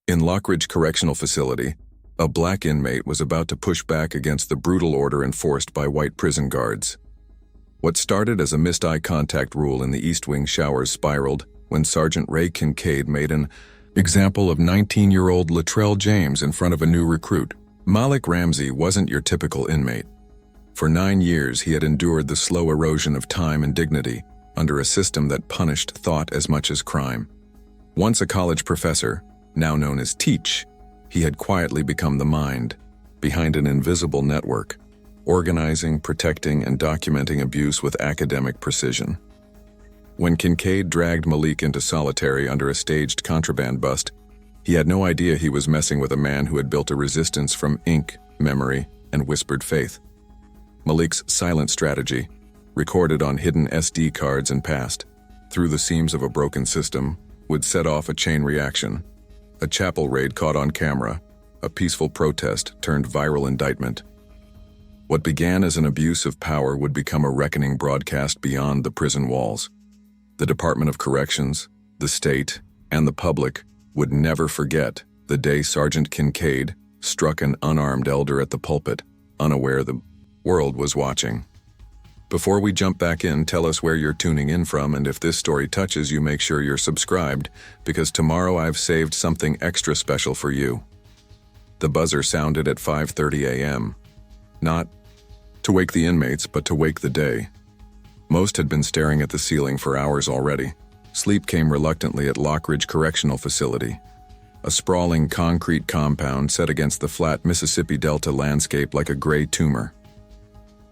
In Lockridge Correctional Facility, a black inmate was about to push back against the brutal order enforced by white prison guards. What started as a missed eye contact rule in the East Wing showers spiraled when Sergeant Ray Kincaid made an example of 19-year-old Latrell James in front of a new recruit. Malik Ramsey wasn't your typical inmate. For 9 years, he had endured the slow erosion of time and dignity under a system that punished thought as much as crime. Once a college professor, now known as Teach, he had quietly become the mind behind an invisible network, organizing, protecting, and documenting abuse with academic precision. When Kincaid dragged Malik into solitary under a staged contraband bust, he had no idea he was messing with a man who had built a resistance from ink, memory, and whispered faith. Malik's silent strategy, recorded on hidden SD cards and passed through the seams of a broken system, would set off a chain reaction. A chapel raid caught on camera, a peaceful protest turned viral indictment. What began as an abuse of power would become a reckoning broadcast beyond the prison walls. The Department of Corrections, the state, and the public would never forget the day Sergeant Kincaid struck an unarmed elder at the pulpit, unaware the world was watching. Before we jump back in, tell us where you're tuning in from, and if this story touches you, make sure you're subscribed, because tomorrow I've saved something extra special for you. The buzzer sounded at 5:30 a.m. Not to wake the inmates, but to wake the day. Most had been staring at the ceiling for hours already. Sleep came reluctantly at Lockridge Correctional Facility, a sprawling concrete compound set against the flat Mississippi Delta landscape like a gray tumor.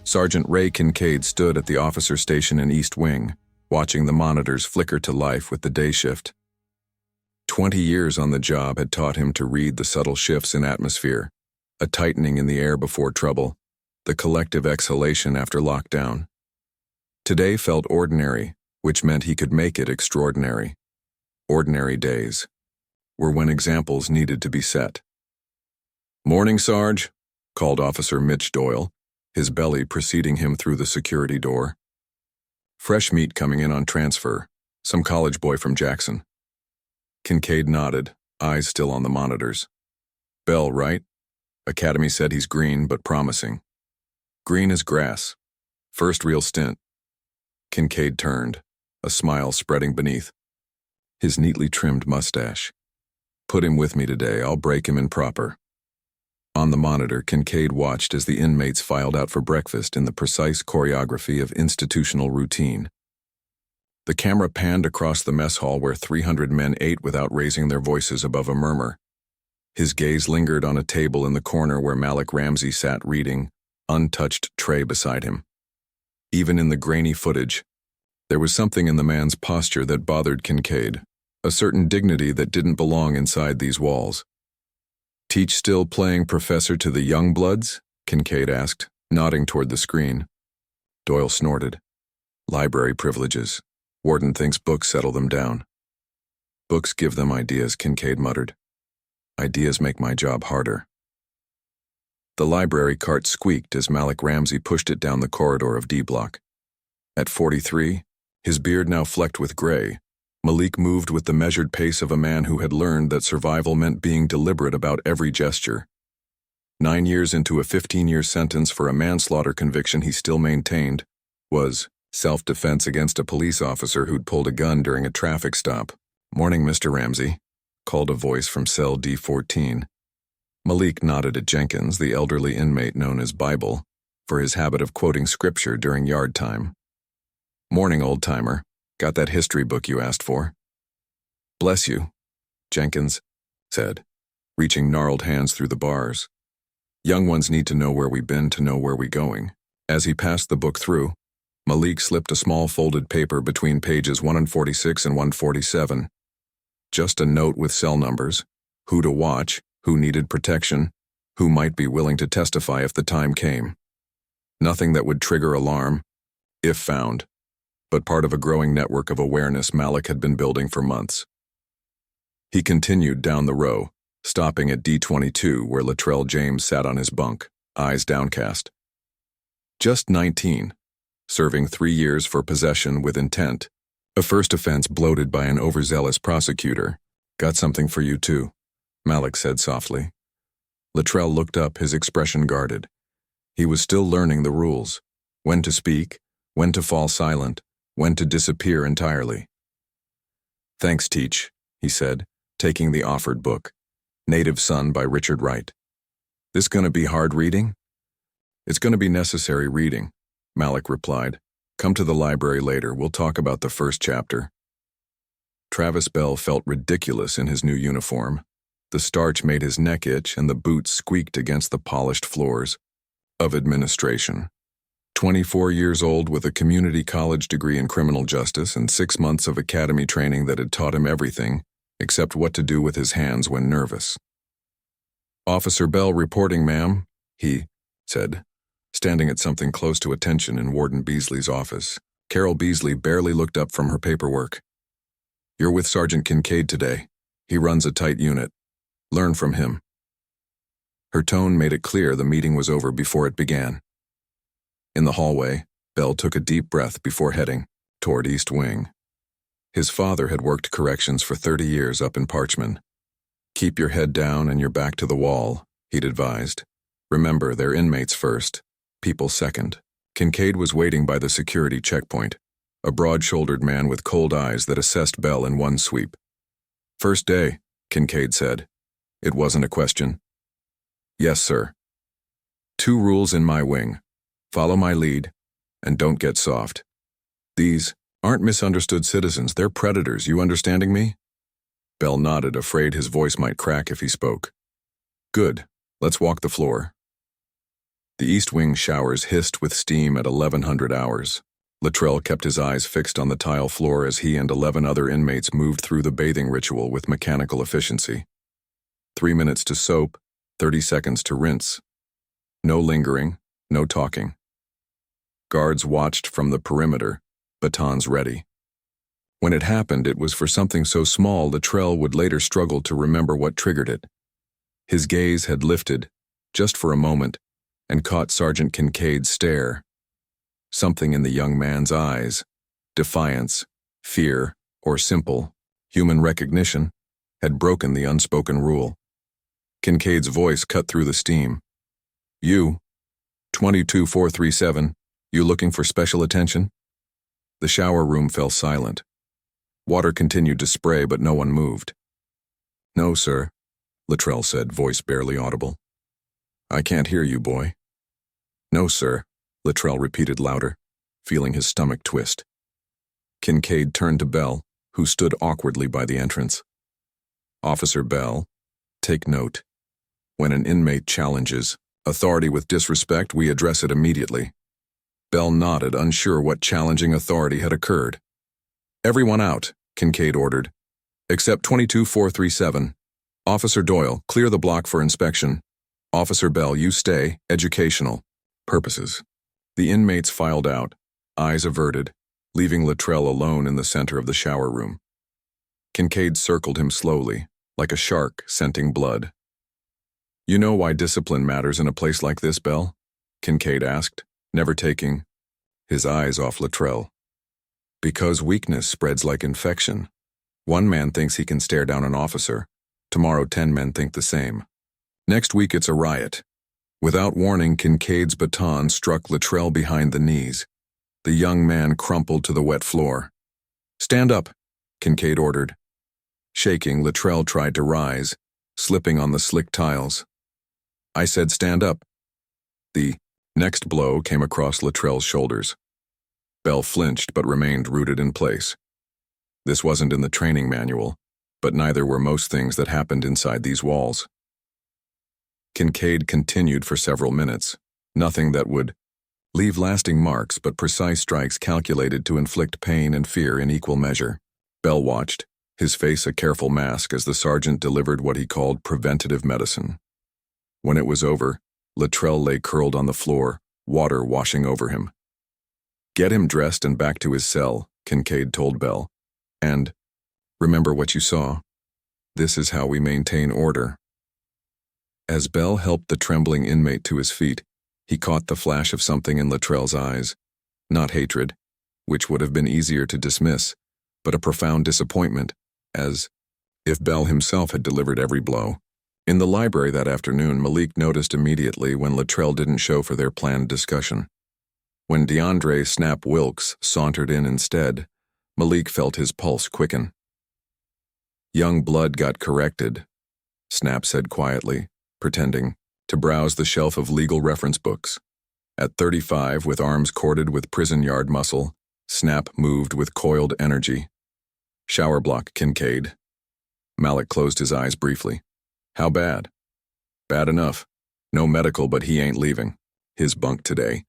Sergeant Ray Kincaid stood at the officer station in East Wing, watching the monitors flicker to life with the day shift. 20 years on the job had taught him to read the subtle shifts in atmosphere, a tightening in the air before trouble, the collective exhalation after lockdown. Today felt ordinary, which meant he could make it extraordinary. Ordinary days were when examples needed to be set. "Morning, Sarge," called Officer Mitch Doyle, his belly preceding him through the security door. "Fresh meat coming in on transfer, some college boy from Jackson." Kincaid nodded, eyes still on the monitors. "Bell, right? Academy said he's green but promising." "Green as grass. First real stint." Kincaid turned, a smile spreading beneath his neatly trimmed mustache. "Put him with me today, I'll break him in proper." On the monitor, Kincaid watched as the inmates filed out for breakfast in the precise choreography of institutional routine. The camera panned across the mess hall where 300 men ate without raising their voices above a murmur. His gaze lingered on a table in the corner where Malik Ramsey sat reading, untouched tray beside him. Even in the grainy footage, there was something in the man's posture that bothered Kincaid, a certain dignity that didn't belong inside these walls. "Teach still playing professor to the young bloods?" Kincaid asked, nodding toward the screen. Doyle snorted. "Library privileges. Warden thinks books settle them down." "Books give them ideas," Kincaid muttered. "Ideas make my job harder." The library cart squeaked as Malik Ramsey pushed it down the corridor of D Block. At 43, his beard now flecked with gray, Malik moved with the measured pace of a man who had learned that survival meant being deliberate about every gesture. 9 years into a 15-year sentence for a manslaughter conviction he still maintained was self-defense against a police officer who'd pulled a gun during a traffic stop. "Morning, Mr. Ramsey," called a voice from cell D14. Malik nodded at Jenkins, the elderly inmate known as Bible, for his habit of quoting scripture during yard time. "Morning, old-timer. Got that history book you asked for?" "Bless you," Jenkins said, reaching gnarled hands through the bars. "Young ones need to know where we've been to know where we're going." As he passed the book through, Malik slipped a small folded paper between pages 146 and 147. Just a note with cell numbers, who to watch, who needed protection, who might be willing to testify if the time came. Nothing that would trigger alarm, if found, but part of a growing network of awareness Malik had been building for months. He continued down the row, stopping at D22 where Latrell James sat on his bunk, eyes downcast. Just 19, serving 3 years for possession with intent, a first offense bloated by an overzealous prosecutor. "Got something for you too." Malik said softly. Latrell looked up, his expression guarded. He was still learning the rules. When to speak, when to fall silent, when to disappear entirely. "Thanks, Teach," he said, taking the offered book. Native Son by Richard Wright. "This gonna be hard reading?" "It's gonna be necessary reading," Malik replied. "Come to the library later, we'll talk about the first chapter." Travis Bell felt ridiculous in his new uniform. The starch made his neck itch and the boots squeaked against the polished floors of administration. 24 years old with a community college degree in criminal justice and 6 months of academy training that had taught him everything except what to do with his hands when nervous. "Officer Bell reporting, ma'am," he said, standing at something close to attention in Warden Beasley's office. Carol Beasley barely looked up from her paperwork. "You're with Sergeant Kincaid today. He runs a tight unit. Learn from him." Her tone made it clear the meeting was over before it began. In the hallway, Bell took a deep breath before heading toward East Wing. His father had worked corrections for 30 years up in Parchman. "Keep your head down and your back to the wall," he'd advised. "Remember, they're inmates first, people second." Kincaid was waiting by the security checkpoint, a broad-shouldered man with cold eyes that assessed Bell in one sweep. "First day," Kincaid said. It wasn't a question. "Yes, sir. 2 rules in my wing. Follow my lead, and don't get soft. These aren't misunderstood citizens, they're predators, you understanding me?" Bell nodded, afraid his voice might crack if he spoke. "Good, let's walk the floor." The East Wing showers hissed with steam at 1100 hours. Latrell kept his eyes fixed on the tile floor as he and 11 other inmates moved through the bathing ritual with mechanical efficiency. 3 minutes to soap, 30 seconds to rinse. No lingering, no talking. Guards watched from the perimeter, batons ready. When it happened, it was for something so small Latrell would later struggle to remember what triggered it. His gaze had lifted, just for a moment, and caught Sergeant Kincaid's stare. Something in the young man's eyes, defiance, fear, or simple, human recognition, had broken the unspoken rule. Kincaid's voice cut through the steam. "You, 22437, you looking for special attention?" The shower room fell silent. Water continued to spray, but no one moved. "No, sir," Latrell said, voice barely audible. "I can't hear you, boy." "No, sir," Latrell repeated louder, feeling his stomach twist. Kincaid turned to Bell, who stood awkwardly by the entrance. "Officer Bell, take note. When an inmate challenges authority with disrespect, we address it immediately." Bell nodded, unsure what challenging authority had occurred. "Everyone out," Kincaid ordered. "Except 22437. Officer Doyle, clear the block for inspection. Officer Bell, you stay, educational purposes." The inmates filed out, eyes averted, leaving Latrell alone in the center of the shower room. Kincaid circled him slowly, like a shark scenting blood. "You know why discipline matters in a place like this, Bell?" Kincaid asked, never taking his eyes off Latrell. "Because weakness spreads like infection. One man thinks he can stare down an officer. Tomorrow 10 men think the same. Next week it's a riot." Without warning, Kincaid's baton struck Latrell behind the knees. The young man crumpled to the wet floor. "Stand up," Kincaid ordered. Shaking, Latrell tried to rise, slipping on the slick tiles. "I said stand up." The next blow came across Latrell's shoulders. Bell flinched but remained rooted in place. This wasn't in the training manual, but neither were most things that happened inside these walls. Kincaid continued for several minutes, nothing that would leave lasting marks but precise strikes calculated to inflict pain and fear in equal measure. Bell watched, his face a careful mask as the sergeant delivered what he called preventative medicine. When it was over, Latrell lay curled on the floor, water washing over him. "Get him dressed and back to his cell," Kincaid told Bell. "And remember what you saw. This is how we maintain order." As Bell helped the trembling inmate to his feet, he caught the flash of something in Latrell's eyes. Not hatred, which would have been easier to dismiss, but a profound disappointment, as if Bell himself had delivered every blow, In the library that afternoon, Malik noticed immediately when Latrell didn't show for their planned discussion. When DeAndre Snap Wilkes sauntered in instead, Malik felt his pulse quicken. "Young blood got corrected," Snap said quietly, pretending to browse the shelf of legal reference books. At 35, with arms corded with prison yard muscle, Snap moved with coiled energy. "Shower block, Kincaid." Malik closed his eyes briefly. "How bad?" "Bad enough. No medical, but he ain't leaving. His bunk today."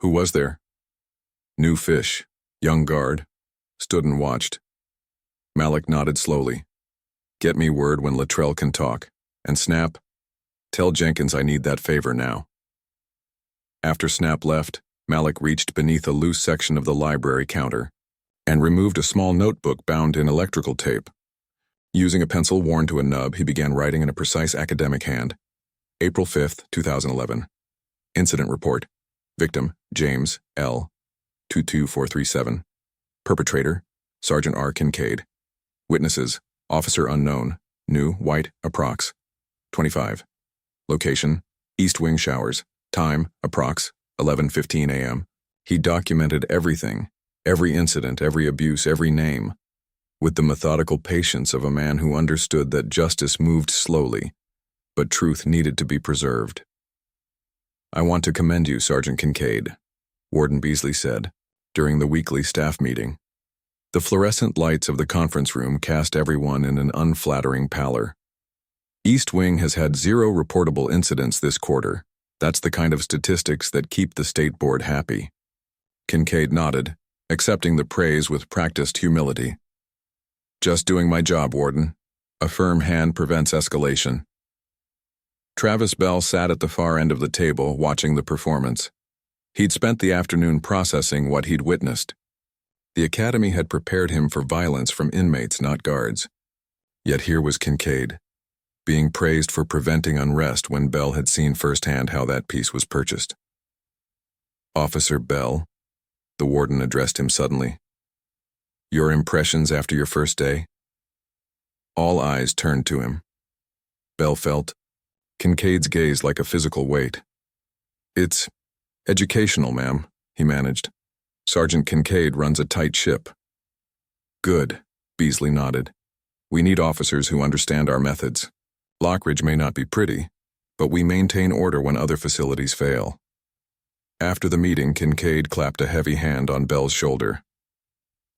"Who was there?" "New fish. Young guard. Stood and watched." Malik nodded slowly. "Get me word when Latrell can talk. And Snap, tell Jenkins I need that favor now." After Snap left, Malik reached beneath a loose section of the library counter and removed a small notebook bound in electrical tape. Using a pencil worn to a nub, he began writing in a precise academic hand. April 5th, 2011. Incident report. Victim, James, L. 22437. Perpetrator, Sergeant R. Kincaid. Witnesses, Officer unknown, new, white, approx. 25. Location, East Wing showers. Time, approx. 11:15 a.m. He documented everything, every incident, every abuse, every name, with the methodical patience of a man who understood that justice moved slowly, but truth needed to be preserved. "I want to commend you, Sergeant Kincaid," Warden Beasley said, during the weekly staff meeting. The fluorescent lights of the conference room cast everyone in an unflattering pallor. "East Wing has had 0 reportable incidents this quarter. That's the kind of statistics that keep the state board happy." Kincaid nodded, accepting the praise with practiced humility. "Just doing my job, Warden. A firm hand prevents escalation." Travis Bell sat at the far end of the table, watching the performance. He'd spent the afternoon processing what he'd witnessed. The academy had prepared him for violence from inmates, not guards. Yet here was Kincaid, being praised for preventing unrest when Bell had seen firsthand how that peace was purchased. "Officer Bell," the warden addressed him suddenly. "Your impressions after your first day?" All eyes turned to him. Bell felt Kincaid's gaze like a physical weight. "It's educational, ma'am," he managed. "Sergeant Kincaid runs a tight ship." "Good," Beasley nodded. "We need officers who understand our methods. Lockridge may not be pretty, but we maintain order when other facilities fail." After the meeting, Kincaid clapped a heavy hand on Bell's shoulder.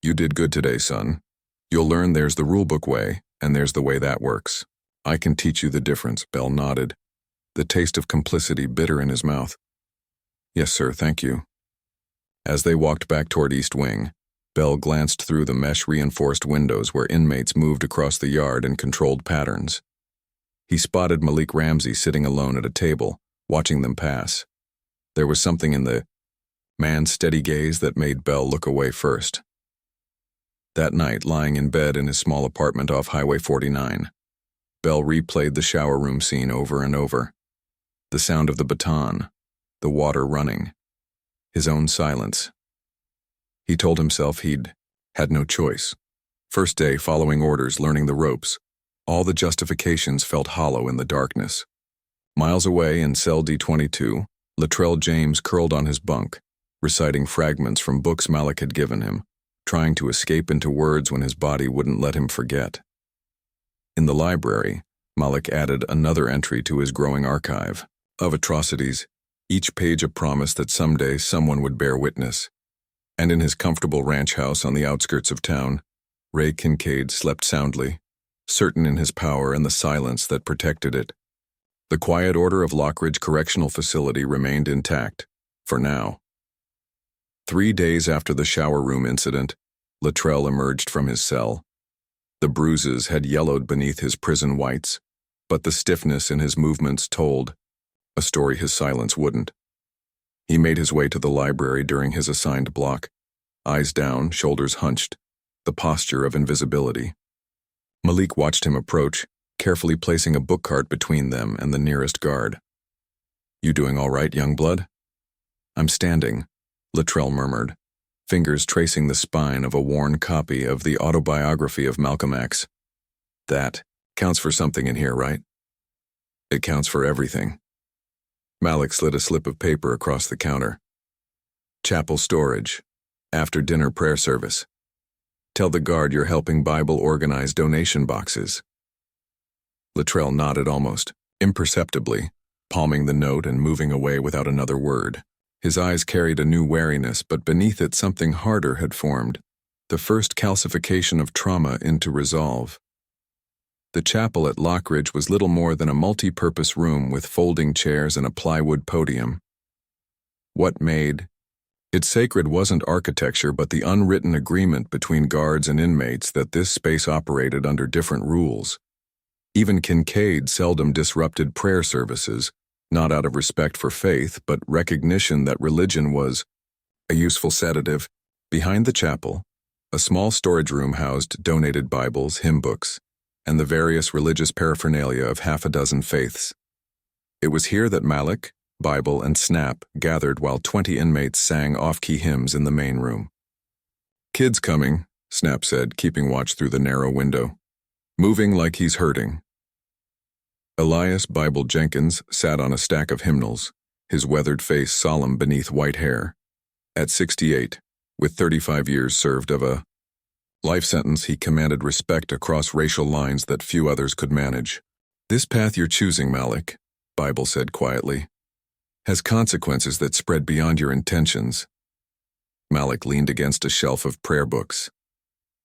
"You did good today, son. You'll learn there's the rulebook way, and there's the way that works. I can teach you the difference." Bell nodded, the taste of complicity bitter in his mouth. "Yes, sir, thank you." As they walked back toward East Wing, Bell glanced through the mesh-reinforced windows where inmates moved across the yard in controlled patterns. He spotted Malik Ramsey sitting alone at a table, watching them pass. There was something in the man's steady gaze that made Bell look away first. That night, lying in bed in his small apartment off Highway 49, Bell replayed the shower room scene over and over. The sound of the baton, the water running, his own silence. He told himself he'd had no choice. First day following orders, learning the ropes. All the justifications felt hollow in the darkness. Miles away in cell D22, Latrell James curled on his bunk, reciting fragments from books Malik had given him, trying to escape into words when his body wouldn't let him forget. In the library, Malik added another entry to his growing archive of atrocities, each page a promise that someday someone would bear witness. And in his comfortable ranch house on the outskirts of town, Ray Kincaid slept soundly, certain in his power and the silence that protected it. The quiet order of Lockridge Correctional Facility remained intact, for now. 3 days after the shower room incident, Latrell emerged from his cell. The bruises had yellowed beneath his prison whites, but the stiffness in his movements told a story his silence wouldn't. He made his way to the library during his assigned block, eyes down, shoulders hunched, the posture of invisibility. Malik watched him approach, carefully placing a book cart between them and the nearest guard. "You doing all right, young blood?" "I'm standing," Latrell murmured, fingers tracing the spine of a worn copy of the autobiography of Malcolm X. "That counts for something in here, right?" It counts for everything. Malik slid a slip of paper across the counter. Chapel storage. After dinner prayer service. Tell the guard you're helping Bible organize donation boxes. Latrell nodded almost imperceptibly, palming the note and moving away without another word. His eyes carried a new wariness, but beneath it something harder had formed, the first calcification of trauma into resolve. The chapel at Lockridge was little more than a multi-purpose room with folding chairs and a plywood podium. What made it sacred wasn't architecture, but the unwritten agreement between guards and inmates that this space operated under different rules. Even Kincaid seldom disrupted prayer services, not out of respect for faith, but recognition that religion was a useful sedative. Behind the chapel, a small storage room housed donated Bibles, hymn books, and the various religious paraphernalia of half a dozen faiths. It was here that Malik, Bible, and Snap gathered while 20 inmates sang off-key hymns in the main room. "Kid's coming," Snap said, keeping watch through the narrow window. "Moving like he's hurting." Elias Bible Jenkins sat on a stack of hymnals, his weathered face solemn beneath white hair. At 68, with 35 years served of a life sentence, he commanded respect across racial lines that few others could manage. "This path you're choosing, Malik," Bible said quietly, "has consequences that spread beyond your intentions." Malik leaned against a shelf of prayer books.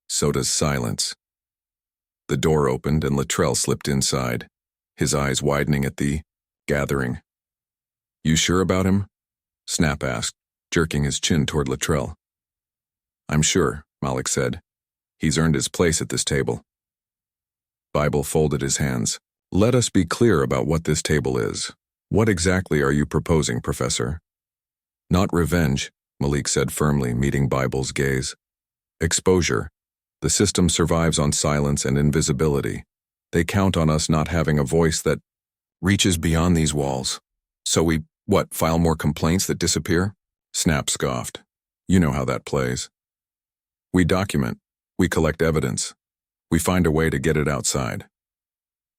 "So does silence." The door opened and Latrell slipped inside, his eyes widening at the gathering. "You sure about him?" Snap asked, jerking his chin toward Latrell. "I'm sure," Malik said. "He's earned his place at this table." Bible folded his hands. "Let us be clear about what this table is. What exactly are you proposing, Professor?" "Not revenge," Malik said firmly, meeting Bible's gaze. "Exposure. The system survives on silence and invisibility. They count on us not having a voice that reaches beyond these walls. So we, file more complaints that disappear?" Snap scoffed. "You know how that plays. We document. We collect evidence. We find a way to get it outside."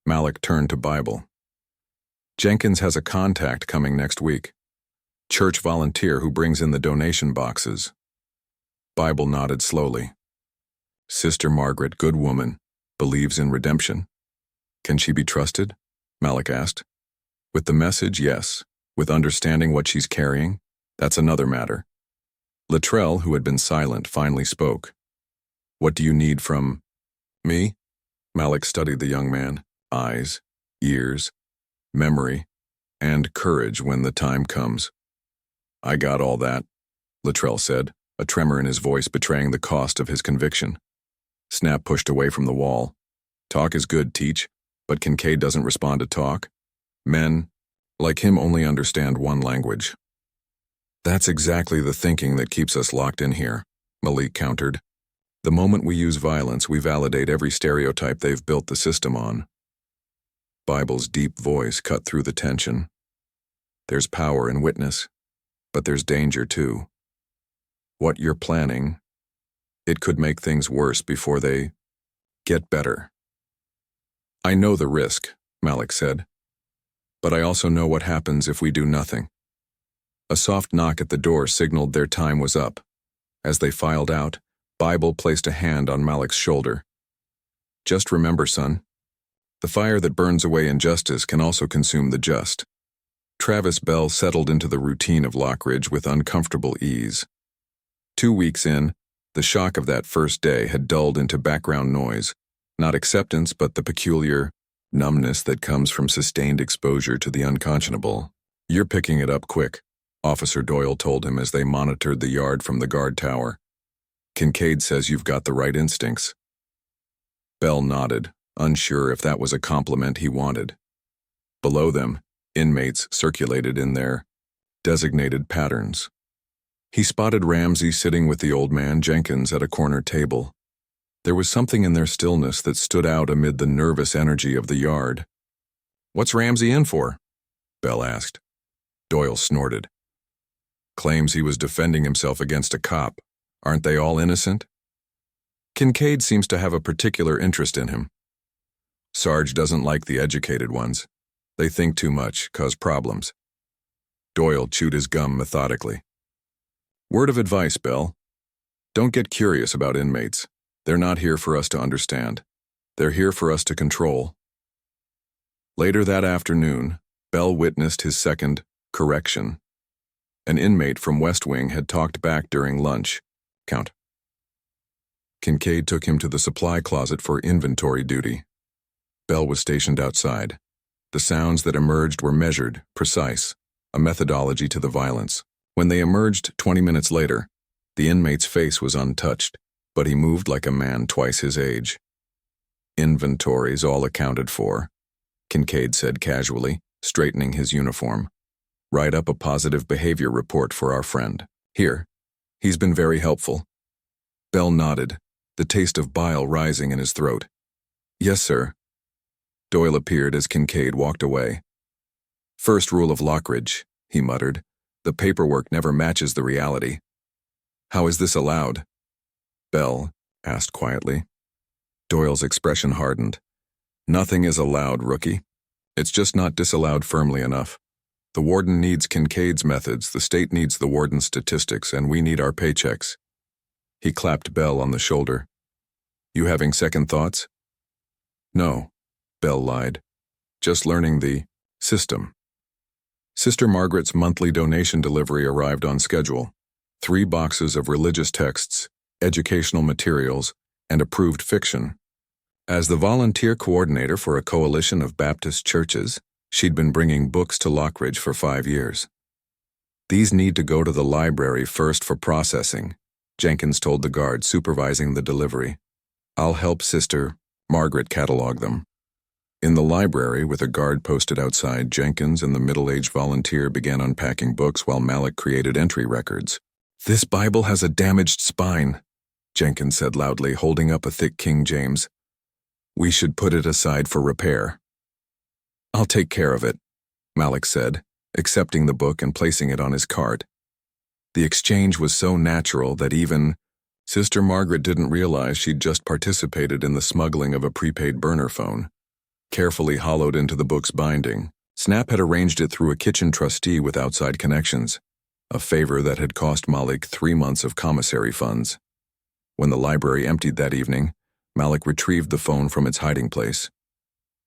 Malik turned to Bible. "Jenkins has a contact coming next week. Church volunteer who brings in the donation boxes." Bible nodded slowly. "Sister Margaret, good woman, believes in redemption." "Can she be trusted?" Malik asked. "With the message, yes. With understanding what she's carrying, that's another matter." Latrell, who had been silent, finally spoke. "What do you need from me?" Malik studied the young man. Eyes, ears, memory, and courage when the time comes. "I got all that," Latrell said, a tremor in his voice betraying the cost of his conviction. Snap pushed away from the wall. "Talk is good, Teach, but Kincaid doesn't respond to talk. Men, like him, only understand one language." "That's exactly the thinking that keeps us locked in here," Malik countered. "The moment we use violence, we validate every stereotype they've built the system on." Bible's deep voice cut through the tension. "There's power in witness, but there's danger too. What you're planning, it could make things worse before they get better." "I know the risk," Malik said, "but I also know what happens if we do nothing." A soft knock at the door signaled their time was up. As they filed out, Bible placed a hand on Malik's shoulder. "Just remember, son, the fire that burns away injustice can also consume the just." Travis Bell settled into the routine of Lockridge with uncomfortable ease. 2 weeks in, the shock of that first day had dulled into background noise, not acceptance but the peculiar numbness that comes from sustained exposure to the unconscionable. "You're picking it up quick," Officer Doyle told him as they monitored the yard from the guard tower. "Kincaid says you've got the right instincts." Bell nodded, unsure if that was a compliment he wanted. Below them, inmates circulated in their designated patterns. He spotted Ramsey sitting with the old man Jenkins at a corner table. There was something in their stillness that stood out amid the nervous energy of the yard. "What's Ramsey in for?" Bell asked. Doyle snorted. "Claims he was defending himself against a cop. Aren't they all innocent?" "Kincaid seems to have a particular interest in him." "Sarge doesn't like the educated ones. They think too much, cause problems. Doyle chewed his gum methodically. Word of advice, Bell. Don't get curious about inmates. They're not here for us to understand. They're here for us to control. Later that afternoon, Bell witnessed his second correction. An inmate from West Wing had talked back during lunch. Count. Kincaid took him to the supply closet for inventory duty. Bell was stationed outside. The sounds that emerged were measured, precise, a methodology to the violence. When they emerged 20 minutes later, the inmate's face was untouched, but he moved like a man twice his age. Inventories all accounted for, Kincaid said casually, straightening his uniform. Write up a positive behavior report for our friend. Here. He's been very helpful. Bell nodded, the taste of bile rising in his throat. Yes, sir. Doyle appeared as Kincaid walked away. First rule of Lockridge, he muttered. The paperwork never matches the reality. How is this allowed? Bell asked quietly. Doyle's expression hardened. Nothing is allowed, rookie. It's just not disallowed firmly enough. The warden needs Kincaid's methods, the state needs the warden's statistics, and we need our paychecks. He clapped Bell on the shoulder. You having second thoughts? No, Bell lied. Just learning the system. Sister Margaret's monthly donation delivery arrived on schedule. 3 boxes of religious texts, educational materials, and approved fiction. As the volunteer coordinator for a coalition of Baptist churches, she'd been bringing books to Lockridge for 5 years. These need to go to the library first for processing, Jenkins told the guard supervising the delivery. I'll help Sister Margaret catalog them. In the library, with a guard posted outside, Jenkins and the middle-aged volunteer began unpacking books while Malik created entry records. This Bible has a damaged spine, Jenkins said loudly, holding up a thick King James. We should put it aside for repair. I'll take care of it, Malik said, accepting the book and placing it on his cart. The exchange was so natural that even Sister Margaret didn't realize she'd just participated in the smuggling of a prepaid burner phone. Carefully hollowed into the book's binding, Snap had arranged it through a kitchen trustee with outside connections, a favor that had cost Malik 3 months of commissary funds. When the library emptied that evening, Malik retrieved the phone from its hiding place.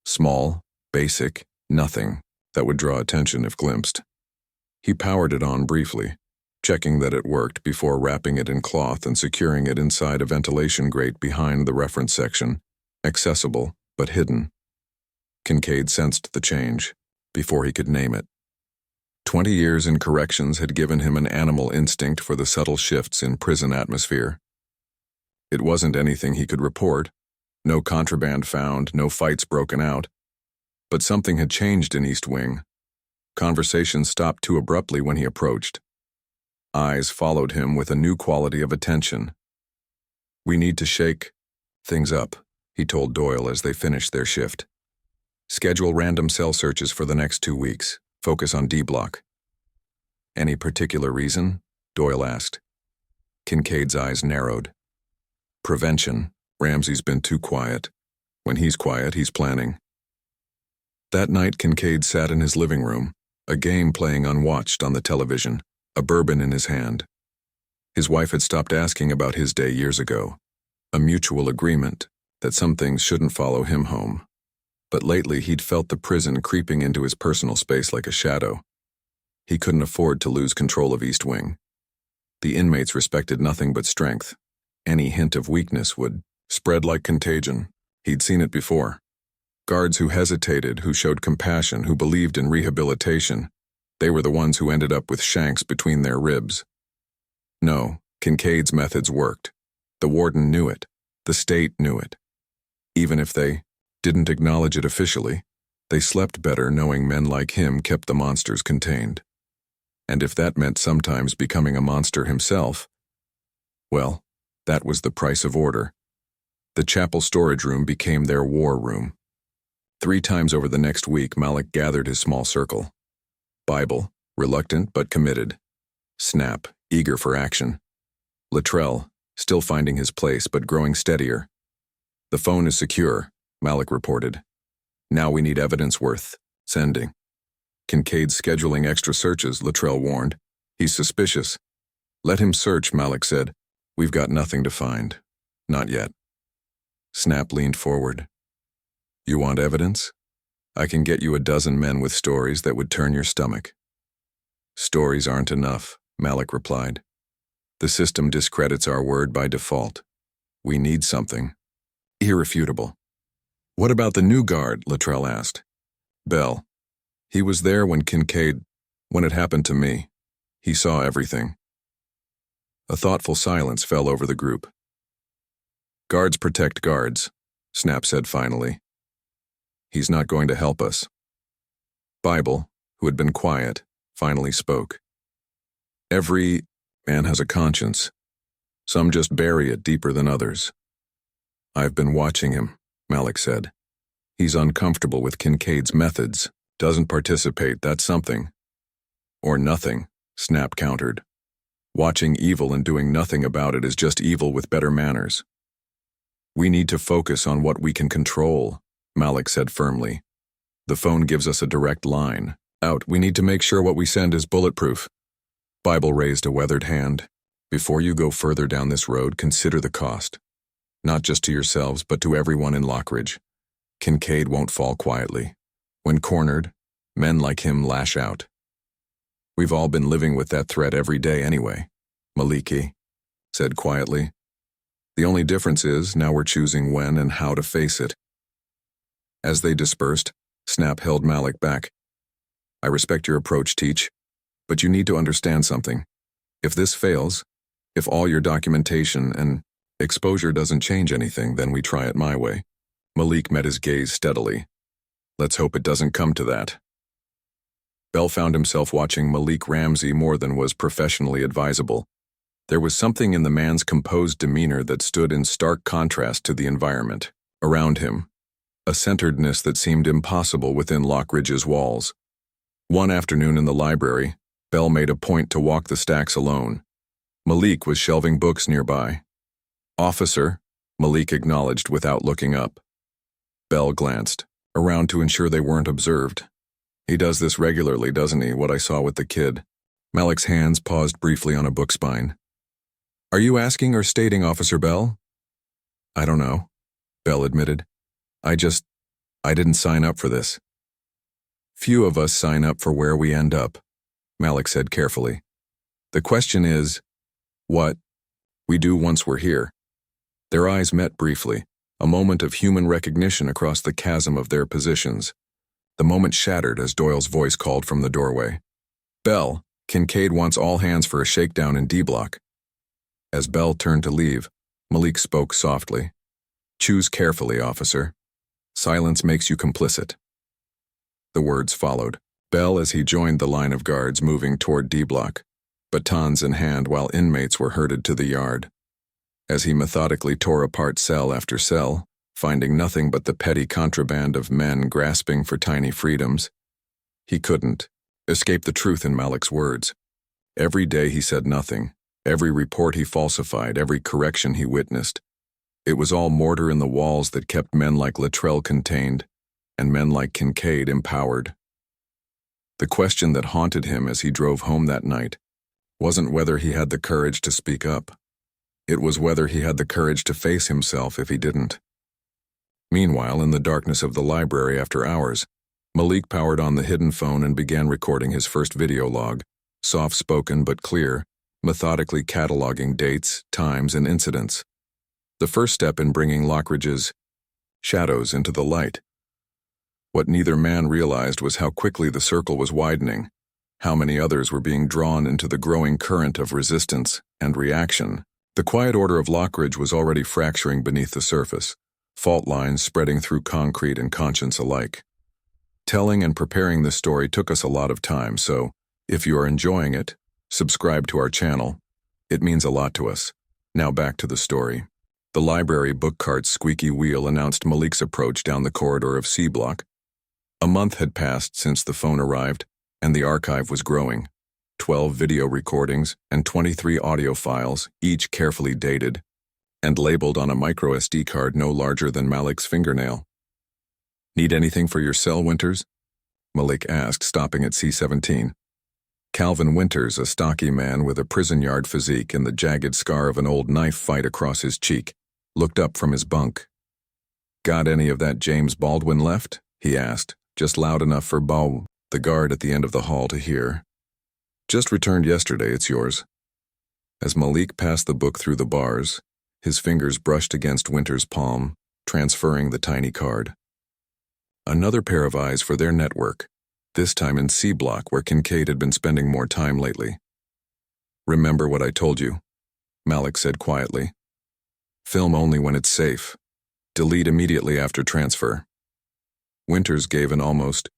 Small, basic, nothing that would draw attention if glimpsed. He powered it on briefly, checking that it worked before wrapping it in cloth and securing it inside a ventilation grate behind the reference section, accessible but hidden. Kincaid sensed the change before he could name it. 20 years in corrections had given him an animal instinct for the subtle shifts in prison atmosphere. It wasn't anything he could report. No contraband found, no fights broken out. But something had changed in East Wing. Conversation stopped too abruptly when he approached. Eyes followed him with a new quality of attention. We need to shake things up, he told Doyle as they finished their shift. Schedule random cell searches for the next 2 weeks. Focus on D block. Any particular reason? Doyle asked. Kincaid's eyes narrowed. Prevention. Ramsey's been too quiet. When he's quiet, he's planning. That night, Kincaid sat in his living room, a game playing unwatched on the television, a bourbon in his hand. His wife had stopped asking about his day years ago, a mutual agreement that some things shouldn't follow him home. But lately he'd felt the prison creeping into his personal space like a shadow. He couldn't afford to lose control of East Wing. The inmates respected nothing but strength. Any hint of weakness would spread like contagion. He'd seen it before. Guards who hesitated, who showed compassion, who believed in rehabilitation, they were the ones who ended up with shanks between their ribs. No, Kincaid's methods worked. The warden knew it. The state knew it. Even if they didn't acknowledge it officially, they slept better knowing men like him kept the monsters contained. And if that meant sometimes becoming a monster himself, well, that was the price of order. The chapel storage room became their war room. 3 times over the next week, Malik gathered his small circle. Bible, reluctant but committed. Snap, eager for action. Latrell, still finding his place but growing steadier. The phone is secure, Malik reported. Now we need evidence worth Sending. Kincaid's scheduling extra searches, Latrell warned. He's suspicious. Let him search, Malik said. We've got nothing to find. Not yet. Snap leaned forward. You want evidence? I can get you a dozen men with stories that would turn your stomach. Stories aren't enough, Malik replied. The system discredits our word by default. We need something. Irrefutable. What about the new guard? Latrell asked. Bell. He was there when it happened to me. He saw everything. A thoughtful silence fell over the group. Guards protect guards, Snap said finally. He's not going to help us. Bible, who had been quiet, finally spoke. Every man has a conscience. Some just bury it deeper than others. I've been watching him, Malik said. He's uncomfortable with Kincaid's methods, doesn't participate, that's something. Or nothing, Snap countered. Watching evil and doing nothing about it is just evil with better manners. We need to focus on what we can control, Malik said firmly. The phone gives us a direct line. Out, we need to make sure what we send is bulletproof. Bible raised a weathered hand. Before you go further down this road, consider the cost. Not just to yourselves, but to everyone in Lockridge. Kincaid won't fall quietly. When cornered, men like him lash out. We've all been living with that threat every day anyway, Maliki said quietly. The only difference is now we're choosing when and how to face it. As they dispersed, Snap held Malik back. I respect your approach, Teach, but you need to understand something. If this fails, if all your documentation and exposure doesn't change anything, then we try it my way. Malik met his gaze steadily. Let's hope it doesn't come to that. Bell found himself watching Malik Ramsey more than was professionally advisable. There was something in the man's composed demeanor that stood in stark contrast to the environment around him, a centeredness that seemed impossible within Lockridge's walls. One afternoon in the library, Bell made a point to walk the stacks alone. Malik was shelving books nearby. Officer, Malik acknowledged without looking up. Bell glanced around to ensure they weren't observed. He does this regularly, doesn't he, what I saw with the kid? Malik's hands paused briefly on a book spine. Are you asking or stating, Officer Bell? I don't know, Bell admitted. I didn't sign up for this. Few of us sign up for where we end up, Malik said carefully. The question is, what we do once we're here. Their eyes met briefly, a moment of human recognition across the chasm of their positions. The moment shattered as Doyle's voice called from the doorway. Bell, Kincaid wants all hands for a shakedown in D block. As Bell turned to leave, Malik spoke softly. Choose carefully, officer. Silence makes you complicit. The words followed. Bell as he joined the line of guards moving toward D block, batons in hand while inmates were herded to the yard. As he methodically tore apart cell after cell, finding nothing but the petty contraband of men grasping for tiny freedoms, he couldn't escape the truth in Malik's words. Every day he said nothing, every report he falsified, every correction he witnessed. It was all mortar in the walls that kept men like Latrell contained and men like Kincaid empowered. The question that haunted him as he drove home that night wasn't whether he had the courage to speak up. It was whether he had the courage to face himself if he didn't. Meanwhile, in the darkness of the library after hours, Malik powered on the hidden phone and began recording his first video log, soft-spoken but clear, methodically cataloging dates, times, and incidents. The first step in bringing Lockridge's shadows into the light. What neither man realized was how quickly the circle was widening, how many others were being drawn into the growing current of resistance and reaction. The quiet order of Lockridge was already fracturing beneath the surface, fault lines spreading through concrete and conscience alike. Telling and preparing this story took us a lot of time, so if you are enjoying it, subscribe to our channel. It means a lot to us. Now back to the story. The library book cart's squeaky wheel announced Malik's approach down the corridor of C block. A month had passed since the phone arrived, and the archive was growing. 12 video recordings and 23 audio files, each carefully dated, and labeled on a micro SD card no larger than Malik's fingernail. Need anything for your cell, Winters? Malik asked, stopping at C-17. Calvin Winters, a stocky man with a prison yard physique and the jagged scar of an old knife fight across his cheek, looked up from his bunk. "Got any of that James Baldwin left?" he asked, just loud enough for Bow, the guard at the end of the hall, to hear. "Just returned yesterday, it's yours." As Malik passed the book through the bars, his fingers brushed against Winters' palm, transferring the tiny card. Another pair of eyes for their network, this time in C Block where Kincaid had been spending more time lately. "Remember what I told you," Malik said quietly. "Film only when it's safe. Delete immediately after transfer." Winters gave an almost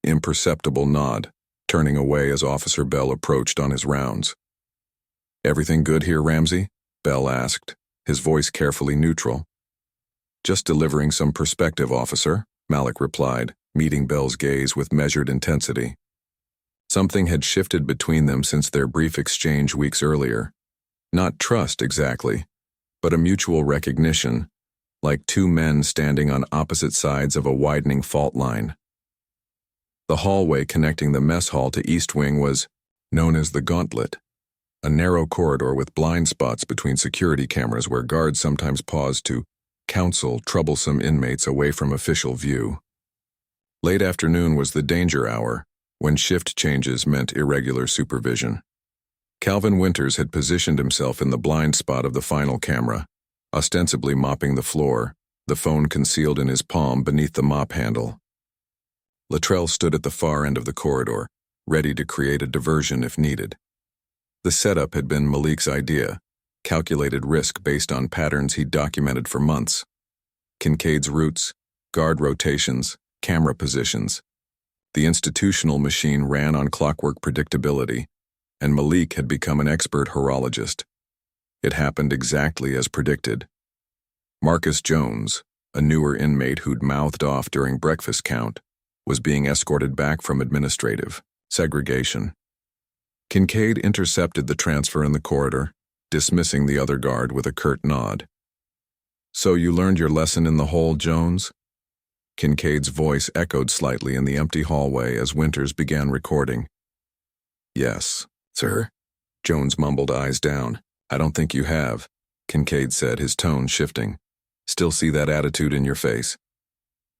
imperceptible nod, turning away as Officer Bell approached on his rounds. "Everything good here, Ramsey?" Bell asked, his voice carefully neutral. "Just delivering some perspective, officer," Malik replied, meeting Bell's gaze with measured intensity. Something had shifted between them since their brief exchange weeks earlier. Not trust, exactly, but a mutual recognition, like two men standing on opposite sides of a widening fault line. The hallway connecting the mess hall to East Wing was known as the Gauntlet, a narrow corridor with blind spots between security cameras where guards sometimes paused to counsel troublesome inmates away from official view. Late afternoon was the danger hour, when shift changes meant irregular supervision. Calvin Winters had positioned himself in the blind spot of the final camera, ostensibly mopping the floor, the phone concealed in his palm beneath the mop handle. Latrell stood at the far end of the corridor, ready to create a diversion if needed. The setup had been Malik's idea, calculated risk based on patterns he'd documented for months. Kincaid's routes, guard rotations, camera positions. The institutional machine ran on clockwork predictability, and Malik had become an expert horologist. It happened exactly as predicted. Marcus Jones, a newer inmate who'd mouthed off during breakfast count, was being escorted back from administrative segregation. Kincaid intercepted the transfer in the corridor, dismissing the other guard with a curt nod. "So you learned your lesson in the hole, Jones?" Kincaid's voice echoed slightly in the empty hallway as Winters began recording. "Yes, sir," Jones mumbled, eyes down. "I don't think you have," Kincaid said, his tone shifting. "Still see that attitude in your face."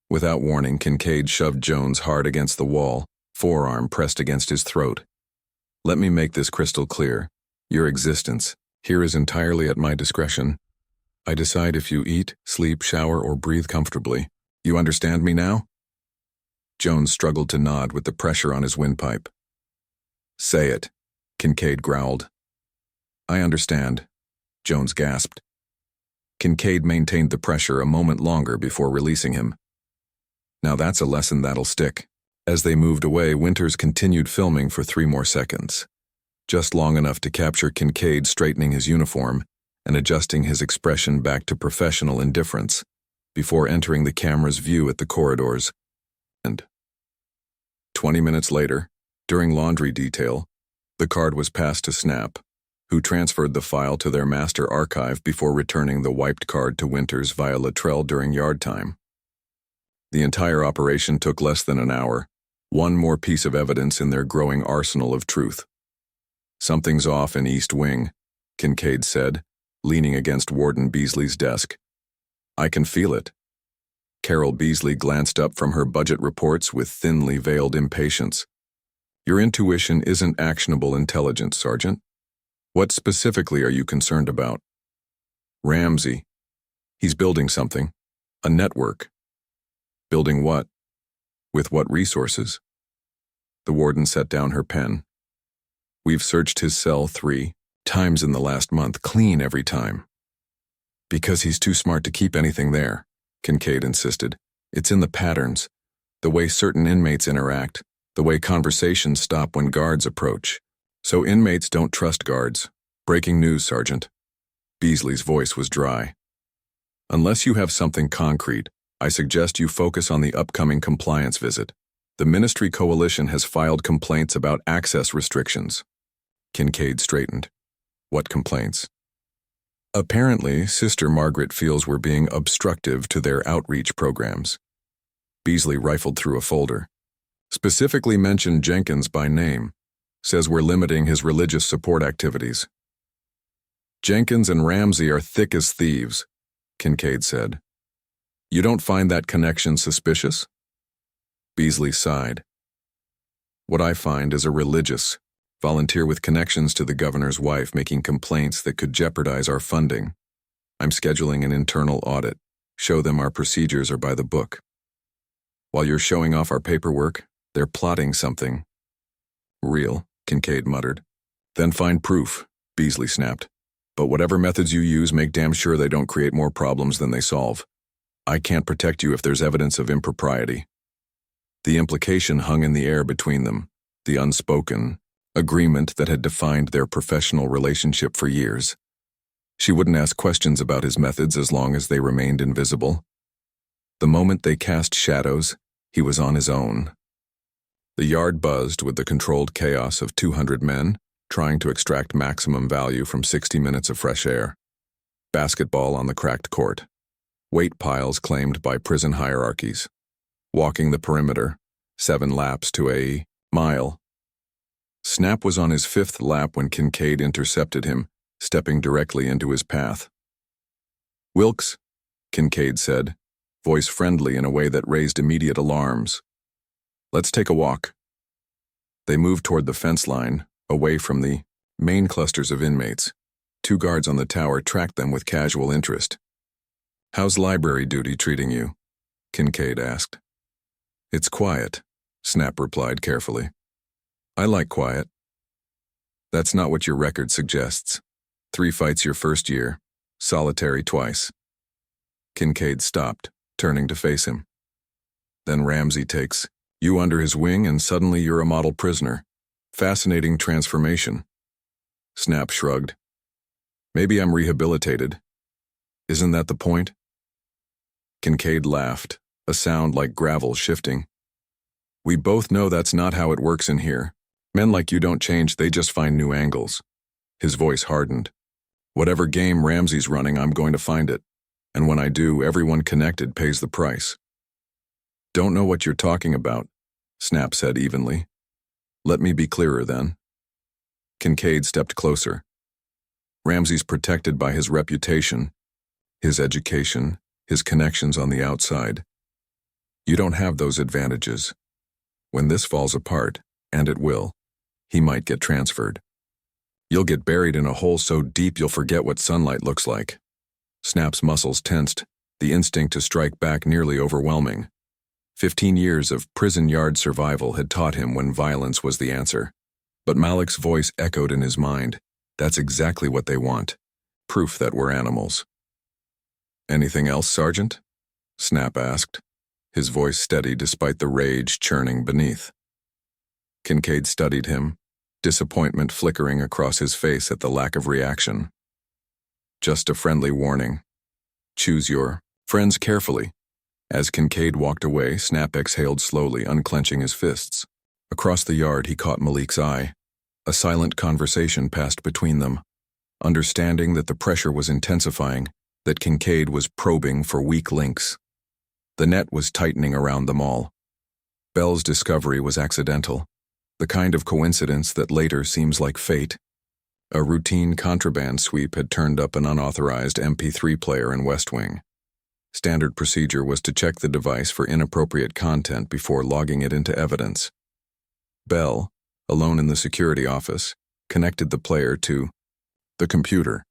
Without warning, Kincaid shoved Jones hard against the wall, forearm pressed against his throat. "Let me make this crystal clear. Your existence here is entirely at my discretion. I decide if you eat, sleep, shower, or breathe comfortably. You understand me now?" Jones struggled to nod with the pressure on his windpipe. "Say it," Kincaid growled. "I understand," Jones gasped. Kincaid maintained the pressure a moment longer before releasing him. "Now that's a lesson that'll stick." As they moved away, Winters continued filming for 3 more seconds, just long enough to capture Kincaid straightening his uniform and adjusting his expression back to professional indifference, before entering the camera's view at the corridors. And 20 minutes later, during laundry detail, the card was passed to Snap, who transferred the file to their master archive before returning the wiped card to Winters via Latrell during yard time. The entire operation took less than an hour, one more piece of evidence in their growing arsenal of truth. "Something's off in East Wing," Kincaid said, leaning against Warden Beasley's desk. "I can feel it." Carol Beasley glanced up from her budget reports with thinly veiled impatience. "Your intuition isn't actionable intelligence, Sergeant. What specifically are you concerned about?" "Ramsey. He's building something. A network." "Building what? With what resources?" The warden set down her pen. "We've searched his cell 3 times in the last month, clean every time." "Because he's too smart to keep anything there," Kincaid insisted. "It's in the patterns, the way certain inmates interact, the way conversations stop when guards approach. So inmates don't trust guards. Breaking news, Sergeant." Beasley's voice was dry. "Unless you have something concrete, I suggest you focus on the upcoming compliance visit. The Ministry Coalition has filed complaints about access restrictions." Kincaid straightened. "What complaints?" "Apparently, Sister Margaret feels we're being obstructive to their outreach programs." Beasley rifled through a folder. Specifically mentioned Jenkins by name. Says we're limiting his religious support activities. Jenkins and Ramsey are thick as thieves, Kincaid said. You don't find that connection suspicious? Beasley sighed. What I find is a religious volunteer with connections to the governor's wife making complaints that could jeopardize our funding. I'm scheduling an internal audit. Show them our procedures are by the book. While you're showing off our paperwork, they're plotting something. Real, Kincaid muttered. Then find proof, Beasley snapped. But whatever methods you use, make damn sure they don't create more problems than they solve. I can't protect you if there's evidence of impropriety. The implication hung in the air between them, the unspoken agreement that had defined their professional relationship for years. She wouldn't ask questions about his methods as long as they remained invisible. The moment they cast shadows, he was on his own. The yard buzzed with the controlled chaos of 200 men trying to extract maximum value from 60 minutes of fresh air. Basketball on the cracked court. Weight piles claimed by prison hierarchies. Walking the perimeter, 7 laps to a mile. Snap was on his 5th lap when Kincaid intercepted him, stepping directly into his path. Wilkes, Kincaid said, voice friendly in a way that raised immediate alarms. Let's take a walk. They moved toward the fence line, away from the main clusters of inmates. 2 guards on the tower tracked them with casual interest. How's library duty treating you? Kincaid asked. It's quiet, Snap replied carefully. I like quiet. That's not what your record suggests. 3 fights your first year, solitary twice. Kincaid stopped, turning to face him. Then Ramsey takes you under his wing and suddenly you're a model prisoner. Fascinating transformation. Snap shrugged. Maybe I'm rehabilitated. Isn't that the point? Kincaid laughed, a sound like gravel shifting. We both know that's not how it works in here. Men like you don't change, they just find new angles. His voice hardened. Whatever game Ramsey's running, I'm going to find it. And when I do, everyone connected pays the price. Don't know what you're talking about, Snap said evenly. Let me be clearer then. Kincaid stepped closer. Ramsey's protected by his reputation, his education, his connections on the outside. You don't have those advantages. When this falls apart, and it will, he might get transferred. You'll get buried in a hole so deep you'll forget what sunlight looks like. Snap's muscles tensed, the instinct to strike back nearly overwhelming. 15 years of prison yard survival had taught him when violence was the answer. But Malik's voice echoed in his mind. That's exactly what they want. Proof that we're animals. Anything else, Sergeant? Snap asked, his voice steady despite the rage churning beneath. Kincaid studied him, disappointment flickering across his face at the lack of reaction. Just a friendly warning. Choose your friends carefully. As Kincaid walked away, Snap exhaled slowly, unclenching his fists. Across the yard, he caught Malik's eye. A silent conversation passed between them. Understanding that the pressure was intensifying, that Kincaid was probing for weak links. The net was tightening around them all. Bell's discovery was accidental, the kind of coincidence that later seems like fate. A routine contraband sweep had turned up an unauthorized MP3 player in West Wing. Standard procedure was to check the device for inappropriate content before logging it into evidence. Bell, alone in the security office, connected the player to the computer.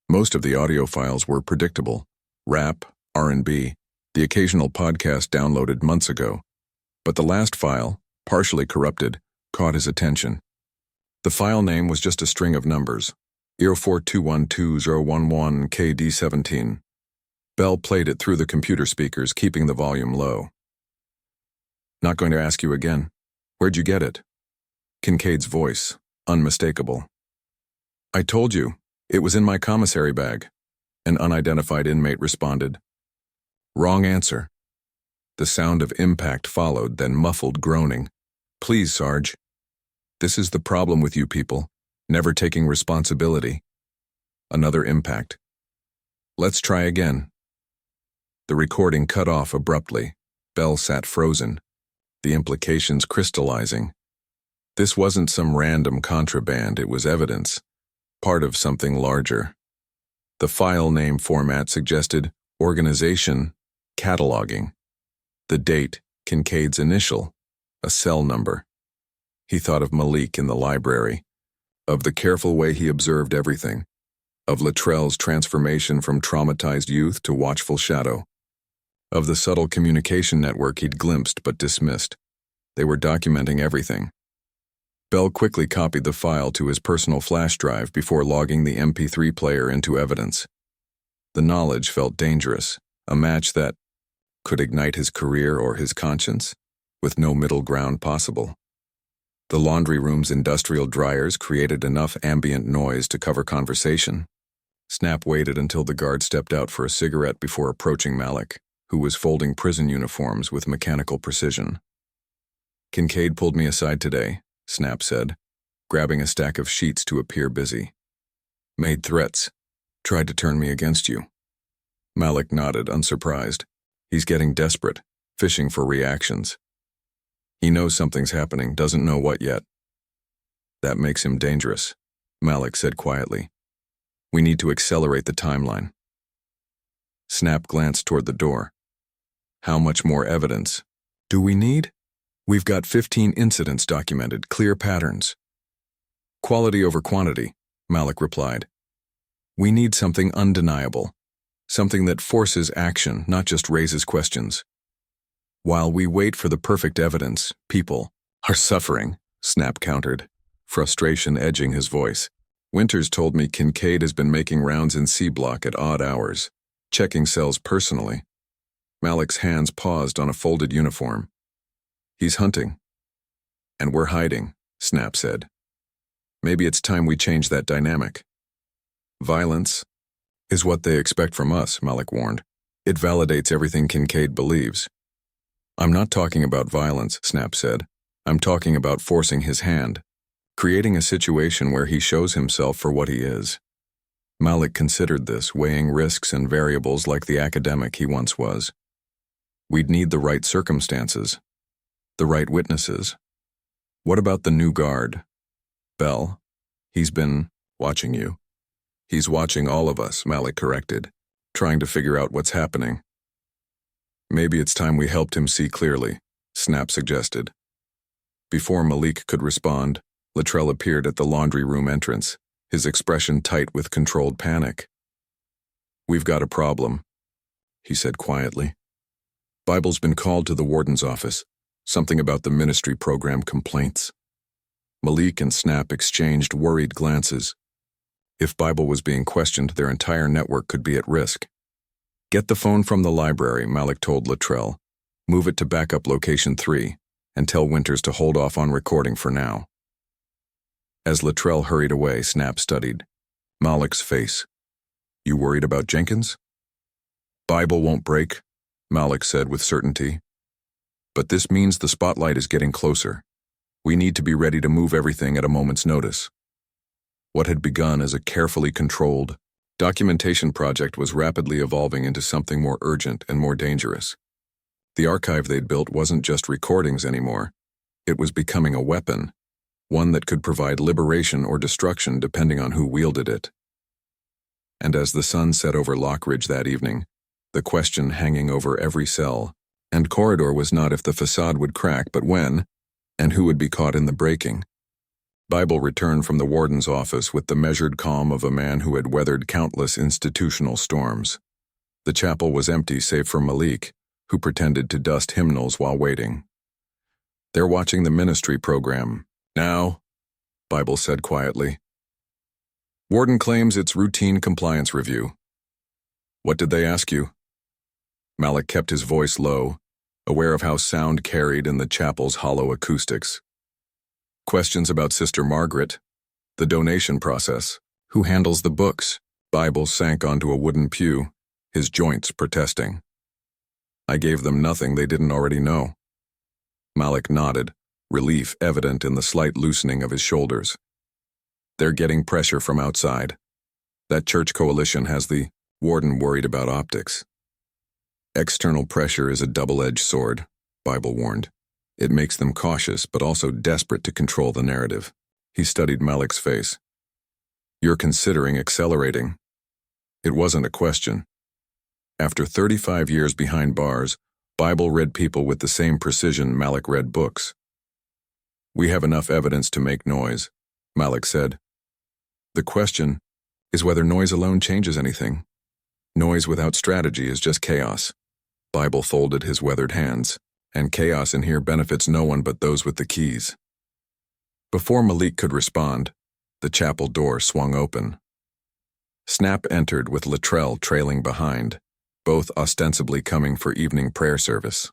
Most of the audio files were predictable: rap, R&B, the occasional podcast downloaded months ago. But the last file, partially corrupted, caught his attention. The file name was just a string of numbers: 04212011KD17. Bell played it through the computer speakers, keeping the volume low. Not going to ask you again. Where'd you get it? Kincaid's voice, unmistakable. I told you, it was in my commissary bag, an unidentified inmate responded. Wrong answer. The sound of impact followed, then muffled groaning. Please, Sarge. This is the problem with you people, never taking responsibility. Another impact. Let's try again. The recording cut off abruptly. Bell sat frozen. the implications crystallizing. This wasn't some random contraband, it was evidence, part of something larger. The file name format suggested organization, cataloging. The date, Kincaid's initial, a cell number. He thought of Malik in the library, of the careful way he observed everything, of Latrell's transformation from traumatized youth to watchful shadow, of the subtle communication network he'd glimpsed but dismissed. They were documenting everything. Bell quickly copied the file to his personal flash drive before logging the MP3 player into evidence. The knowledge felt dangerous, a match that could ignite his career or his conscience, with no middle ground possible. The laundry room's industrial dryers created enough ambient noise to cover conversation. Snap waited until the guard stepped out for a cigarette before approaching Malik, who was folding prison uniforms with mechanical precision. "Kincaid pulled me aside today," Snap said, grabbing a stack of sheets to appear busy. "Made threats. Tried to turn me against you." Malik nodded, unsurprised. He's getting desperate, fishing for reactions. He knows something's happening, doesn't know what yet. "That makes him dangerous," Malik said quietly. "We need to accelerate the timeline." Snap glanced toward the door. "How much more evidence do we need?" "We've got 15 incidents documented, clear patterns." "Quality over quantity," Malik replied. "We need something undeniable, something that forces action, not just raises questions. While we wait for the perfect evidence, people are suffering," Snap countered, frustration edging his voice. "Winters told me Kincaid has been making rounds in C Block at odd hours, checking cells personally." Malik's hands paused on a folded uniform. "He's hunting. And we're hiding," Snap said. "Maybe it's time we change that dynamic." "Violence is what they expect from us," Malik warned. "It validates everything Kincaid believes." "I'm not talking about violence," Snap said. "I'm talking about forcing his hand, creating a situation where he shows himself for what he is." Malik considered this, weighing risks and variables like the academic he once was. "We'd need the right circumstances, the right witnesses." "What about the new guard?" "Bell. He's been watching you." "He's watching all of us," Malik corrected, trying to figure out what's happening. "Maybe it's time we helped him see clearly," Snap suggested. Before Malik could respond, Latrell appeared at the laundry room entrance, his expression tight with controlled panic. "We've got a problem," he said quietly. "Bible's been called to the warden's office. Something about the ministry program complaints." Malik and Snap exchanged worried glances. If Bible was being questioned, their entire network could be at risk. "Get the phone from the library," Malik told Latrell. "Move it to backup location 3, and tell Winters to hold off on recording for now." As Latrell hurried away, Snap studied Malik's face. "You worried about Jenkins?" "Bible won't break," Malik said with certainty. "But this means the spotlight is getting closer. We need to be ready to move everything at a moment's notice." What had begun as a carefully controlled documentation project was rapidly evolving into something more urgent and more dangerous. The archive they'd built wasn't just recordings anymore. It was becoming a weapon, one that could provide liberation or destruction depending on who wielded it. And as the sun set over Lockridge that evening, the question hanging over every cell and corridor was not if the facade would crack, but when, and who would be caught in the breaking. Bible returned from the warden's office with the measured calm of a man who had weathered countless institutional storms. The chapel was empty save for Malik, who pretended to dust hymnals while waiting. "They're watching the ministry program now," Bible said quietly. "Warden claims it's routine compliance review." "What did they ask you?" Malik kept his voice low, aware of how sound carried in the chapel's hollow acoustics. "Questions about Sister Margaret, the donation process, who handles the books." Bible sank onto a wooden pew, his joints protesting. "I gave them nothing they didn't already know." Malik nodded, relief evident in the slight loosening of his shoulders. "They're getting pressure from outside. That church coalition has the warden worried about optics." "External pressure is a double-edged sword," Bible warned. It makes them cautious, but also desperate to control the narrative. He studied Malik's face. "You're considering accelerating." It wasn't a question. After 35 years behind bars, Bible read people with the same precision Malik read books. "We have enough evidence to make noise," Malik said. "The question is whether noise alone changes anything. Noise without strategy is just chaos." Bible folded his weathered hands. "And chaos in here benefits no one but those with the keys." Before Malik could respond, the chapel door swung open. Snap entered with Latrell trailing behind, both ostensibly coming for evening prayer service.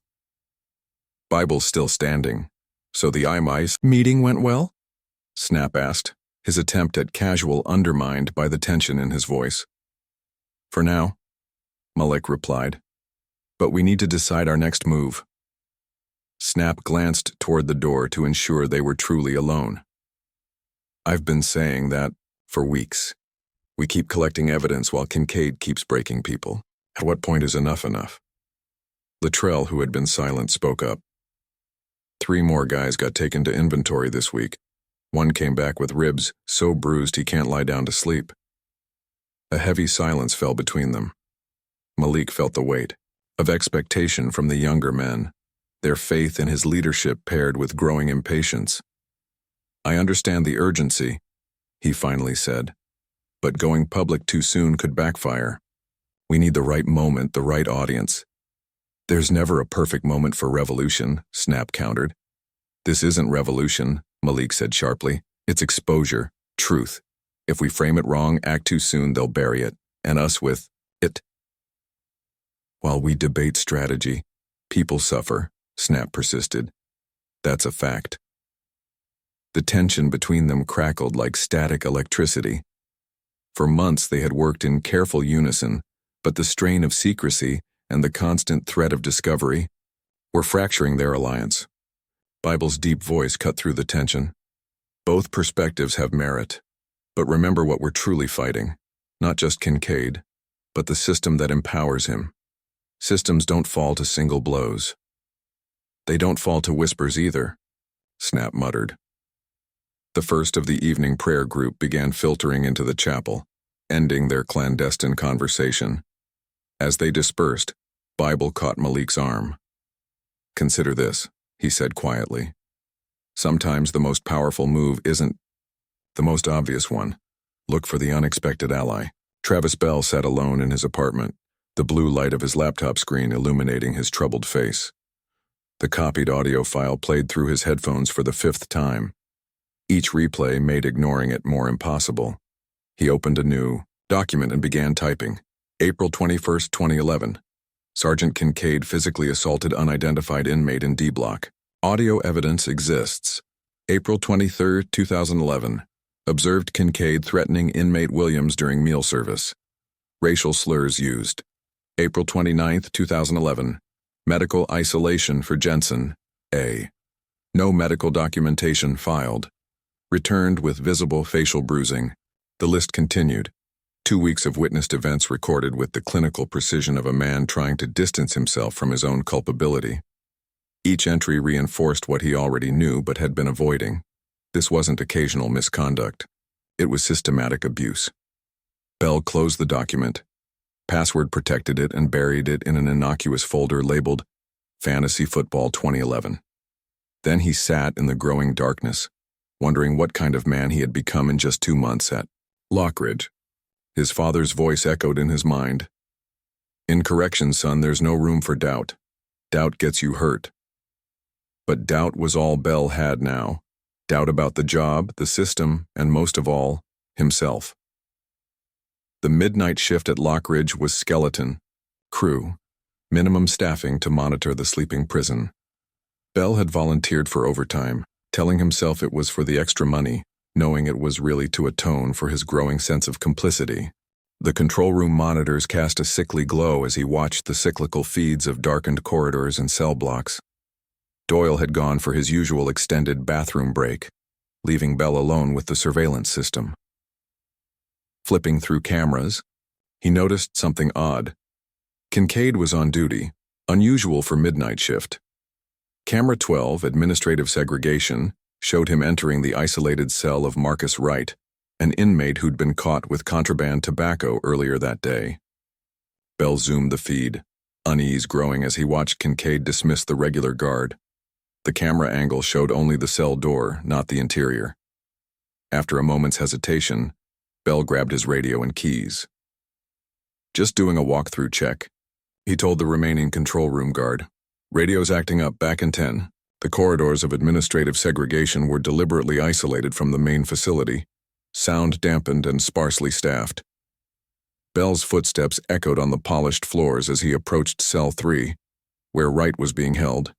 Bible still standing. "So the Inmates meeting went well?" Snap asked, his attempt at casual undermined by the tension in his voice. "For now," Malik replied. "But we need to decide our next move." Snap glanced toward the door to ensure they were truly alone. "I've been saying that for weeks. We keep collecting evidence while Kincaid keeps breaking people. At what point is enough enough?" Latrell, who had been silent, spoke up. 3 more guys got taken to inventory this week. One came back with ribs so bruised he can't lie down to sleep. A heavy silence fell between them. Malik felt the weight of expectation from the younger men, their faith in his leadership paired with growing impatience. "I understand the urgency," he finally said, "but going public too soon could backfire. We need the right moment, the right audience." "There's never a perfect moment for revolution," Snap countered. "This isn't revolution," Malik said sharply. "It's exposure, truth. If we frame it wrong, act too soon, they'll bury it, and us with it." "While we debate strategy, people suffer," Snap persisted. "That's a fact." The tension between them crackled like static electricity. For months they had worked in careful unison, but the strain of secrecy and the constant threat of discovery were fracturing their alliance. Bible's deep voice cut through the tension. "Both perspectives have merit, but remember what we're truly fighting. Not just Kincaid, but the system that empowers him. Systems don't fall to single blows." "They don't fall to whispers either," Snap muttered. The first of the evening prayer group began filtering into the chapel, ending their clandestine conversation. As they dispersed, Bible caught Malik's arm. "Consider this," he said quietly. "Sometimes the most powerful move isn't the most obvious one. Look for the unexpected ally." Travis Bell sat alone in his apartment, the blue light of his laptop screen illuminating his troubled face. The copied audio file played through his headphones for the 5th time. Each replay made ignoring it more impossible. He opened a new document and began typing. April 21, 2011. Sergeant Kincaid physically assaulted unidentified inmate in D block. Audio evidence exists. April 23, 2011. Observed Kincaid threatening inmate Williams during meal service. Racial slurs used. April 29, 2011. Medical isolation for Jensen, A. No medical documentation filed. Returned with visible facial bruising. The list continued. 2 weeks of witnessed events recorded with the clinical precision of a man trying to distance himself from his own culpability. Each entry reinforced what he already knew but had been avoiding. This wasn't occasional misconduct. It was systematic abuse. Bell closed the document, password protected it, and buried it in an innocuous folder labeled Fantasy Football 2011. Then he sat in the growing darkness, wondering what kind of man he had become in just 2 months at Lockridge. His father's voice echoed in his mind. "In corrections, son, there's no room for doubt. Doubt gets you hurt." But doubt was all Bell had now. Doubt about the job, the system, and most of all, himself. The midnight shift at Lockridge was skeleton, crew, minimum staffing to monitor the sleeping prison. Bell had volunteered for overtime, telling himself it was for the extra money, knowing it was really to atone for his growing sense of complicity. The control room monitors cast a sickly glow as he watched the cyclical feeds of darkened corridors and cell blocks. Doyle had gone for his usual extended bathroom break, leaving Bell alone with the surveillance system. Flipping through cameras, he noticed something odd. Kincaid was on duty, unusual for midnight shift. Camera 12, Administrative Segregation, showed him entering the isolated cell of Marcus Wright, an inmate who'd been caught with contraband tobacco earlier that day. Bell zoomed the feed, unease growing as he watched Kincaid dismiss the regular guard. The camera angle showed only the cell door, not the interior. After a moment's hesitation, Bell grabbed his radio and keys. "Just doing a walkthrough check," he told the remaining control room guard. "Radio's acting up, back in 10. The corridors of administrative segregation were deliberately isolated from the main facility, sound dampened and sparsely staffed." Bell's footsteps echoed on the polished floors as he approached Cell 3, where Wright was being held.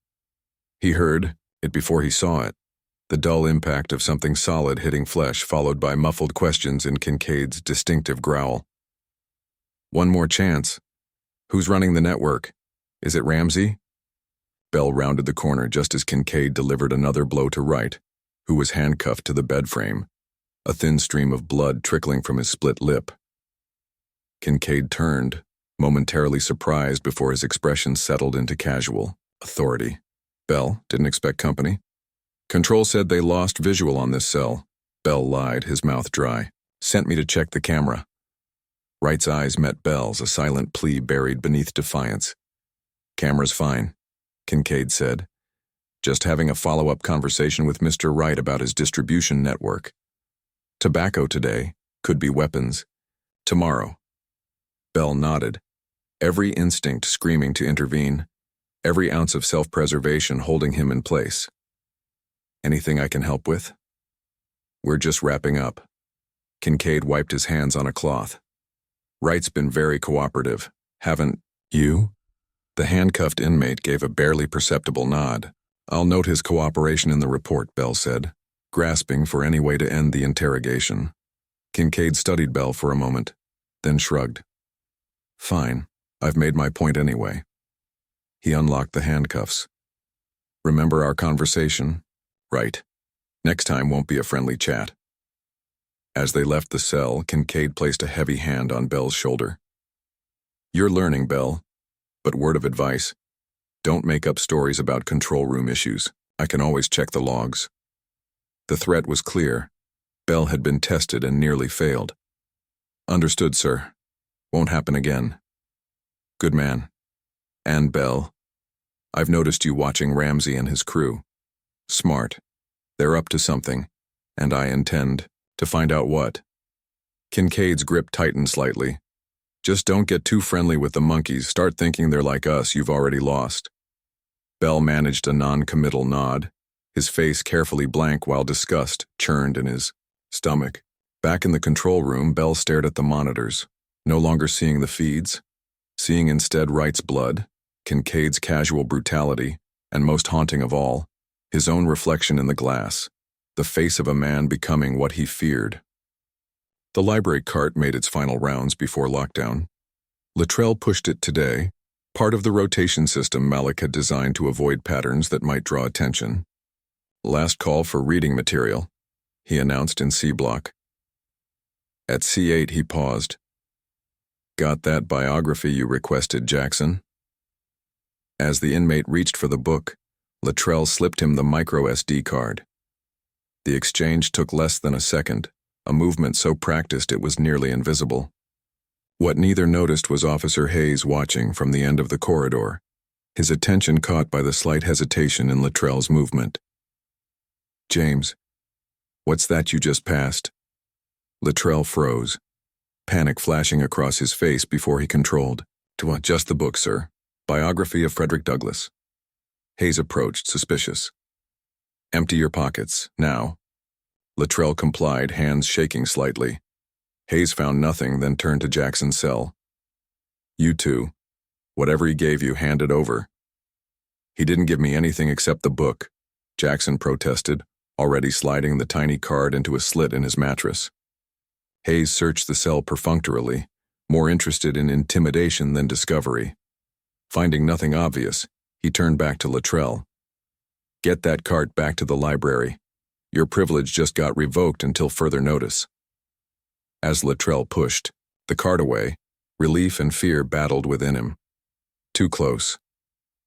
He heard it before he saw it, the dull impact of something solid hitting flesh, followed by muffled questions in Kincaid's distinctive growl. "One more chance. Who's running the network? Is it Ramsey?" Bell rounded the corner just as Kincaid delivered another blow to Wright, who was handcuffed to the bed frame, a thin stream of blood trickling from his split lip. Kincaid turned, momentarily surprised before his expression settled into casual authority. "Bell, didn't expect company." "Control said they lost visual on this cell." Bell lied, his mouth dry. "Sent me to check the camera." Wright's eyes met Bell's, a silent plea buried beneath defiance. "Camera's fine," Kincaid said. "Just having a follow-up conversation with Mr. Wright about his distribution network. Tobacco today, could be weapons. Tomorrow." Bell nodded, every instinct screaming to intervene, every ounce of self-preservation holding him in place. "Anything I can help with?" "We're just wrapping up." Kincaid wiped his hands on a cloth. "Wright's been very cooperative, haven't you?" The handcuffed inmate gave a barely perceptible nod. "I'll note his cooperation in the report," Bell said, grasping for any way to end the interrogation. Kincaid studied Bell for a moment, then shrugged. "Fine, I've made my point anyway." He unlocked the handcuffs. "Remember our conversation?" "Right. Next time won't be a friendly chat." As they left the cell, Kincaid placed a heavy hand on Bell's shoulder. "You're learning, Bell. But word of advice, don't make up stories about control room issues. I can always check the logs." The threat was clear. Bell had been tested and nearly failed. "Understood, sir. Won't happen again." "Good man. And Bell, I've noticed you watching Ramsey and his crew. Smart. They're up to something, and I intend to find out what." Kincaid's grip tightened slightly. "Just don't get too friendly with the monkeys. Start thinking they're like us, you've already lost." Bell managed a non-committal nod, his face carefully blank while disgust churned in his stomach. Back in the control room, Bell stared at the monitors, no longer seeing the feeds, seeing instead Wright's blood, Kincaid's casual brutality, and most haunting of all, his own reflection in the glass, the face of a man becoming what he feared. The library cart made its final rounds before lockdown. Latrell pushed it today, part of the rotation system Malik had designed to avoid patterns that might draw attention. "Last call for reading material," he announced in C block. At C8 he paused. "Got that biography you requested, Jackson?" As the inmate reached for the book, Latrell slipped him the micro SD card. The exchange took less than a second, a movement so practiced it was nearly invisible. What neither noticed was Officer Hayes watching from the end of the corridor, his attention caught by the slight hesitation in Latrell's movement. "James, what's that you just passed?" Latrell froze, panic flashing across his face before he controlled. "Just the book, sir. Biography of Frederick Douglass." Hayes approached, suspicious. "Empty your pockets, now." Latrell complied, hands shaking slightly. Hayes found nothing, then turned to Jackson's cell. "You two, whatever he gave you, hand it over." "He didn't give me anything except the book," Jackson protested, already sliding the tiny card into a slit in his mattress. Hayes searched the cell perfunctorily, more interested in intimidation than discovery. Finding nothing obvious, he turned back to Latrell. "Get that cart back to the library. Your privilege just got revoked until further notice." As Latrell pushed the cart away, relief and fear battled within him. Too close.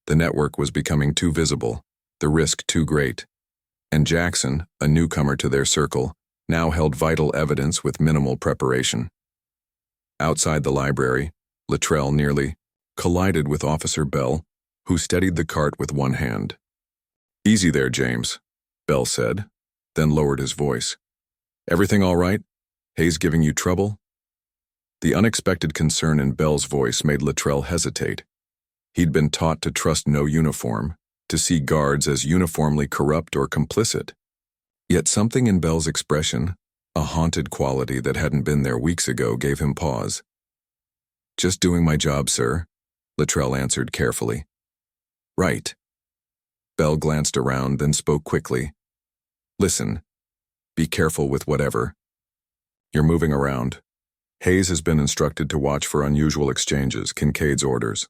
The network was becoming too visible, the risk too great. And Jackson, a newcomer to their circle, now held vital evidence with minimal preparation. Outside the library, Latrell nearly collided with Officer Bell, who steadied the cart with one hand. "Easy there, James," Bell said, then lowered his voice. "Everything all right? Hayes giving you trouble?" The unexpected concern in Bell's voice made Latrell hesitate. He'd been taught to trust no uniform, to see guards as uniformly corrupt or complicit. Yet something in Bell's expression, a haunted quality that hadn't been there weeks ago, gave him pause. "Just doing my job, sir," Latrell answered carefully. "Right." Bell glanced around, then spoke quickly. "Listen, be careful with whatever you're moving around. Hayes has been instructed to watch for unusual exchanges, Kincaid's orders."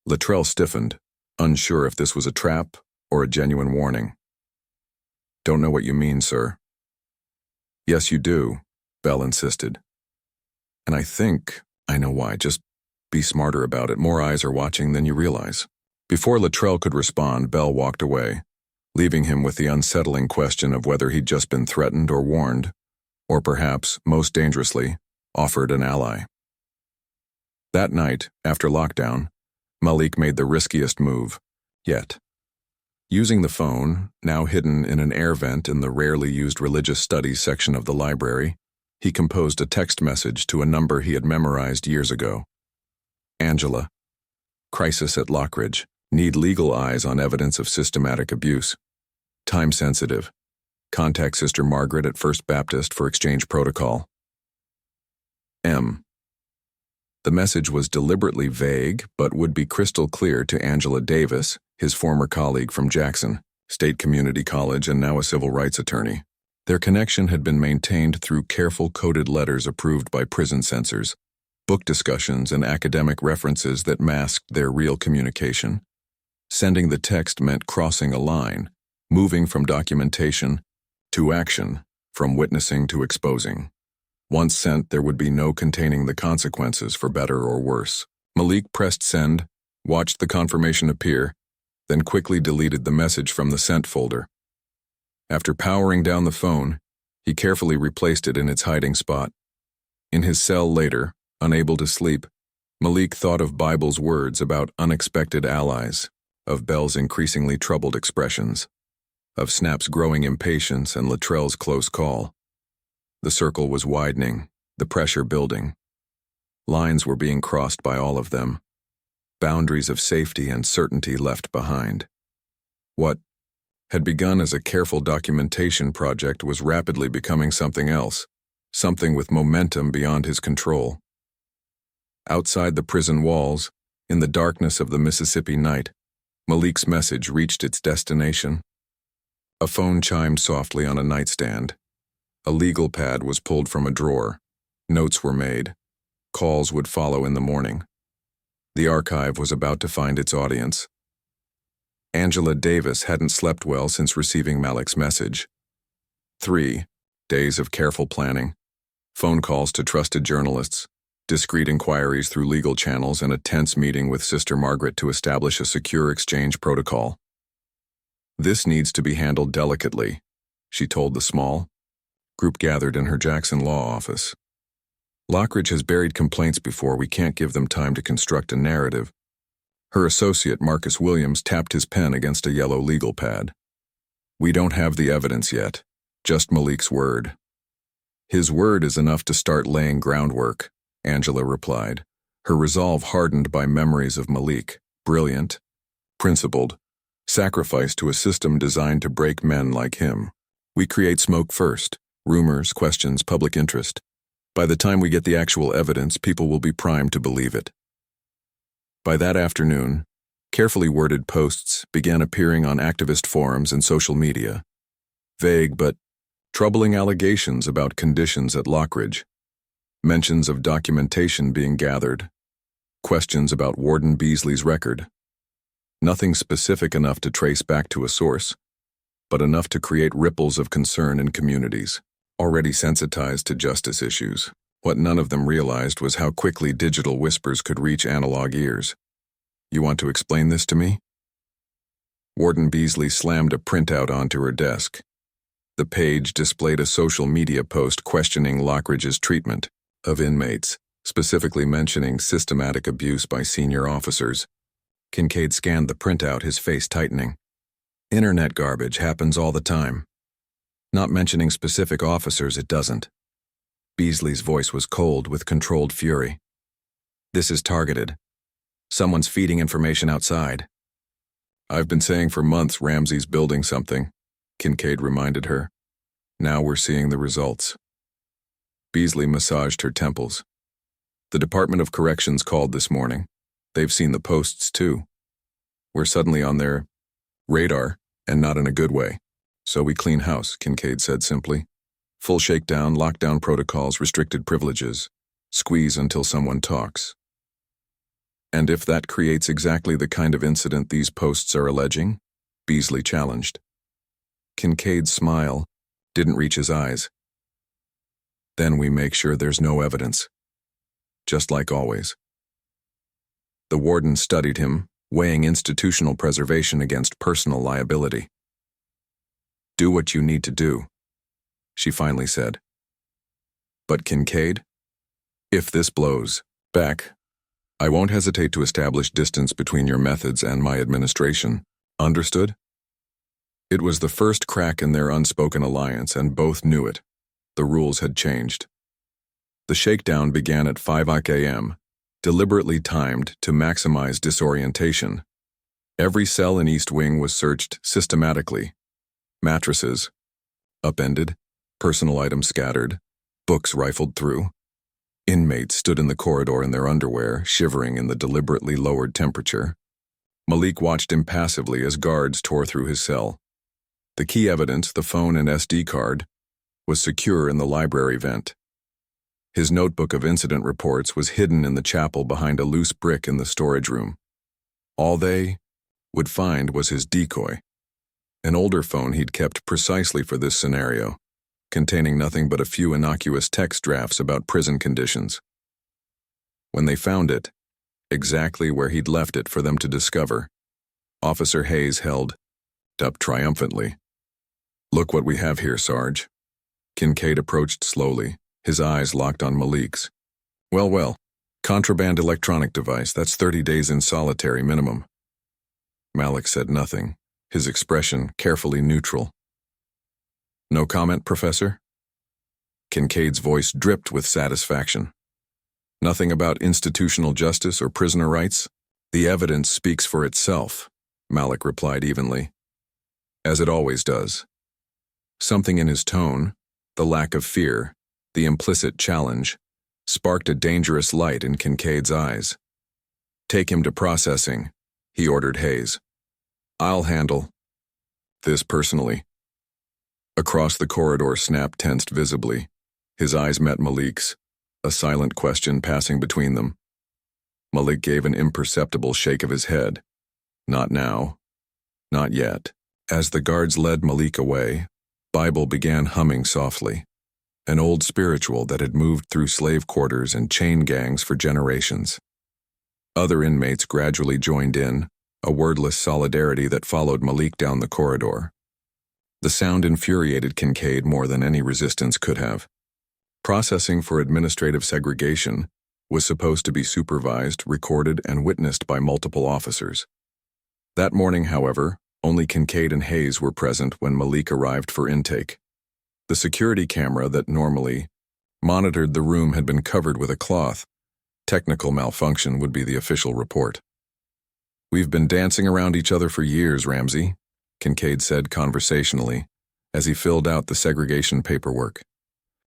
Latrell stiffened, unsure if this was a trap or a genuine warning. "Don't know what you mean, sir." "Yes, you do," Bell insisted. "And I think I know why. Just be smarter about it. More eyes are watching than you realize." Before Latrell could respond, Bell walked away, leaving him with the unsettling question of whether he'd just been threatened or warned, or perhaps, most dangerously, offered an ally. That night, after lockdown, Malik made the riskiest move yet. Using the phone, now hidden in an air vent in the rarely used religious studies section of the library, he composed a text message to a number he had memorized years ago. "Angela. Crisis at Lockridge. Need legal eyes on evidence of systematic abuse. Time sensitive. Contact Sister Margaret at First Baptist for exchange protocol. M." The message was deliberately vague, but would be crystal clear to Angela Davis, his former colleague from Jackson State Community College and now a civil rights attorney. Their connection had been maintained through careful coded letters approved by prison censors, book discussions, and academic references that masked their real communication. Sending the text meant crossing a line, moving from documentation to action, from witnessing to exposing. Once sent, there would be no containing the consequences, for better or worse. Malik pressed send, watched the confirmation appear, then quickly deleted the message from the sent folder. After powering down the phone, he carefully replaced it in its hiding spot. In his cell later, unable to sleep, Malik thought of Bible's words about unexpected allies, of Bell's increasingly troubled expressions, of Snap's growing impatience and Latrell's close call. The circle was widening, the pressure building. Lines were being crossed by all of them, boundaries of safety and certainty left behind. What had begun as a careful documentation project was rapidly becoming something else, something with momentum beyond his control. Outside the prison walls, in the darkness of the Mississippi night, Malik's message reached its destination. A phone chimed softly on a nightstand. A legal pad was pulled from a drawer. Notes were made. Calls would follow in the morning. The archive was about to find its audience. Angela Davis hadn't slept well since receiving Malik's message. 3 days of careful planning, phone calls to trusted journalists, discreet inquiries through legal channels, and a tense meeting with Sister Margaret to establish a secure exchange protocol. "This needs to be handled delicately," she told the small group gathered in her Jackson law office. "Lockridge has buried complaints before. We can't give them time to construct a narrative." Her associate, Marcus Williams, tapped his pen against a yellow legal pad. "We don't have the evidence yet, just Malik's word." "His word is enough to start laying groundwork," Angela replied, her resolve hardened by memories of Malik, brilliant, principled, sacrificed to a system designed to break men like him. "We create smoke first, rumors, questions, public interest. By the time we get the actual evidence, people will be primed to believe it." By that afternoon, carefully worded posts began appearing on activist forums and social media. Vague but troubling allegations about conditions at Lockridge, mentions of documentation being gathered, questions about Warden Beasley's record. Nothing specific enough to trace back to a source, but enough to create ripples of concern in communities already sensitized to justice issues. What none of them realized was how quickly digital whispers could reach analog ears. "You want to explain this to me?" Warden Beasley slammed a printout onto her desk. The page displayed a social media post questioning Lockridge's treatment of inmates, specifically mentioning systematic abuse by senior officers. Kincaid scanned the printout, his face tightening. Internet garbage happens all the time. Not mentioning specific officers, it doesn't. Beasley's voice was cold with controlled fury. This is targeted. Someone's feeding information outside. I've been saying for months Ramsey's building something, Kincaid reminded her. Now we're seeing the results. Beasley massaged her temples. The Department of Corrections called this morning. They've seen the posts too. We're suddenly on their radar, and not in a good way. So we clean house, Kincaid said simply. Full shakedown, lockdown protocols, restricted privileges. Squeeze until someone talks. And if that creates exactly the kind of incident these posts are alleging? Beasley challenged. Kincaid's smile didn't reach his eyes. Then we make sure there's no evidence. Just like always. The warden studied him, weighing institutional preservation against personal liability. Do what you need to do, she finally said. But Kincaid, if this blows back, I won't hesitate to establish distance between your methods and my administration. Understood? It was the first crack in their unspoken alliance, and both knew it. The rules had changed. The shakedown began at 5 a.m., deliberately timed to maximize disorientation. Every cell in East Wing was searched systematically. Mattresses upended, personal items scattered, books rifled through. Inmates stood in the corridor in their underwear, shivering in the deliberately lowered temperature. Malik watched impassively as guards tore through his cell. The key evidence, the phone and SD card, was secure in the library vent. His notebook of incident reports was hidden in the chapel behind a loose brick in the storage room. All they would find was his decoy, an older phone he'd kept precisely for this scenario, containing nothing but a few innocuous text drafts about prison conditions. When they found it, exactly where he'd left it for them to discover, Officer Hayes held up triumphantly. Look what we have here, Sarge. Kincaid approached slowly, his eyes locked on Malik's. Well, contraband electronic device, that's 30 days in solitary minimum. Malik said nothing, his expression carefully neutral. No comment, Professor? Kincaid's voice dripped with satisfaction. Nothing about institutional justice or prisoner rights? The evidence speaks for itself, Malik replied evenly. As it always does. Something in his tone, the lack of fear, the implicit challenge, sparked a dangerous light in Kincaid's eyes. Take him to processing, he ordered Hayes. I'll handle this personally. Across the corridor, Snap tensed visibly. His eyes met Malik's, a silent question passing between them. Malik gave an imperceptible shake of his head. Not now. Not yet. As the guards led Malik away, Bible began humming softly, an old spiritual that had moved through slave quarters and chain gangs for generations. Other inmates gradually joined in, a wordless solidarity that followed Malik down the corridor. The sound infuriated Kincaid more than any resistance could have. Processing for administrative segregation was supposed to be supervised, recorded, and witnessed by multiple officers. That morning, however, only Kincaid and Hayes were present when Malik arrived for intake. The security camera that normally monitored the room had been covered with a cloth. Technical malfunction would be the official report. We've been dancing around each other for years, Ramsey, Kincaid said conversationally, as he filled out the segregation paperwork.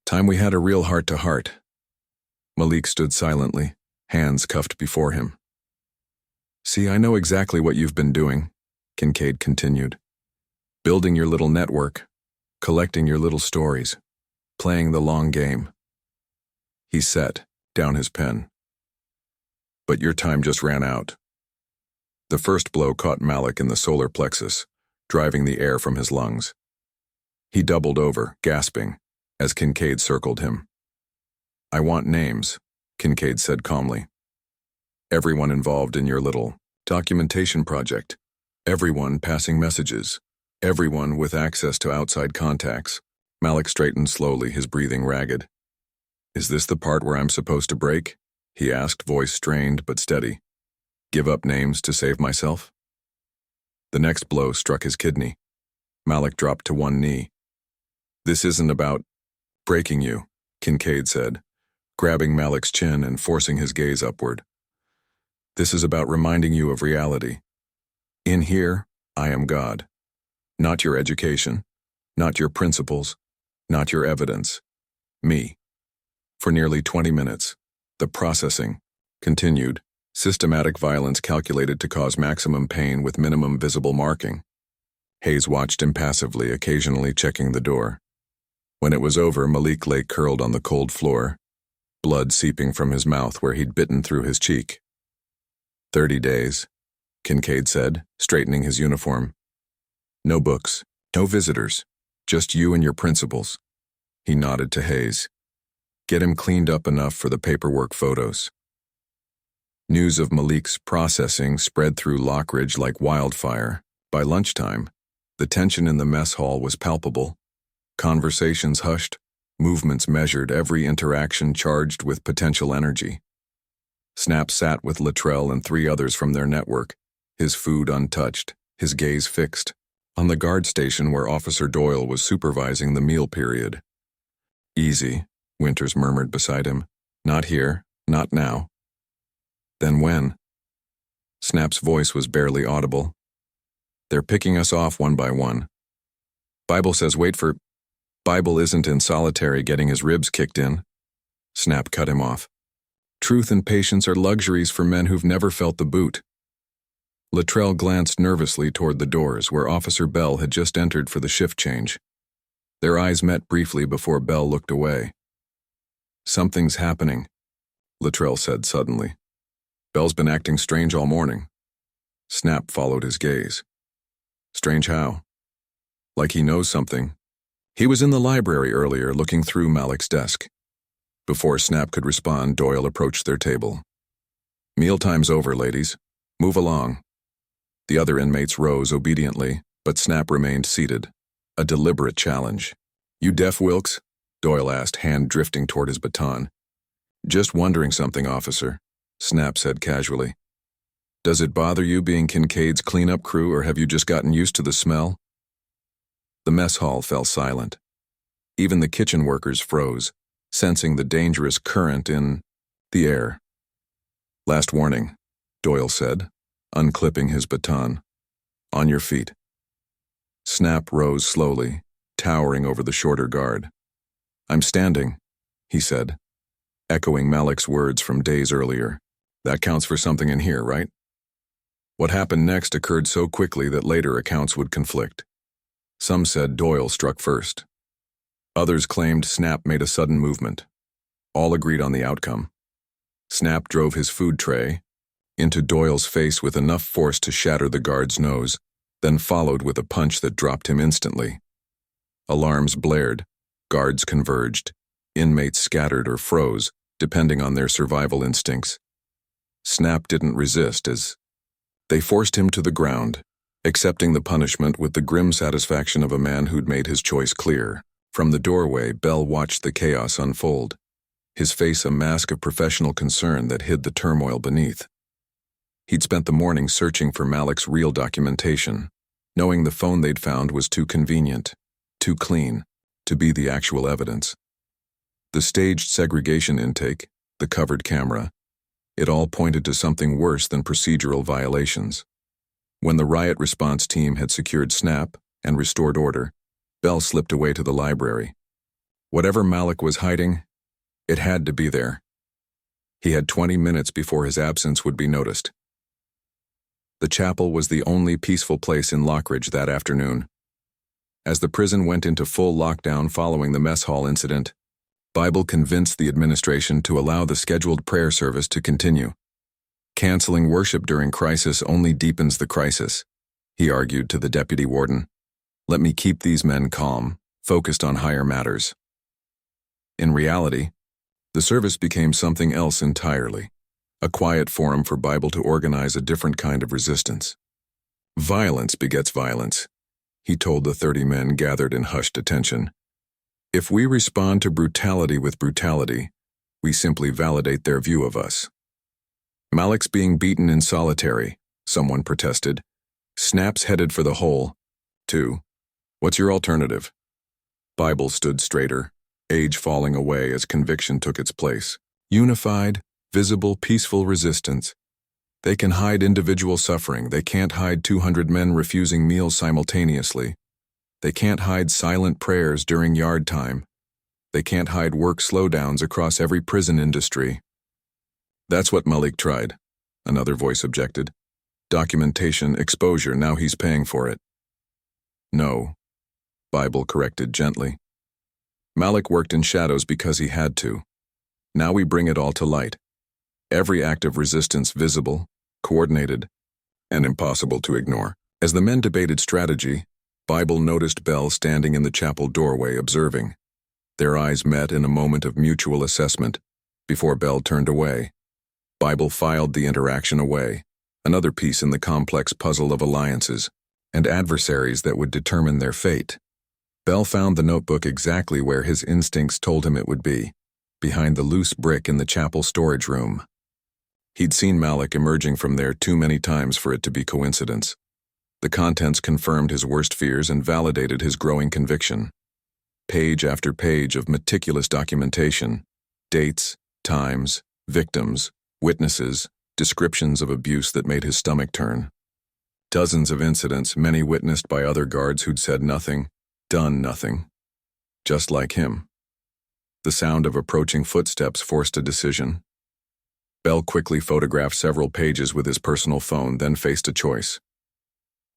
Time we had a real heart-to-heart. Malik stood silently, hands cuffed before him. See, I know exactly what you've been doing, Kincaid continued. Building your little network, collecting your little stories, playing the long game. He set down his pen. But your time just ran out. The first blow caught Malik in the solar plexus, driving the air from his lungs. He doubled over, gasping, as Kincaid circled him. I want names, Kincaid said calmly. Everyone involved in your little documentation project. Everyone passing messages. Everyone with access to outside contacts. Malik straightened slowly, his breathing ragged. "Is this the part where I'm supposed to break?" he asked, voice strained but steady. "Give up names to save myself?" The next blow struck his kidney. Malik dropped to one knee. "This isn't about breaking you," Kincaid said, grabbing Malik's chin and forcing his gaze upward. "This is about reminding you of reality. In here, I am God. Not your education, not your principles, not your evidence. Me." For nearly 20 minutes, the processing continued, systematic violence calculated to cause maximum pain with minimum visible marking. Hayes watched impassively, occasionally checking the door. When it was over, Malik lay curled on the cold floor, blood seeping from his mouth where he'd bitten through his cheek. 30 days, Kincaid said, straightening his uniform. "No books, no visitors, just you and your principals." He nodded to Hayes. "Get him cleaned up enough for the paperwork photos." News of Malik's processing spread through Lockridge like wildfire. By lunchtime, the tension in the mess hall was palpable. Conversations hushed, movements measured, every interaction charged with potential energy. Snap sat with Latrell and 3 others from their network, his food untouched, his gaze fixed, on the guard station where Officer Doyle was supervising the meal period. "Easy," Winters murmured beside him. "Not here, not now." "Then when?" Snap's voice was barely audible. "They're picking us off one by one. Bible says wait for—" "Bible isn't in solitary getting his ribs kicked in." Snap cut him off. "Truth and patience are luxuries for men who've never felt the boot." Latrell glanced nervously toward the doors where Officer Bell had just entered for the shift change. Their eyes met briefly before Bell looked away. "Something's happening," Latrell said suddenly. "Bell's been acting strange all morning." Snap followed his gaze. "Strange how?" "Like he knows something." "He was in the library earlier looking through Malik's desk." Before Snap could respond, Doyle approached their table. "Mealtime's over, ladies. Move along." The other inmates rose obediently, but Snap remained seated. A deliberate challenge. "You deaf, Wilkes?" Doyle asked, hand drifting toward his baton. "Just wondering something, officer," Snap said casually. "Does it bother you being Kincaid's cleanup crew, or have you just gotten used to the smell?" The mess hall fell silent. Even the kitchen workers froze, sensing the dangerous current in the air. "Last warning," Doyle said, unclipping his baton. "On your feet." Snap rose slowly, towering over the shorter guard. "I'm standing," he said, echoing Malik's words from days earlier. "That counts for something in here, right?" What happened next occurred so quickly that later accounts would conflict. Some said Doyle struck first. Others claimed Snap made a sudden movement. All agreed on the outcome. Snap drove his food tray into Doyle's face with enough force to shatter the guard's nose, then followed with a punch that dropped him instantly. Alarms blared, guards converged, inmates scattered or froze, depending on their survival instincts. Snap didn't resist as they forced him to the ground, accepting the punishment with the grim satisfaction of a man who'd made his choice clear. From the doorway, Bell watched the chaos unfold, his face a mask of professional concern that hid the turmoil beneath. He'd spent the morning searching for Malik's real documentation, knowing the phone they'd found was too convenient, too clean, to be the actual evidence. The staged segregation intake, the covered camera, it all pointed to something worse than procedural violations. When the riot response team had secured Snap and restored order, Bell slipped away to the library. Whatever Malik was hiding, it had to be there. He had 20 minutes before his absence would be noticed. The chapel was the only peaceful place in Lockridge that afternoon. As the prison went into full lockdown following the mess hall incident, Bible convinced the administration to allow the scheduled prayer service to continue. "Canceling worship during crisis only deepens the crisis," he argued to the deputy warden. "Let me keep these men calm, focused on higher matters." In reality, the service became something else entirely, a quiet forum for Bible to organize a different kind of resistance. Violence begets violence, he told the 30 men gathered in hushed attention. If we respond to brutality with brutality, we simply validate their view of us. Malik's being beaten in solitary, someone protested. Snap's headed for the hole. 2. What's your alternative? Bible stood straighter, age falling away as conviction took its place. Unified, visible, peaceful resistance. They can hide individual suffering. They can't hide 200 men refusing meals simultaneously. They can't hide silent prayers during yard time. They can't hide work slowdowns across every prison industry. That's what Malik tried, another voice objected. Documentation, exposure, now he's paying for it. No, Bible corrected gently. Malik worked in shadows because he had to. Now we bring it all to light. Every act of resistance visible, coordinated, and impossible to ignore. As the men debated strategy, Bible noticed Bell standing in the chapel doorway observing. Their eyes met in a moment of mutual assessment, before Bell turned away. Bible filed the interaction away, another piece in the complex puzzle of alliances and adversaries that would determine their fate. Bell found the notebook exactly where his instincts told him it would be, behind the loose brick in the chapel storage room. He'd seen Malik emerging from there too many times for it to be coincidence. The contents confirmed his worst fears and validated his growing conviction. Page after page of meticulous documentation, dates, times, victims, witnesses, descriptions of abuse that made his stomach turn. Dozens of incidents, many witnessed by other guards who'd said nothing, done nothing. Just like him. The sound of approaching footsteps forced a decision. Bell quickly photographed several pages with his personal phone, then faced a choice.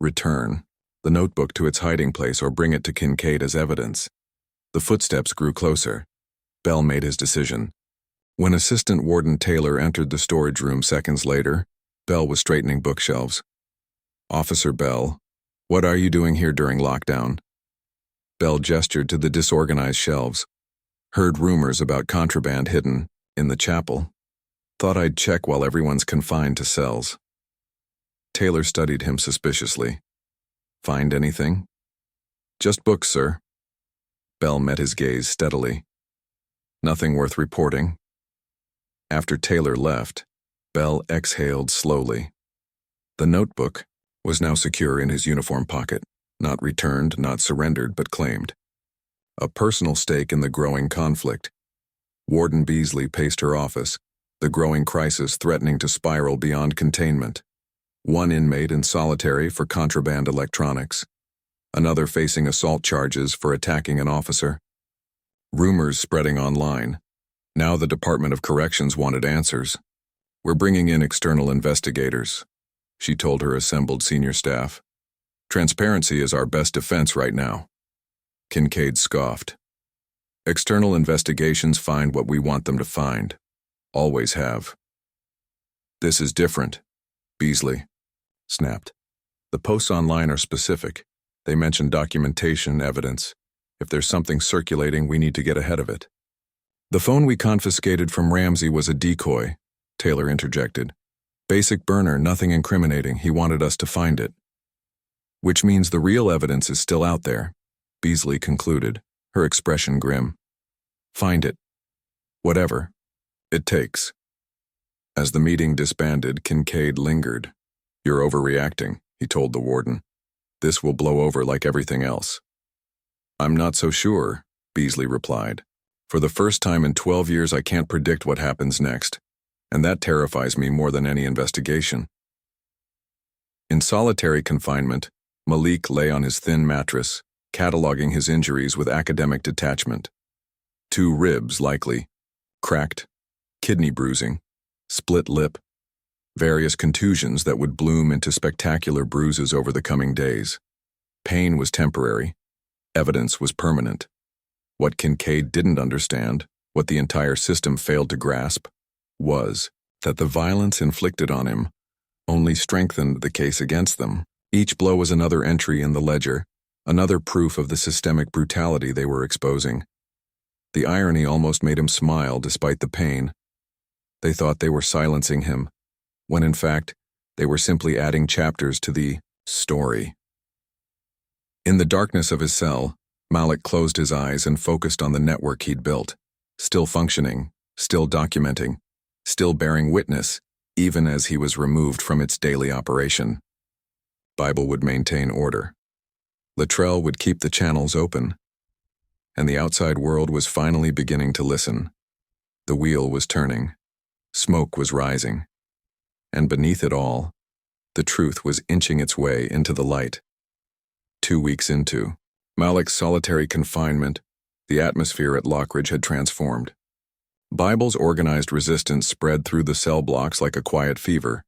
Return the notebook to its hiding place or bring it to Kincaid as evidence. The footsteps grew closer. Bell made his decision. When Assistant Warden Taylor entered the storage room seconds later, Bell was straightening bookshelves. Officer Bell, what are you doing here during lockdown? Bell gestured to the disorganized shelves. Heard rumors about contraband hidden in the chapel. Thought I'd check while everyone's confined to cells. Taylor studied him suspiciously. Find anything? Just books, sir. Bell met his gaze steadily. Nothing worth reporting. After Taylor left, Bell exhaled slowly. The notebook was now secure in his uniform pocket, not returned, not surrendered, but claimed. A personal stake in the growing conflict. Warden Beasley paced her office, the growing crisis threatening to spiral beyond containment. One inmate in solitary for contraband electronics. Another facing assault charges for attacking an officer. Rumors spreading online. Now the Department of Corrections wanted answers. We're bringing in external investigators, she told her assembled senior staff. Transparency is our best defense right now. Kincaid scoffed. External investigations find what we want them to find. Always have. This is different, Beasley snapped. The posts online are specific. They mention documentation, evidence. If there's something circulating, we need to get ahead of it. The phone we confiscated from Ramsey was a decoy, Taylor interjected. Basic burner, nothing incriminating. He wanted us to find it. Which means the real evidence is still out there, Beasley concluded, her expression grim. Find it. Whatever it takes. As the meeting disbanded, Kincaid lingered. You're overreacting, he told the warden. This will blow over like everything else. I'm not so sure, Beasley replied. For the first time in 12 years, I can't predict what happens next, and that terrifies me more than any investigation. In solitary confinement, Malik lay on his thin mattress, cataloging his injuries with academic detachment. 2 ribs, likely. Cracked. Kidney bruising. Split lip. Various contusions that would bloom into spectacular bruises over the coming days. Pain was temporary. Evidence was permanent. What Kincaid didn't understand, what the entire system failed to grasp, was that the violence inflicted on him only strengthened the case against them. Each blow was another entry in the ledger, another proof of the systemic brutality they were exposing. The irony almost made him smile despite the pain. They thought they were silencing him, when in fact, they were simply adding chapters to the Story. In the darkness of his cell, Malik closed his eyes and focused on the network he'd built, still functioning, still documenting, still bearing witness, even as he was removed from its daily operation. Bible would maintain order. Latrell would keep the channels open. And the outside world was finally beginning to listen. The wheel was turning. Smoke was rising. And beneath it all, the truth was inching its way into the light. 2 weeks into Malik's solitary confinement, the atmosphere at Lockridge had transformed. Bible's organized resistance spread through the cell blocks like a quiet fever.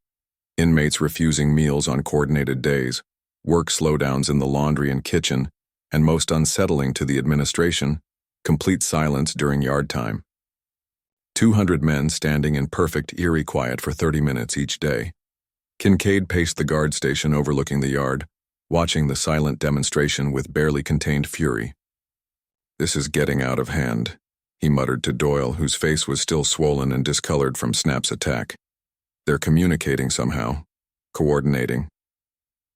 Inmates refusing meals on coordinated days, work slowdowns in the laundry and kitchen, and most unsettling to the administration, complete silence during yard time. 200 men standing in perfect, eerie quiet for 30 minutes each day. Kincaid paced the guard station overlooking the yard, watching the silent demonstration with barely contained fury. "This is getting out of hand," he muttered to Doyle, whose face was still swollen and discolored from Snap's attack. "They're communicating somehow, coordinating."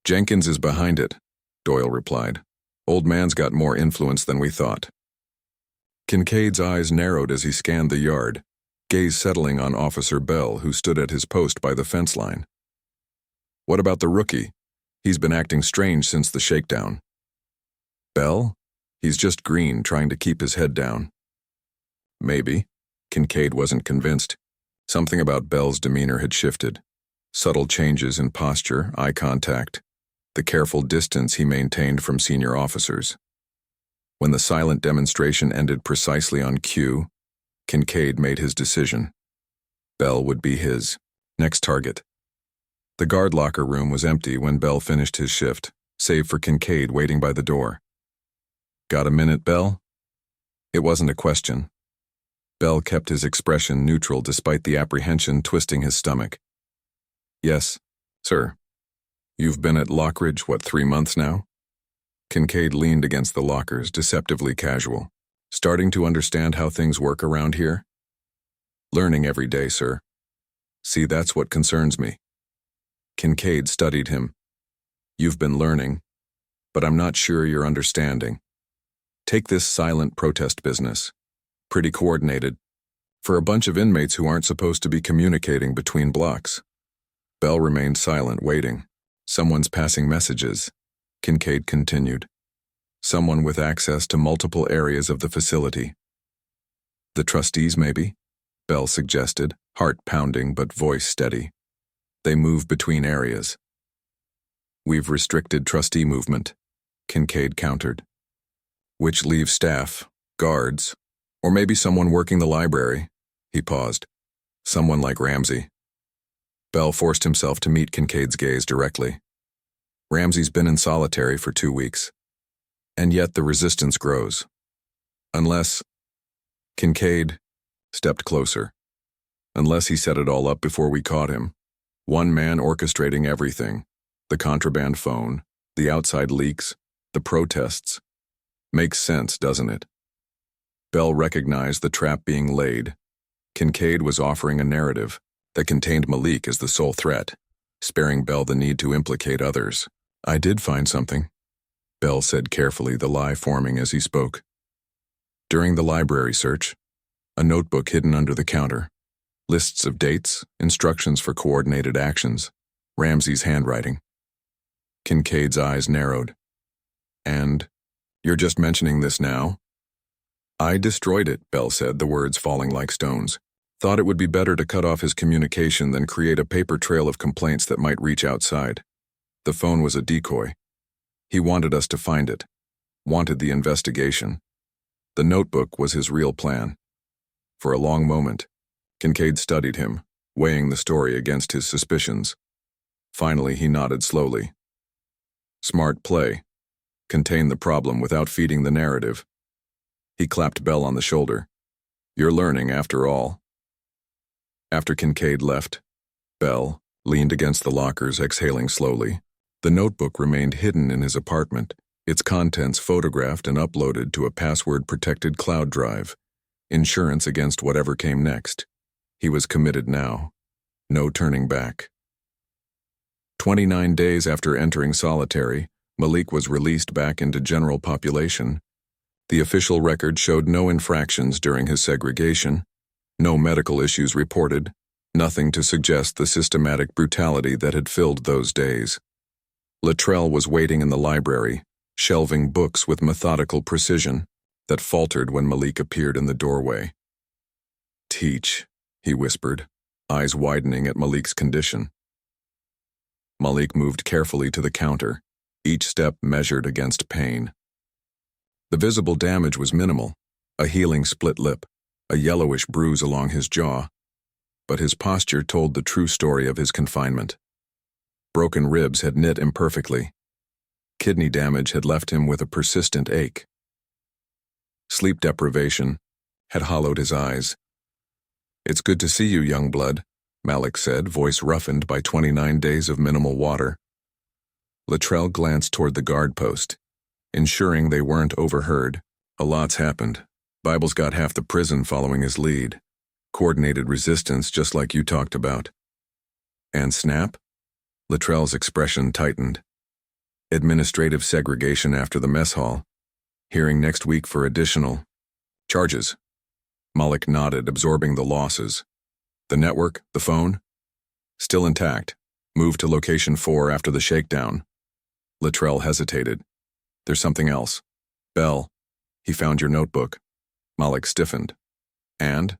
"Jenkins is behind it," Doyle replied. "Old man's got more influence than we thought." Kincaid's eyes narrowed as he scanned the yard, gaze settling on Officer Bell, who stood at his post by the fence line. "What about the rookie? He's been acting strange since the shakedown." "Bell? He's just green, trying to keep his head down." "Maybe." Kincaid wasn't convinced. Something about Bell's demeanor had shifted. Subtle changes in posture, eye contact, the careful distance he maintained from senior officers. When the silent demonstration ended precisely on cue, Kincaid made his decision. Bell would be his next target. The guard locker room was empty when Bell finished his shift, save for Kincaid waiting by the door. "Got a minute, Bell?" It wasn't a question. Bell kept his expression neutral despite the apprehension twisting his stomach. "Yes, sir." "You've been at Lockridge, 3 months now?" Kincaid leaned against the lockers, deceptively casual. "Starting to understand how things work around here?" "Learning every day, sir." "See, that's what concerns me." Kincaid studied him. "You've been learning, but I'm not sure you're understanding. Take this silent protest business. Pretty coordinated. For a bunch of inmates who aren't supposed to be communicating between blocks." Bell remained silent, waiting. "Someone's passing messages," Kincaid continued. "Someone with access to multiple areas of the facility." "The trustees, maybe?" Bell suggested, heart pounding but voice steady. "They move between areas." "We've restricted trustee movement," Kincaid countered. "Which leaves staff, guards, or maybe someone working the library." He paused. "Someone like Ramsey." Bell forced himself to meet Kincaid's gaze directly. "Ramsey's been in solitary for 2 weeks. And yet the resistance grows. Unless..." Kincaid stepped closer. "Unless he set it all up before we caught him. One man orchestrating everything. The contraband phone, the outside leaks, the protests. Makes sense, doesn't it?" Bell recognized the trap being laid. Kincaid was offering a narrative that contained Malik as the sole threat, sparing Bell the need to implicate others. "I did find something," Bell said carefully, the lie forming as he spoke. "During the library search, a notebook hidden under the counter. Lists of dates, instructions for coordinated actions, Ramsey's handwriting." Kincaid's eyes narrowed. "And you're just mentioning this now?" "I destroyed it," Bell said, the words falling like stones. "Thought it would be better to cut off his communication than create a paper trail of complaints that might reach outside. The phone was a decoy. He wanted us to find it. Wanted the investigation. The notebook was his real plan." For a long moment, Kincaid studied him, weighing the story against his suspicions. Finally, he nodded slowly. "Smart play. Contain the problem without feeding the narrative." He clapped Bell on the shoulder. "You're learning, after all." After Kincaid left, Bell leaned against the lockers, exhaling slowly. The notebook remained hidden in his apartment, its contents photographed and uploaded to a password-protected cloud drive. Insurance against whatever came next. He was committed now. No turning back. 29 days after entering solitary, Malik was released back into general population. The official record showed no infractions during his segregation, no medical issues reported, nothing to suggest the systematic brutality that had filled those days. Latrell was waiting in the library, shelving books with methodical precision that faltered when Malik appeared in the doorway. "Teach," he whispered, eyes widening at Malik's condition. Malik moved carefully to the counter, each step measured against pain. The visible damage was minimal, a healing split lip, a yellowish bruise along his jaw, but his posture told the true story of his confinement. Broken ribs had knit imperfectly. Kidney damage had left him with a persistent ache. Sleep deprivation had hollowed his eyes. "It's good to see you, young blood," Malik said, voice roughened by 29 days of minimal water. Latrell glanced toward the guard post, ensuring they weren't overheard. "A lot's happened. Bible's got half the prison following his lead. Coordinated resistance just like you talked about." "And Snap?" Latrell's expression tightened. "Administrative segregation after the mess hall. Hearing next week for additional charges." Malik nodded, absorbing the losses. "The network, the phone?" "Still intact. Moved to location 4 after the shakedown." Latrell hesitated. "There's something else. Bell. He found your notebook." Malik stiffened. "And?"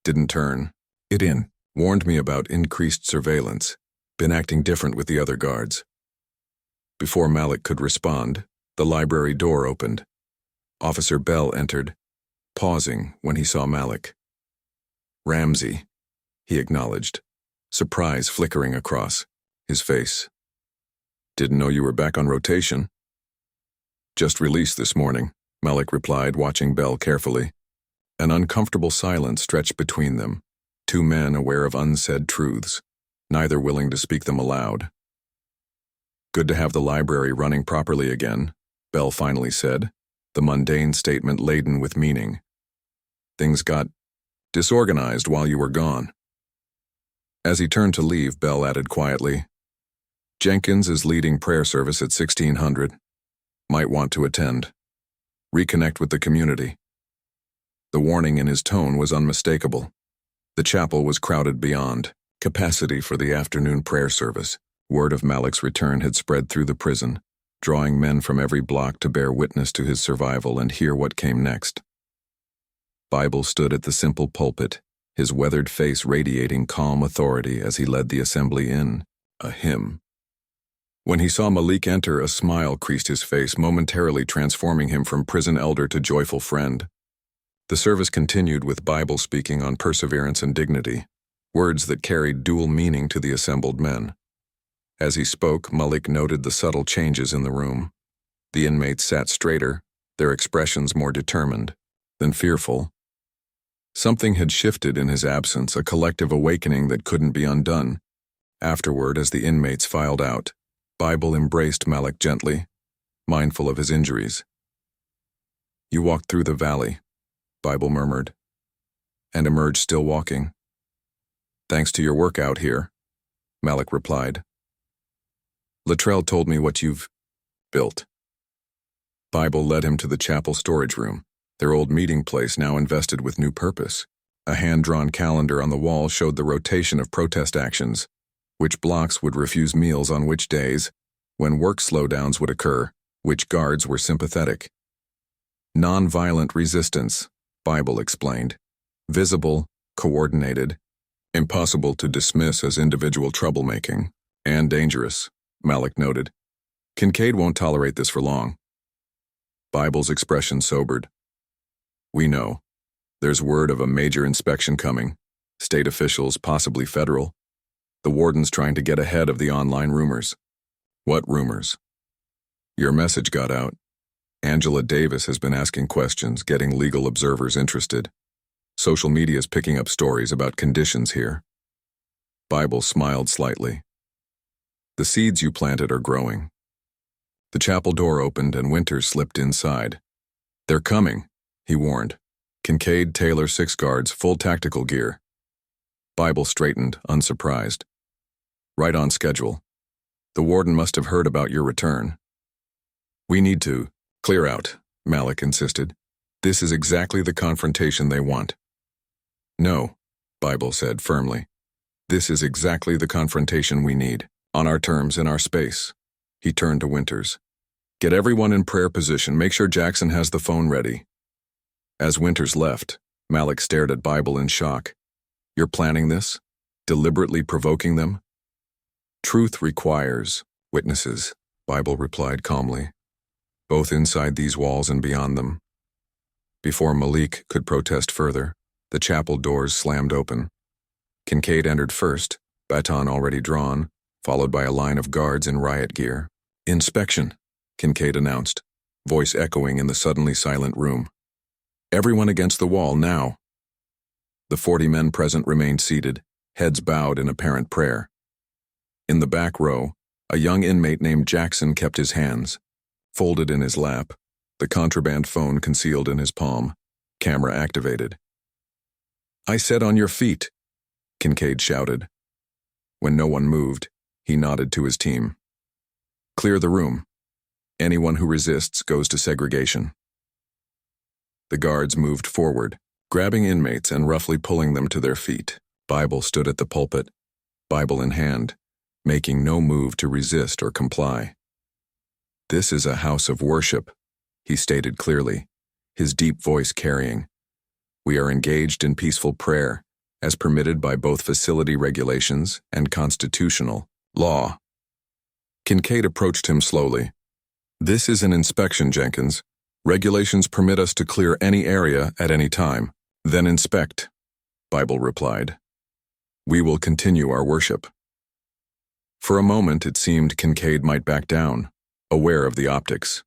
"Didn't turn it in. Warned me about increased surveillance. Been acting different with the other guards." Before Malik could respond, the library door opened. Officer Bell entered, pausing when he saw Malik. "Ramsey," he acknowledged, surprise flickering across his face. "Didn't know you were back on rotation." "Just released this morning," Malik replied, watching Bell carefully. An uncomfortable silence stretched between them, two men aware of unsaid truths, neither willing to speak them aloud. "Good to have the library running properly again," Bell finally said, the mundane statement laden with meaning. "Things got disorganized while you were gone." As he turned to leave, Bell added quietly, "Jenkins is leading prayer service at 1600. Might want to attend. Reconnect with the community." The warning in his tone was unmistakable. The chapel was crowded beyond capacity for the afternoon prayer service. Word of Malik's return had spread through the prison, drawing men from every block to bear witness to his survival and hear what came next. Bible stood at the simple pulpit, his weathered face radiating calm authority as he led the assembly in a hymn. When he saw Malik enter, a smile creased his face, momentarily transforming him from prison elder to joyful friend. The service continued with Bible speaking on perseverance and dignity, words that carried dual meaning to the assembled men. As he spoke, Malik noted the subtle changes in the room. The inmates sat straighter, their expressions more determined than fearful. Something had shifted in his absence, a collective awakening that couldn't be undone. Afterward, as the inmates filed out, Bible embraced Malik gently, mindful of his injuries. "You walked through the valley," Bible murmured, "and emerged still walking." "Thanks to your work out here," Malik replied. "Latrell told me what you've built." Bible led him to the chapel storage room, their old meeting place now invested with new purpose. A hand-drawn calendar on the wall showed the rotation of protest actions, which blocks would refuse meals on which days, when work slowdowns would occur, which guards were sympathetic. "Non-violent resistance," Bible explained. "Visible, coordinated, impossible to dismiss as individual troublemaking, and dangerous," Malik noted. "Kincaid won't tolerate this for long." Bible's expression sobered. "We know. There's word of a major inspection coming. State officials, possibly federal. The warden's trying to get ahead of the online rumors." "What rumors?" "Your message got out. Angela Davis has been asking questions, getting legal observers interested. Social media's picking up stories about conditions here." Bible smiled slightly. "The seeds you planted are growing." The chapel door opened and Winters slipped inside. "They're coming," he warned. "Kincaid, Taylor, 6 guards, full tactical gear." Bible straightened, unsurprised. "Right on schedule." The warden must have heard about your return. We need to clear out, Malik insisted. This is exactly the confrontation they want. No, Bible said firmly. This is exactly the confrontation we need, on our terms in our space. He turned to Winters. Get everyone in prayer position. Make sure Jackson has the phone ready. As Winters left, Malik stared at Bible in shock. You're planning this? Deliberately provoking them? Truth requires witnesses, Bible replied calmly, both inside these walls and beyond them. Before Malik could protest further, the chapel doors slammed open. Kincaid entered first, baton already drawn, followed by a line of guards in riot gear. Inspection, Kincaid announced, voice echoing in the suddenly silent room. Everyone against the wall now. The 40 men present remained seated, heads bowed in apparent prayer. In the back row, a young inmate named Jackson kept his hands folded in his lap, the contraband phone concealed in his palm, camera activated. I said on your feet, Kincaid shouted. When no one moved, he nodded to his team. Clear the room. Anyone who resists goes to segregation. The guards moved forward, grabbing inmates and roughly pulling them to their feet. Bible stood at the pulpit, Bible in hand, making no move to resist or comply. This is a house of worship, he stated clearly, his deep voice carrying. We are engaged in peaceful prayer, as permitted by both facility regulations and constitutional law. Kincaid approached him slowly. This is an inspection, Jenkins. Regulations permit us to clear any area at any time, then inspect, Bible replied. We will continue our worship. For a moment it seemed Kincaid might back down, aware of the optics.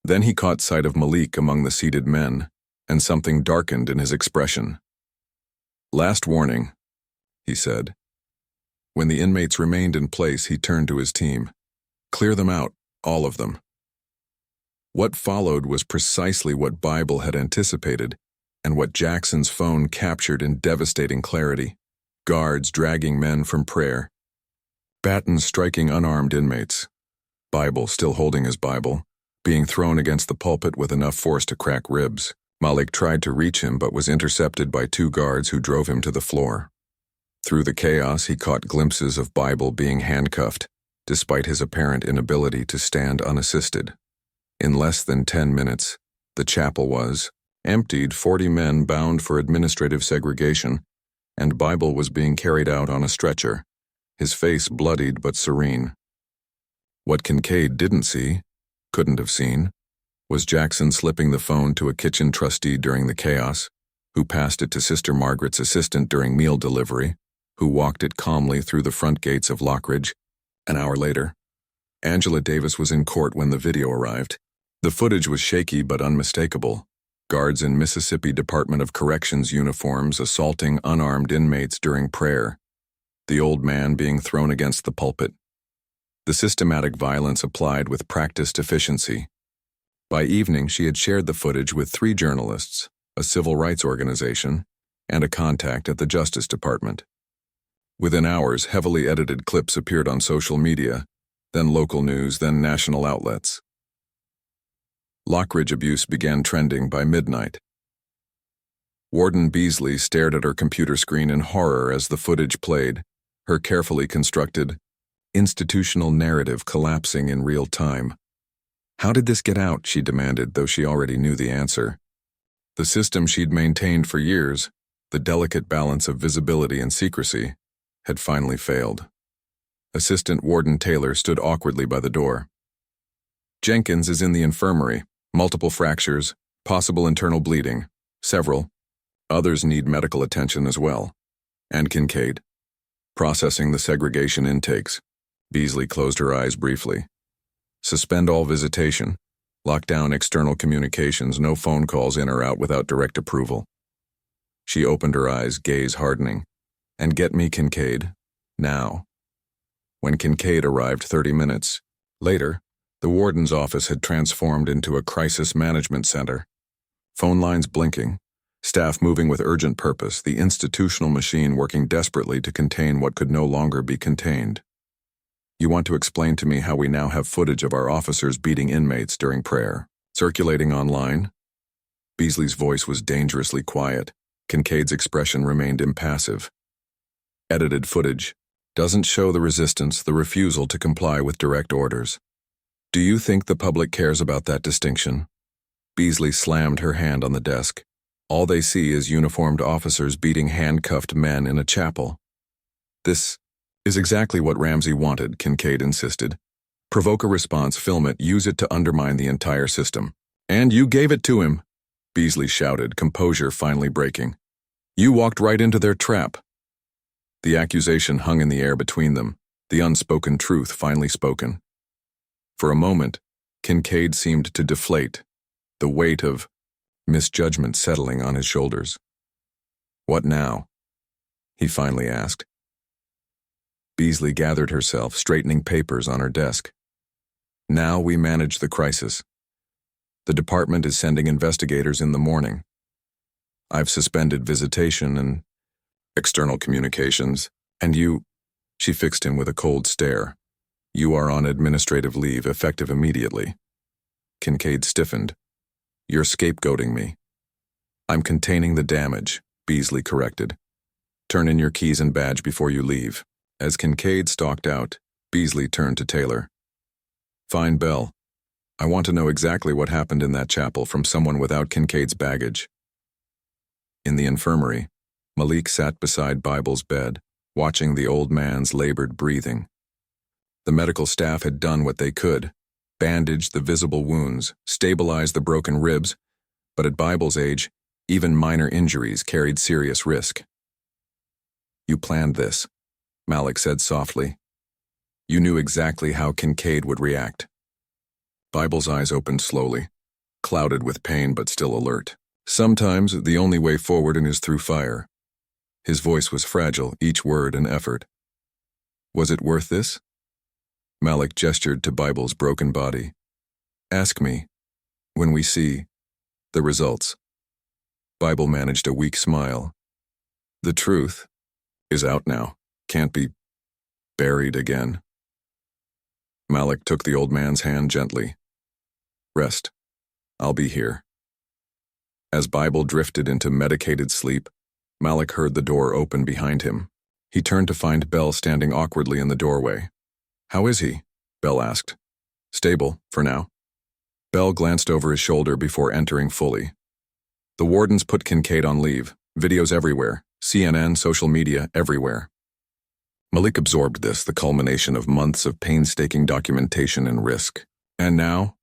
Then he caught sight of Malik among the seated men, and something darkened in his expression. Last warning, he said. When the inmates remained in place, he turned to his team. Clear them out, all of them. What followed was precisely what Bible had anticipated, and what Jackson's phone captured in devastating clarity. Guards dragging men from prayer. Batons striking unarmed inmates. Bible still holding his Bible, being thrown against the pulpit with enough force to crack ribs. Malik tried to reach him but was intercepted by 2 guards who drove him to the floor. Through the chaos, he caught glimpses of Bible being handcuffed, despite his apparent inability to stand unassisted. In less than 10 minutes, the chapel was emptied, 40 men bound for administrative segregation, and Bible was being carried out on a stretcher, his face bloodied but serene. What Kincaid didn't see, couldn't have seen, was Jackson slipping the phone to a kitchen trustee during the chaos, who passed it to Sister Margaret's assistant during meal delivery, who walked it calmly through the front gates of Lockridge. An hour later, Angela Davis was in court when the video arrived. The footage was shaky but unmistakable. Guards in Mississippi Department of Corrections uniforms assaulting unarmed inmates during prayer. The old man being thrown against the pulpit. The systematic violence applied with practiced efficiency. By evening, she had shared the footage with 3 journalists, a civil rights organization, and a contact at the Justice Department. Within hours, heavily edited clips appeared on social media, then local news, then national outlets. Lockridge abuse began trending by midnight. Warden Beasley stared at her computer screen in horror as the footage played, her carefully constructed, institutional narrative collapsing in real time. How did this get out, she demanded, though she already knew the answer. The system she'd maintained for years, the delicate balance of visibility and secrecy, had finally failed. Assistant Warden Taylor stood awkwardly by the door. Jenkins is in the infirmary, multiple fractures, possible internal bleeding, several. Others need medical attention as well. And Kincaid. Processing the segregation intakes. Beasley closed her eyes briefly. Suspend all visitation. Lock down external communications, no phone calls in or out without direct approval. She opened her eyes, gaze hardening. And get me Kincaid. Now. When Kincaid arrived 30 minutes later, the warden's office had transformed into a crisis management center. Phone lines blinking, staff moving with urgent purpose, the institutional machine working desperately to contain what could no longer be contained. You want to explain to me how we now have footage of our officers beating inmates during prayer, circulating online? Beasley's voice was dangerously quiet. Kincaid's expression remained impassive. Edited footage doesn't show the resistance, the refusal to comply with direct orders. Do you think the public cares about that distinction? Beasley slammed her hand on the desk. All they see is uniformed officers beating handcuffed men in a chapel. This is exactly what Ramsey wanted, Kincaid insisted. Provoke a response, film it, use it to undermine the entire system. And you gave it to him, Beasley shouted, composure finally breaking. You walked right into their trap. The accusation hung in the air between them, the unspoken truth finally spoken. For a moment, Kincaid seemed to deflate, the weight of misjudgment settling on his shoulders. What now? He finally asked. Beasley gathered herself, straightening papers on her desk. Now we manage the crisis. The department is sending investigators in the morning. I've suspended visitation and external communications, and you, she fixed him with a cold stare. You are on administrative leave, effective immediately. Kincaid stiffened. You're scapegoating me. I'm containing the damage, Beasley corrected. Turn in your keys and badge before you leave. As Kincaid stalked out, Beasley turned to Taylor. Fine, Bell. I want to know exactly what happened in that chapel from someone without Kincaid's baggage. In the infirmary, Malik sat beside Bible's bed, watching the old man's labored breathing. The medical staff had done what they could, bandaged the visible wounds, stabilized the broken ribs, but at Bible's age, even minor injuries carried serious risk. You planned this, Malik said softly. You knew exactly how Kincaid would react. Bible's eyes opened slowly, clouded with pain but still alert. Sometimes the only way forward is through fire. His voice was fragile, each word an effort. Was it worth this? Malik gestured to Bible's broken body. Ask me, when we see the results. Bible managed a weak smile. The truth is out now, can't be buried again. Malik took the old man's hand gently. Rest. I'll be here. As Bible drifted into medicated sleep, Malik heard the door open behind him. He turned to find Bell standing awkwardly in the doorway. How is he? Bell asked. Stable, for now. Bell glanced over his shoulder before entering fully. The wardens put Kincaid on leave, videos everywhere, CNN, social media, everywhere. Malik absorbed this, the culmination of months of painstaking documentation and risk. And now?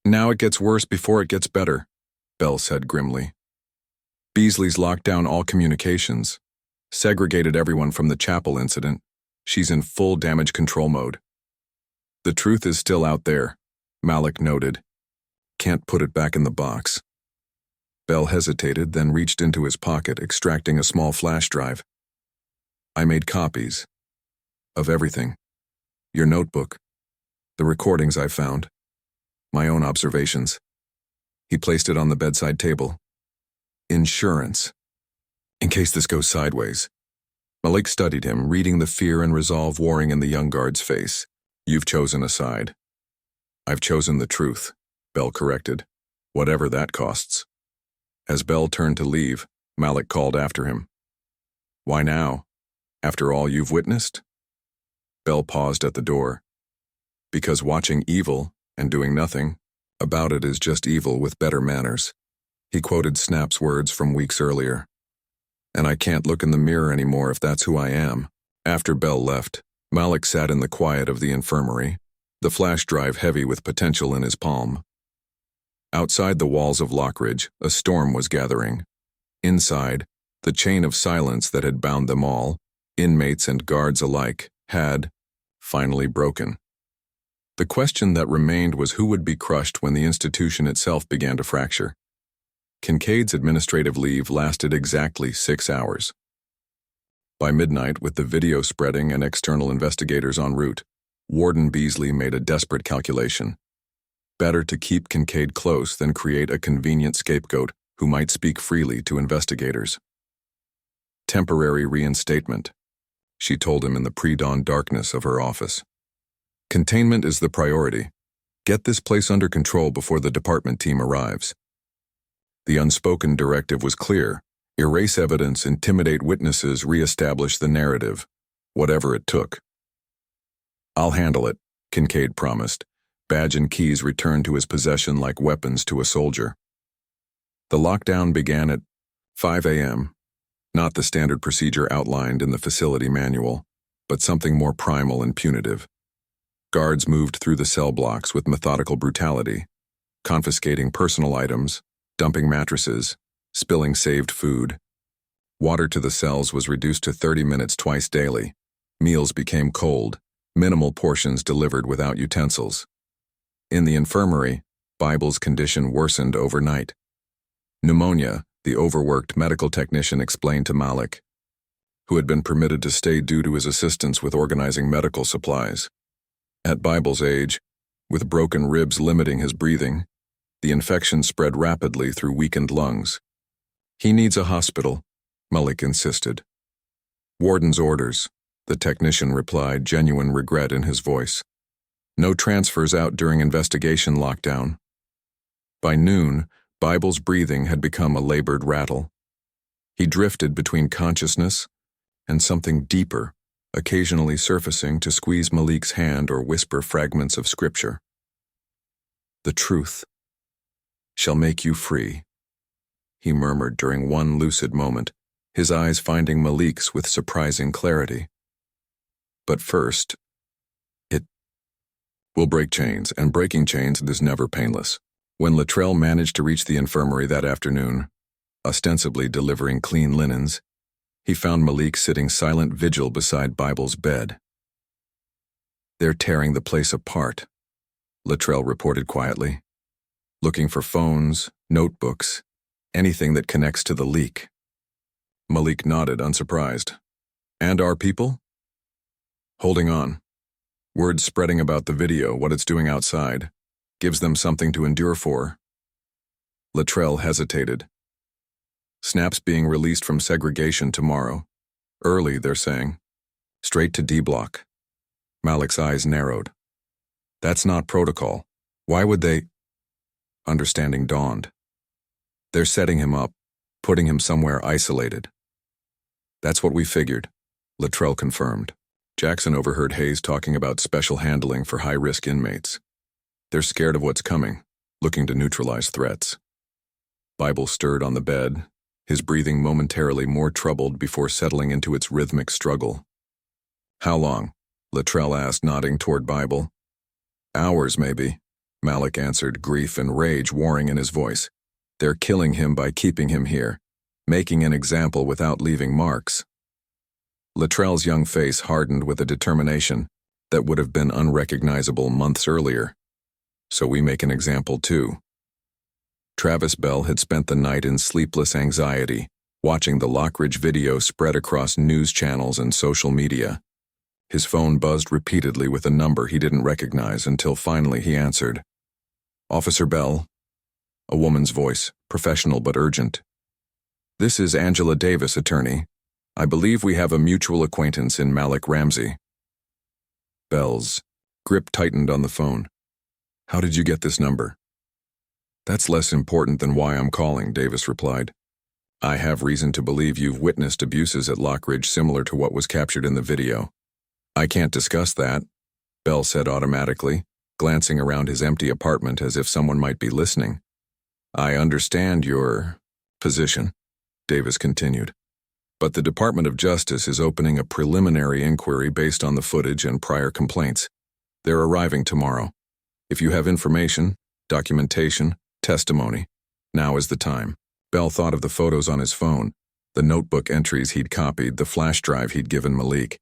Now it gets worse before it gets better, Bell said grimly. Beasley's locked down all communications, segregated everyone from the chapel incident. She's in full damage control mode. The truth is still out there, Malik noted. Can't put it back in the box. Bell hesitated, then reached into his pocket, extracting a small flash drive. I made copies of everything. Your notebook, the recordings I found, my own observations. He placed it on the bedside table. Insurance. In case this goes sideways. Malik studied him, reading the fear and resolve warring in the young guard's face. You've chosen a side. I've chosen the truth, Bell corrected, whatever that costs. As Bell turned to leave, Malik called after him. Why now? After all you've witnessed? Bell paused at the door. Because watching evil and doing nothing about it is just evil with better manners. He quoted Snap's words from weeks earlier. And I can't look in the mirror anymore if that's who I am. After Bell left, Malik sat in the quiet of the infirmary, the flash drive heavy with potential in his palm. Outside the walls of Lockridge, a storm was gathering. Inside, the chain of silence that had bound them all, inmates and guards alike, had finally broken. The question that remained was who would be crushed when the institution itself began to fracture. Kincaid's administrative leave lasted exactly 6 hours. By midnight, with the video spreading and external investigators en route, Warden Beasley made a desperate calculation. Better to keep Kincaid close than create a convenient scapegoat who might speak freely to investigators. Temporary reinstatement, she told him in the pre-dawn darkness of her office. Containment is the priority. Get this place under control before the department team arrives. The unspoken directive was clear. Erase evidence, intimidate witnesses, re-establish the narrative, whatever it took. I'll handle it, Kincaid promised. Badge and keys returned to his possession like weapons to a soldier. The lockdown began at 5 a.m., not the standard procedure outlined in the facility manual, but something more primal and punitive. Guards moved through the cell blocks with methodical brutality, confiscating personal items, dumping mattresses, spilling saved food. Water to the cells was reduced to 30 minutes twice daily. Meals became cold, minimal portions delivered without utensils. In the infirmary, Bible's condition worsened overnight. Pneumonia, the overworked medical technician explained to Malik, who had been permitted to stay due to his assistance with organizing medical supplies. At Bible's age, with broken ribs limiting his breathing, the infection spread rapidly through weakened lungs. He needs a hospital, Malik insisted. Warden's orders, the technician replied, genuine regret in his voice. No transfers out during investigation lockdown. By noon, Bible's breathing had become a labored rattle. He drifted between consciousness and something deeper, occasionally surfacing to squeeze Malik's hand or whisper fragments of scripture. The truth shall make you free, he murmured during one lucid moment, his eyes finding Malik's with surprising clarity. But first, it will break chains, and breaking chains is never painless. When Latrell managed to reach the infirmary that afternoon, ostensibly delivering clean linens, he found Malik sitting silent vigil beside Bible's bed. They're tearing the place apart, Latrell reported quietly, looking for phones, notebooks, anything that connects to the leak. Malik nodded, unsurprised. And our people? Holding on. Word spreading about the video, what it's doing outside, gives them something to endure for. Latrell hesitated. Snaps being released from segregation tomorrow. Early, they're saying. Straight to D block. Malik's eyes narrowed. That's not protocol. Why would they? Understanding dawned. They're setting him up, putting him somewhere isolated. That's what we figured, Latrell confirmed. Jackson overheard Hayes talking about special handling for high-risk inmates. They're scared of what's coming, looking to neutralize threats. Bible stirred on the bed, his breathing momentarily more troubled before settling into its rhythmic struggle. How long? Latrell asked, nodding toward Bible. Hours, maybe, Malik answered, grief and rage warring in his voice. They're killing him by keeping him here, making an example without leaving marks. Latrell's young face hardened with a determination that would have been unrecognizable months earlier. So we make an example too. Travis Bell had spent the night in sleepless anxiety, watching the Lockridge video spread across news channels and social media. His phone buzzed repeatedly with a number he didn't recognize until finally he answered. Officer Bell. A woman's voice, professional but urgent. This is Angela Davis, attorney. I believe we have a mutual acquaintance in Malik Ramsey. Bell's grip tightened on the phone. How did you get this number? That's less important than why I'm calling, Davis replied. I have reason to believe you've witnessed abuses at Lockridge similar to what was captured in the video. I can't discuss that, Bell said automatically, glancing around his empty apartment as if someone might be listening. I understand your position, Davis continued. But the Department of Justice is opening a preliminary inquiry based on the footage and prior complaints. They're arriving tomorrow. If you have information, documentation, testimony, now is the time. Bell thought of the photos on his phone, the notebook entries he'd copied, the flash drive he'd given Malik.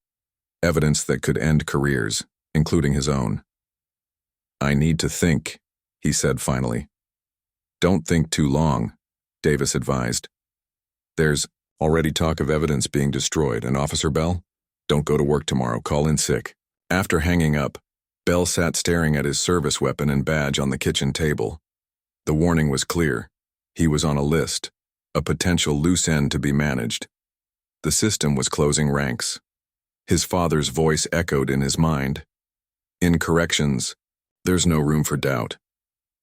Evidence that could end careers, including his own. I need to think, he said finally. Don't think too long, Davis advised. There's already talk of evidence being destroyed, and Officer Bell, don't go to work tomorrow, call in sick. After hanging up, Bell sat staring at his service weapon and badge on the kitchen table. The warning was clear. He was on a list, a potential loose end to be managed. The system was closing ranks. His father's voice echoed in his mind. In corrections, there's no room for doubt.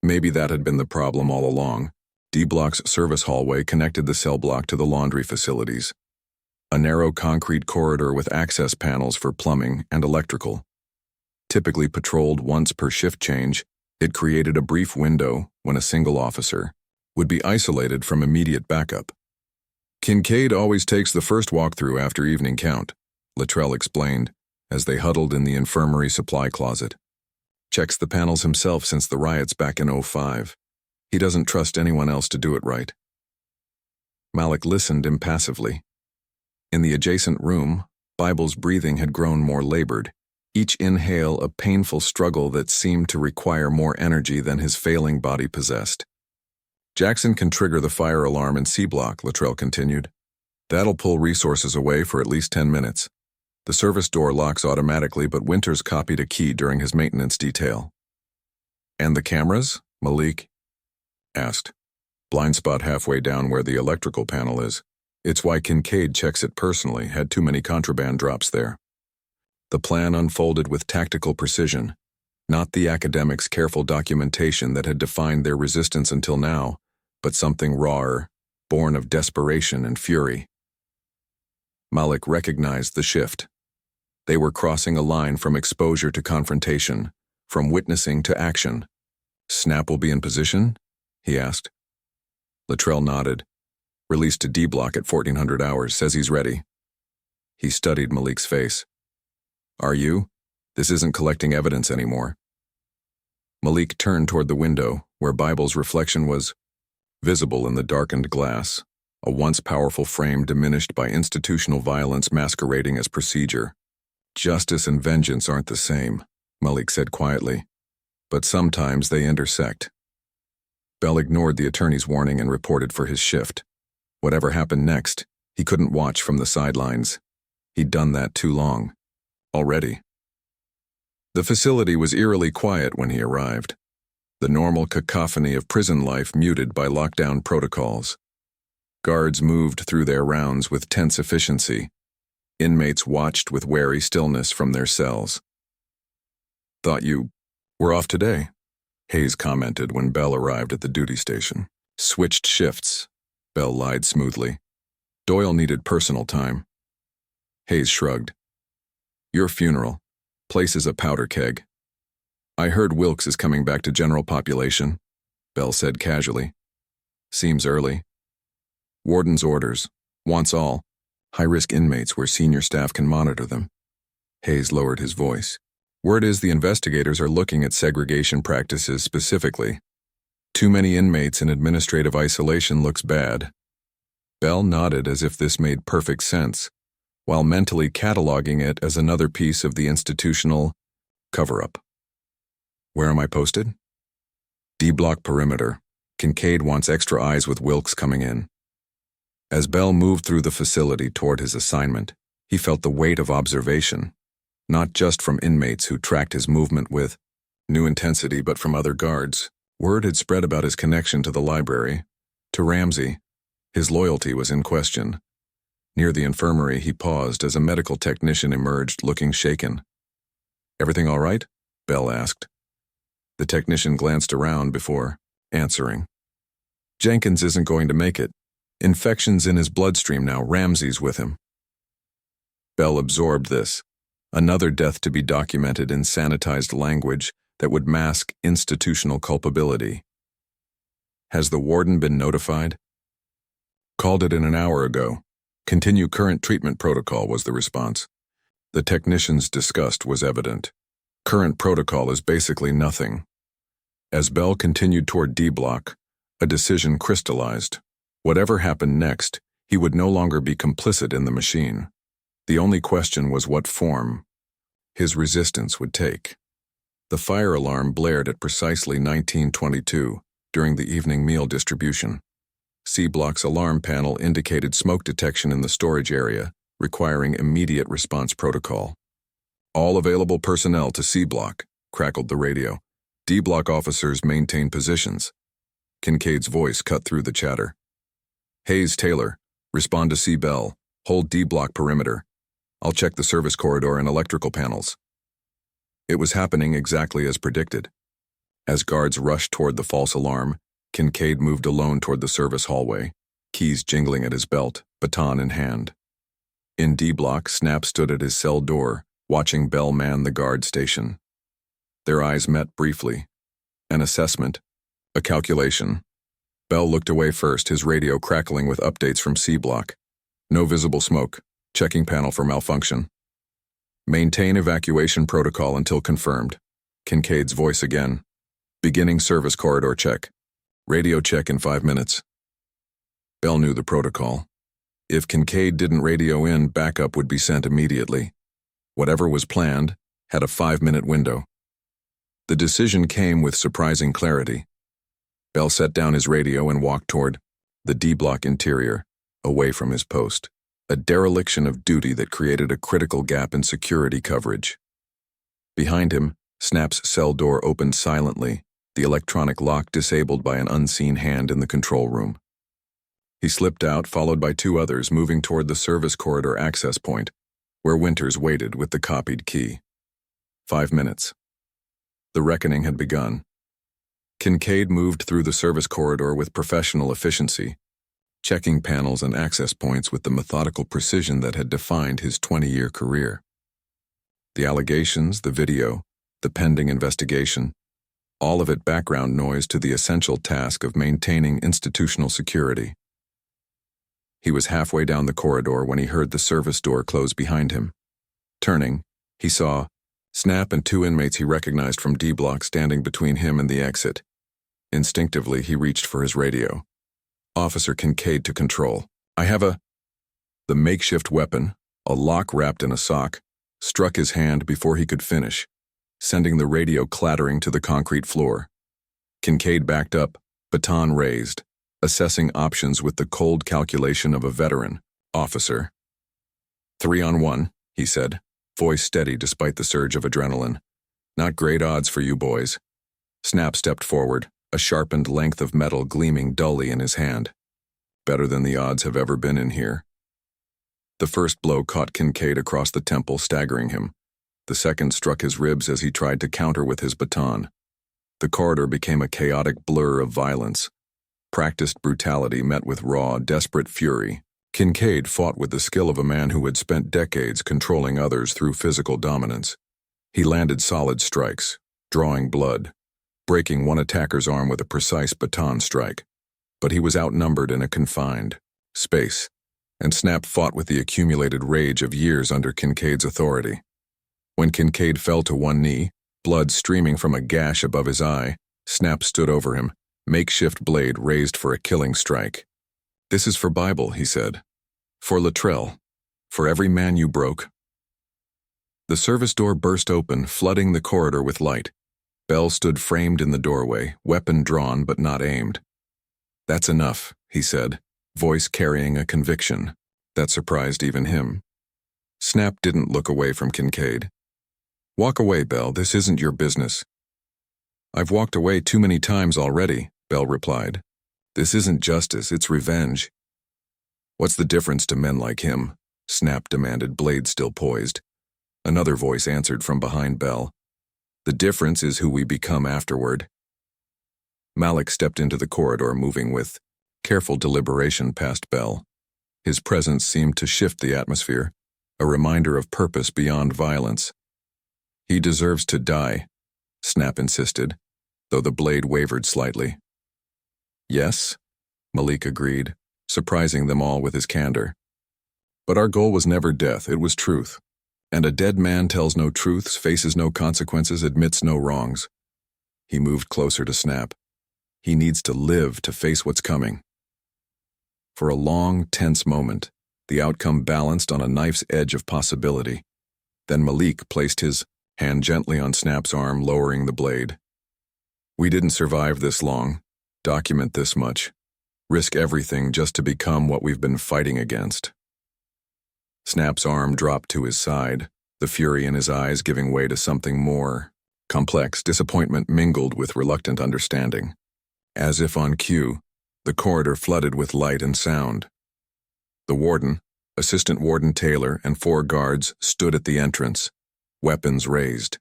Maybe that had been the problem all along. D Block's service hallway connected the cell block to the laundry facilities. A narrow concrete corridor with access panels for plumbing and electrical. Typically patrolled once per shift change, it created a brief window when a single officer would be isolated from immediate backup. Kincaid always takes the first walkthrough after evening count, Latrell explained, as they huddled in the infirmary supply closet. Checks the panels himself since the riots back in '05. He doesn't trust anyone else to do it right. Malik listened impassively. In the adjacent room, Bible's breathing had grown more labored, each inhale a painful struggle that seemed to require more energy than his failing body possessed. Jackson can trigger the fire alarm in C block, Latrell continued. That'll pull resources away for at least 10 minutes. The service door locks automatically, but Winters copied a key during his maintenance detail. And the cameras? Malik asked. Blind spot halfway down where the electrical panel is. It's why Kincaid checks it personally, had too many contraband drops there. The plan unfolded with tactical precision, not the academics' careful documentation that had defined their resistance until now, but something rawer, born of desperation and fury. Malik recognized the shift. They were crossing a line from exposure to confrontation, from witnessing to action. Snap will be in position? He asked. Latrell nodded. Released to D block at 1400 hours, says he's ready. He studied Malik's face. Are you? This isn't collecting evidence anymore. Malik turned toward the window, where Bible's reflection was visible in the darkened glass, a once powerful frame diminished by institutional violence masquerading as procedure. Justice and vengeance aren't the same, Malik said quietly, but sometimes they intersect. Bell ignored the attorney's warning and reported for his shift. Whatever happened next, he couldn't watch from the sidelines. He'd done that too long. Already. The facility was eerily quiet when he arrived. The normal cacophony of prison life muted by lockdown protocols. Guards moved through their rounds with tense efficiency. Inmates watched with wary stillness from their cells. Thought you were off today, Hayes commented when Bell arrived at the duty station. Switched shifts, Bell lied smoothly. Doyle needed personal time. Hayes shrugged. Your funeral. Place is a powder keg. I heard Wilkes is coming back to general population, Bell said casually. Seems early. Warden's orders. Wants all. High-risk inmates where senior staff can monitor them. Hayes lowered his voice. Word is the investigators are looking at segregation practices specifically. Too many inmates in administrative isolation looks bad. Bell nodded as if this made perfect sense, while mentally cataloging it as another piece of the institutional cover-up. Where am I posted? D block perimeter. Kincaid wants extra eyes with Wilkes coming in. As Bell moved through the facility toward his assignment, he felt the weight of observation, not just from inmates who tracked his movement with new intensity, but from other guards. Word had spread about his connection to the library. To Ramsey, his loyalty was in question. Near the infirmary, he paused as a medical technician emerged, looking shaken. Everything all right? Bell asked. The technician glanced around before answering. Jenkins isn't going to make it. Infection's in his bloodstream now. Ramsey's with him. Bell absorbed this. Another death to be documented in sanitized language that would mask institutional culpability. Has the warden been notified? Called it in an hour ago. Continue current treatment protocol, was the response. The technician's disgust was evident. Current protocol is basically nothing. As Bell continued toward D block, a decision crystallized. Whatever happened next, he would no longer be complicit in the machine. The only question was what form his resistance would take. The fire alarm blared at precisely 1922 during the evening meal distribution. C block's alarm panel indicated smoke detection in the storage area, requiring immediate response protocol. All available personnel to C block, crackled the radio. D block officers maintain positions. Kincaid's voice cut through the chatter. Hayes, Taylor, respond to C Bell. Hold D block perimeter. I'll check the service corridor and electrical panels. It was happening exactly as predicted. As guards rushed toward the false alarm, Kincaid moved alone toward the service hallway, keys jingling at his belt, baton in hand. In D block, Snap stood at his cell door, watching Bell man the guard station. Their eyes met briefly. An assessment, a calculation. Bell looked away first, his radio crackling with updates from C block. No visible smoke. Checking panel for malfunction. Maintain evacuation protocol until confirmed. Kincaid's voice again. Beginning service corridor check. Radio check in 5 minutes. Bell knew the protocol. If Kincaid didn't radio in, backup would be sent immediately. Whatever was planned had a 5-minute window. The decision came with surprising clarity. Bell set down his radio and walked toward the D-block interior, away from his post, a dereliction of duty that created a critical gap in security coverage. Behind him, Snap's cell door opened silently, the electronic lock disabled by an unseen hand in the control room. He slipped out, followed by 2 others moving toward the service corridor access point, where Winters waited with the copied key. 5 minutes. The reckoning had begun. Kincaid moved through the service corridor with professional efficiency, checking panels and access points with the methodical precision that had defined his 20-year career. The allegations, the video, the pending investigation, all of it background noise to the essential task of maintaining institutional security. He was halfway down the corridor when he heard the service door close behind him. Turning, he saw Snap and 2 inmates he recognized from D block standing between him and the exit. Instinctively, he reached for his radio. Officer Kincaid to control. I have a... The makeshift weapon, a lock wrapped in a sock, struck his hand before he could finish, sending the radio clattering to the concrete floor. Kincaid backed up, baton raised, assessing options with the cold calculation of a veteran. Officer. 3 on 1, he said, voice steady despite the surge of adrenaline. Not great odds for you boys. Snap stepped forward, a sharpened length of metal gleaming dully in his hand. Better than the odds have ever been in here. The first blow caught Kincaid across the temple, staggering him. The second struck his ribs as he tried to counter with his baton. The corridor became a chaotic blur of violence. Practiced brutality met with raw, desperate fury. Kincaid fought with the skill of a man who had spent decades controlling others through physical dominance. He landed solid strikes, drawing blood, breaking one attacker's arm with a precise baton strike. But he was outnumbered in a confined space, and Snap fought with the accumulated rage of years under Kincaid's authority. When Kincaid fell to one knee, blood streaming from a gash above his eye, Snap stood over him, makeshift blade raised for a killing strike. This is for Bible, he said. For Latrell. For every man you broke. The service door burst open, flooding the corridor with light. Bell stood framed in the doorway, weapon drawn but not aimed. That's enough, he said, voice carrying a conviction that surprised even him. Snap didn't look away from Kincaid. Walk away, Bell, this isn't your business. I've walked away too many times already, Bell replied. This isn't justice, it's revenge. What's the difference to men like him? Snap demanded, blade still poised. Another voice answered from behind Bell. The difference is who we become afterward. Malik stepped into the corridor, moving with careful deliberation past Bell. His presence seemed to shift the atmosphere, a reminder of purpose beyond violence. He deserves to die, Snap insisted, though the blade wavered slightly. Yes, Malik agreed, surprising them all with his candor. But our goal was never death, it was truth. And a dead man tells no truths, faces no consequences, admits no wrongs. He moved closer to Snap. He needs to live to face what's coming. For a long, tense moment, the outcome balanced on a knife's edge of possibility. Then Malik placed his hand gently on Snap's arm, lowering the blade. We didn't survive this long, document this much, risk everything just to become what we've been fighting against. Snap's arm dropped to his side, the fury in his eyes giving way to something more complex. Disappointment mingled with reluctant understanding. As if on cue, the corridor flooded with light and sound. The warden, Assistant Warden Taylor, and 4 guards stood at the entrance, weapons raised.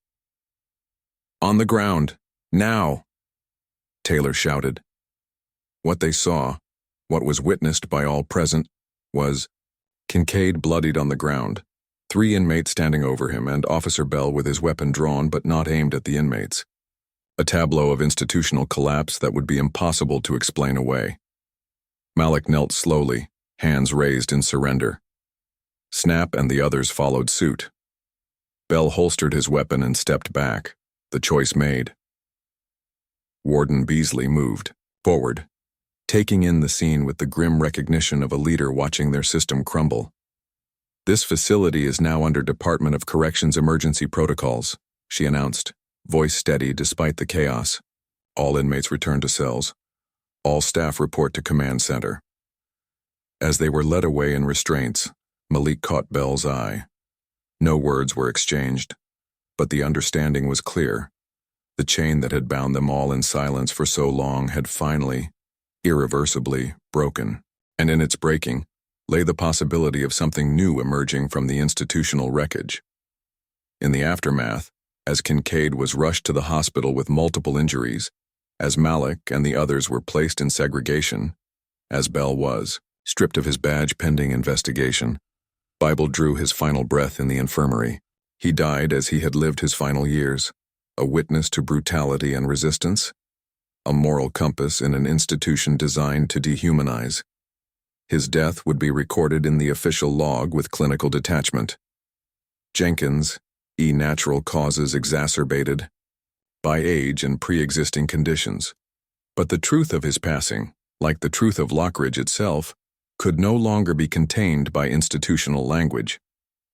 On the ground! Now! Taylor shouted. What they saw, what was witnessed by all present, was Kincaid bloodied on the ground, 3 inmates standing over him, and Officer Bell with his weapon drawn but not aimed at the inmates. A tableau of institutional collapse that would be impossible to explain away. Malik knelt slowly, hands raised in surrender. Snap and the others followed suit. Bell holstered his weapon and stepped back, the choice made. Warden Beasley moved forward, taking in the scene with the grim recognition of a leader watching their system crumble. This facility is now under Department of Corrections emergency protocols, she announced, voice steady despite the chaos. All inmates return to cells. All staff report to command center. As they were led away in restraints, Malik caught Bell's eye. No words were exchanged, but the understanding was clear. The chain that had bound them all in silence for so long had finally, irreversibly, broken, and in its breaking lay the possibility of something new emerging from the institutional wreckage. In the aftermath, as Kincaid was rushed to the hospital with multiple injuries, as Malik and the others were placed in segregation, as Bell was, stripped of his badge pending investigation, Bible drew his final breath in the infirmary. He died as he had lived his final years, a witness to brutality and resistance, a moral compass in an institution designed to dehumanize. His death would be recorded in the official log with clinical detachment. Jenkins, natural causes exacerbated by age and pre-existing conditions. But the truth of his passing, like the truth of Lockridge itself, could no longer be contained by institutional language.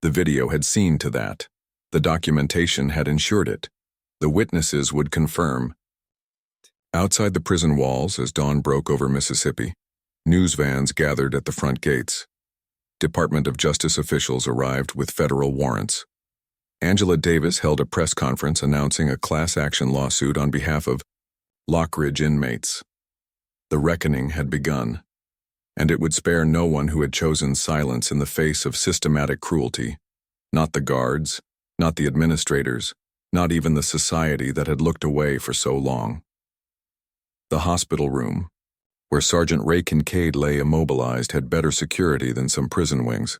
The video had seen to that. The documentation had ensured it. The witnesses would confirm. Outside the prison walls, as dawn broke over Mississippi, news vans gathered at the front gates. Department of Justice officials arrived with federal warrants. Angela Davis held a press conference announcing a class action lawsuit on behalf of Lockridge inmates. The reckoning had begun, and it would spare no one who had chosen silence in the face of systematic cruelty. Not the guards, not the administrators, not even the society that had looked away for so long. The hospital room, where Sergeant Ray Kincaid lay immobilized, had better security than some prison wings.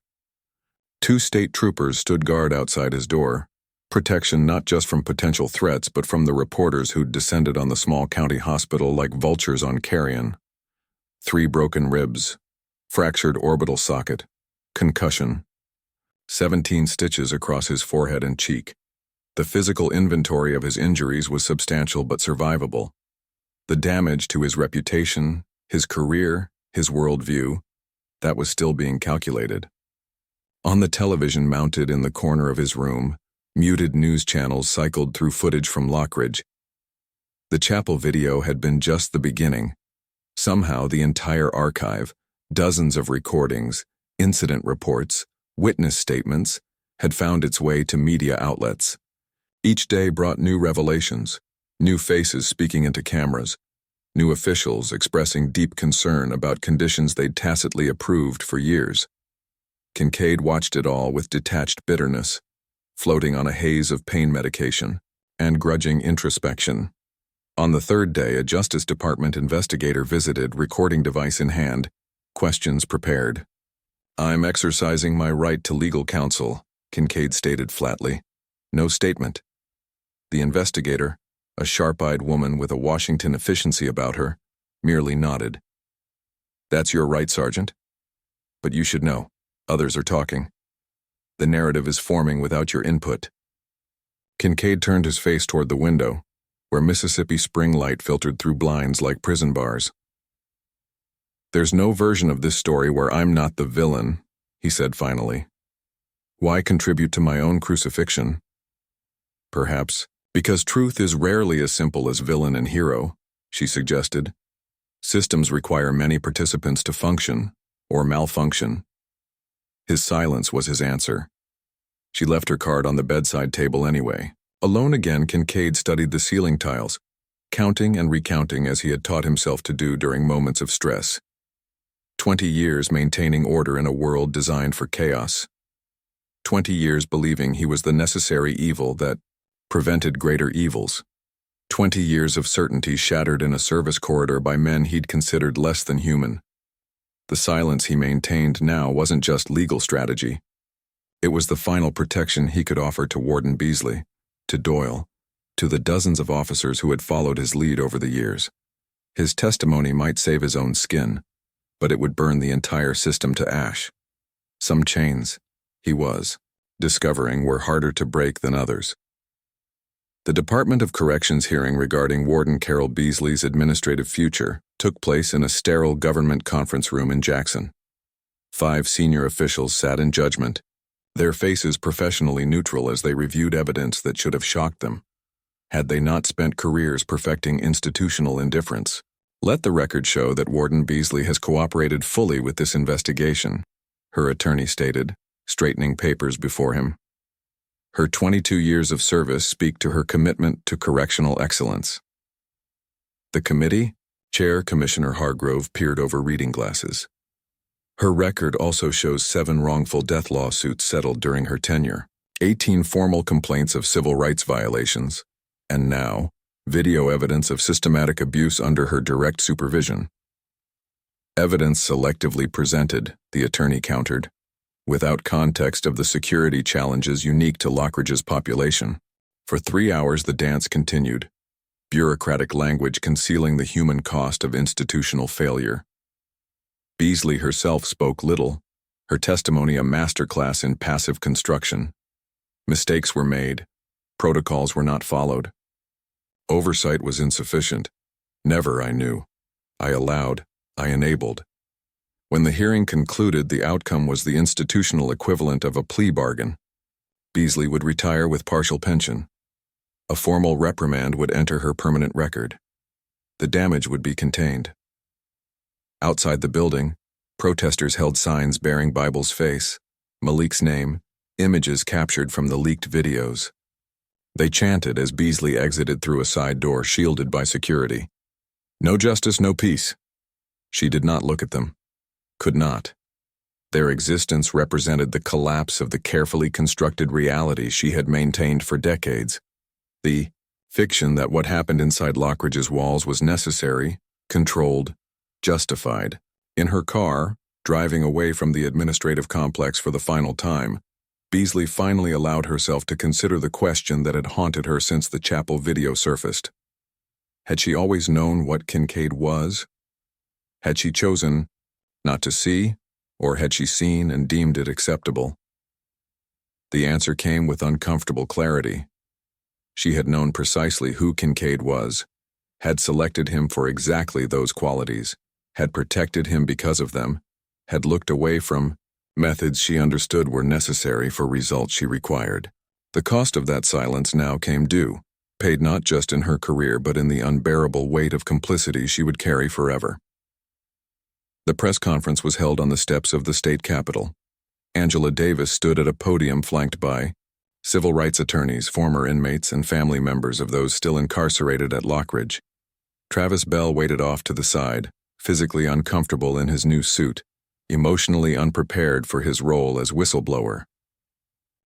2 state troopers stood guard outside his door, protection not just from potential threats but from the reporters who'd descended on the small county hospital like vultures on carrion. 3 broken ribs, fractured orbital socket, concussion, 17 stitches across his forehead and cheek. The physical inventory of his injuries was substantial but survivable. The damage to his reputation, his career, his worldview, that was still being calculated. On the television mounted in the corner of his room, muted news channels cycled through footage from Lockridge. The chapel video had been just the beginning. Somehow the entire archive, dozens of recordings, incident reports, witness statements, had found its way to media outlets. Each day brought new revelations, new faces speaking into cameras, new officials expressing deep concern about conditions they'd tacitly approved for years. Kincaid watched it all with detached bitterness, floating on a haze of pain medication and grudging introspection. On the 3rd day, a Justice Department investigator visited, recording device in hand, questions prepared. "I'm exercising my right to legal counsel," Kincaid stated flatly. No statement. The investigator, a sharp-eyed woman with a Washington efficiency about her, merely nodded. "That's your right, Sergeant. But you should know, others are talking. The narrative is forming without your input." Kincaid turned his face toward the window, where Mississippi spring light filtered through blinds like prison bars. "There's no version of this story where I'm not the villain," he said finally. "Why contribute to my own crucifixion? Perhaps because truth is rarely as simple as villain and hero," she suggested. "Systems require many participants to function, or malfunction." His silence was his answer. She left her card on the bedside table anyway. Alone again, Kincaid studied the ceiling tiles, counting and recounting as he had taught himself to do during moments of stress. 20 years maintaining order in a world designed for chaos. 20 years believing he was the necessary evil that prevented greater evils. 20 years of certainty shattered in a service corridor by men he'd considered less than human. The silence he maintained now wasn't just legal strategy. It was the final protection he could offer to Warden Beasley, to Doyle, to the dozens of officers who had followed his lead over the years. His testimony might save his own skin, but it would burn the entire system to ash. Some chains, he was discovering, were harder to break than others. The Department of Corrections hearing regarding Warden Carol Beasley's administrative future took place in a sterile government conference room in Jackson. 5 senior officials sat in judgment, their faces professionally neutral as they reviewed evidence that should have shocked them, had they not spent careers perfecting institutional indifference. Let the record show that Warden Beasley has cooperated fully with this investigation, her attorney stated, straightening papers before him. Her 22 years of service speak to her commitment to correctional excellence. The committee, Chair Commissioner Hargrove, peered over reading glasses. Her record also shows 7 wrongful death lawsuits settled during her tenure, 18 formal complaints of civil rights violations, and now, video evidence of systematic abuse under her direct supervision. Evidence selectively presented, the attorney countered, without context of the security challenges unique to Lockridge's population. For 3 hours the dance continued, bureaucratic language concealing the human cost of institutional failure. Beasley herself spoke little, her testimony a masterclass in passive construction. Mistakes were made, protocols were not followed. Oversight was insufficient. Never, I knew. I allowed, I enabled. When the hearing concluded, the outcome was the institutional equivalent of a plea bargain. Beasley would retire with partial pension. A formal reprimand would enter her permanent record. The damage would be contained. Outside the building, protesters held signs bearing Bible's face, Malik's name, images captured from the leaked videos. They chanted as Beasley exited through a side door shielded by security. No justice, no peace. She did not look at them. Could not. Their existence represented the collapse of the carefully constructed reality she had maintained for decades. The fiction that what happened inside Lockridge's walls was necessary, controlled, justified. In her car, driving away from the administrative complex for the final time, Beasley finally allowed herself to consider the question that had haunted her since the chapel video surfaced. Had she always known what Kincaid was? Had she chosen not to see, or had she seen and deemed it acceptable? The answer came with uncomfortable clarity. She had known precisely who Kincaid was, had selected him for exactly those qualities, had protected him because of them, had looked away from methods she understood were necessary for results she required. The cost of that silence now came due, paid not just in her career but in the unbearable weight of complicity she would carry forever. The press conference was held on the steps of the state capitol. Angela Davis stood at a podium flanked by civil rights attorneys, former inmates, and family members of those still incarcerated at Lockridge. Travis Bell waited off to the side, physically uncomfortable in his new suit, emotionally unprepared for his role as whistleblower.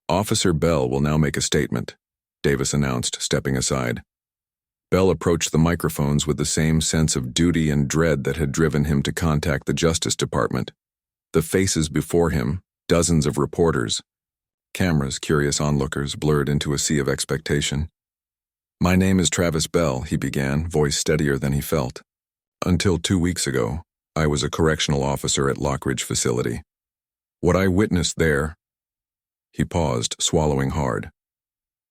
Officer Bell will now make a statement, Davis announced, stepping aside. Bell approached the microphones with the same sense of duty and dread that had driven him to contact the Justice Department. The faces before him, dozens of reporters. Cameras, curious onlookers, blurred into a sea of expectation. "My name is Travis Bell," he began, voice steadier than he felt. "Until 2 weeks ago, I was a correctional officer at Lockridge Facility. What I witnessed there..." He paused, swallowing hard.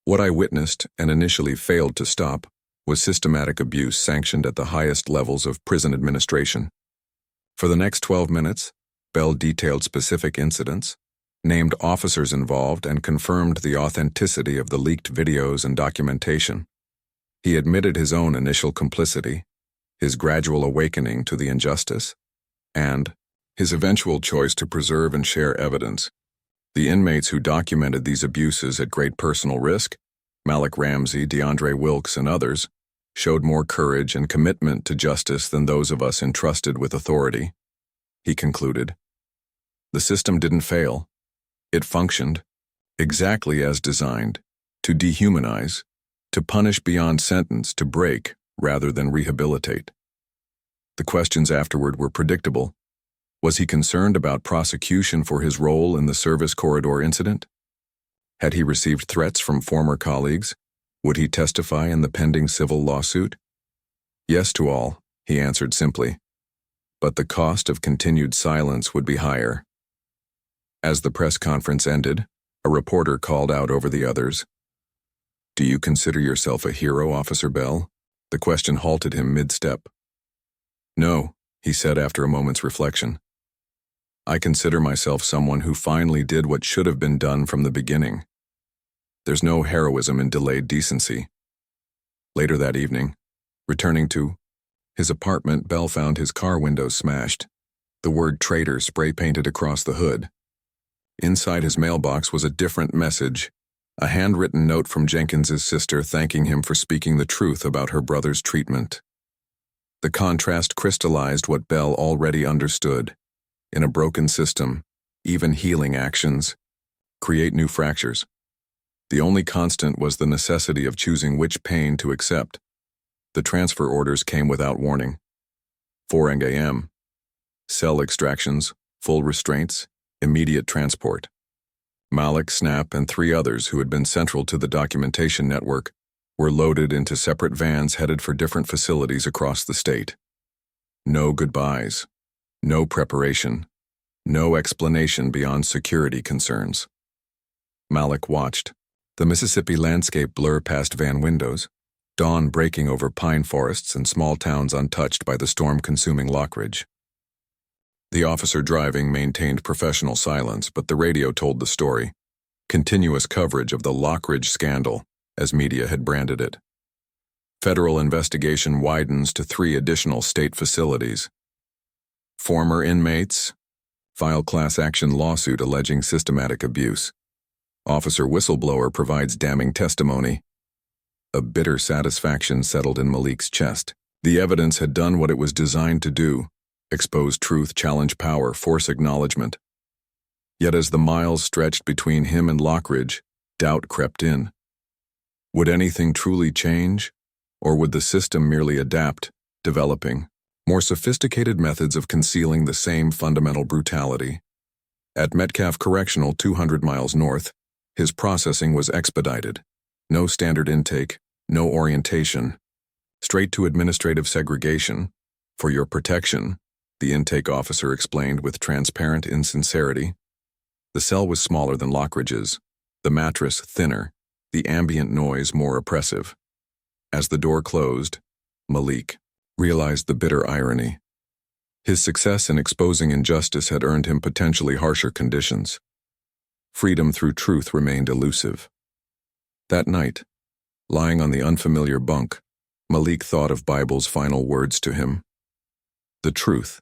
"What I witnessed, and initially failed to stop, was systematic abuse sanctioned at the highest levels of prison administration." For the next 12 minutes, Bell detailed specific incidents, named officers involved, and confirmed the authenticity of the leaked videos and documentation. He admitted his own initial complicity, his gradual awakening to the injustice, and his eventual choice to preserve and share evidence. The inmates who documented these abuses at great personal risk, Malik Ramsey, DeAndre Wilkes, and others, showed more courage and commitment to justice than those of us entrusted with authority. He concluded. The system didn't fail. It functioned, exactly as designed, to dehumanize, To punish beyond sentence, to break rather than rehabilitate. The questions afterward were predictable. Was he concerned about prosecution for his role in the service corridor incident? Had he received threats from former colleagues? Would he testify in the pending civil lawsuit? Yes to all, he answered simply. But the cost of continued silence would be higher. As the press conference ended, a reporter called out over the others. "Do you consider yourself a hero, Officer Bell?" The question halted him mid-step. "No," he said after a moment's reflection. "I consider myself someone who finally did what should have been done from the beginning. There's no heroism in delayed decency." Later that evening, returning to his apartment, Bell found his car window smashed, the word traitor spray-painted across the hood. Inside his mailbox was a different message, a handwritten note from Jenkins's sister thanking him for speaking the truth about her brother's treatment. The contrast crystallized what Bell already understood. In a broken system, even healing actions create new fractures. The only constant was the necessity of choosing which pain to accept. The transfer orders came without warning. 4 a.m. Cell extractions, full restraints, immediate transport. Malik, Snap, and 3 others who had been central to the documentation network were loaded into separate vans headed for different facilities across the state. No goodbyes, no preparation, no explanation beyond security concerns. Malik watched, the Mississippi landscape blur past van windows, dawn breaking over pine forests and small towns untouched by the storm-consuming Lockridge. The officer driving maintained professional silence, but the radio told the story. Continuous coverage of the Lockridge scandal, as media had branded it. Federal investigation widens to 3 additional state facilities. Former inmates file class action lawsuit alleging systematic abuse. Officer whistleblower provides damning testimony. A bitter satisfaction settled in Malik's chest. The evidence had done what it was designed to do. Expose truth, challenge power, force acknowledgement. Yet as the miles stretched between him and Lockridge, doubt crept in. Would anything truly change? Or would the system merely adapt, developing more sophisticated methods of concealing the same fundamental brutality? At Metcalf Correctional, 200 miles north, his processing was expedited. No standard intake, no orientation. Straight to administrative segregation. For your protection, the intake officer explained with transparent insincerity. The cell was smaller than Lockridge's, the mattress thinner, the ambient noise more oppressive. As the door closed, Malik realized the bitter irony. His success in exposing injustice had earned him potentially harsher conditions. Freedom through truth remained elusive. That night, lying on the unfamiliar bunk, Malik thought of Bible's final words to him. The truth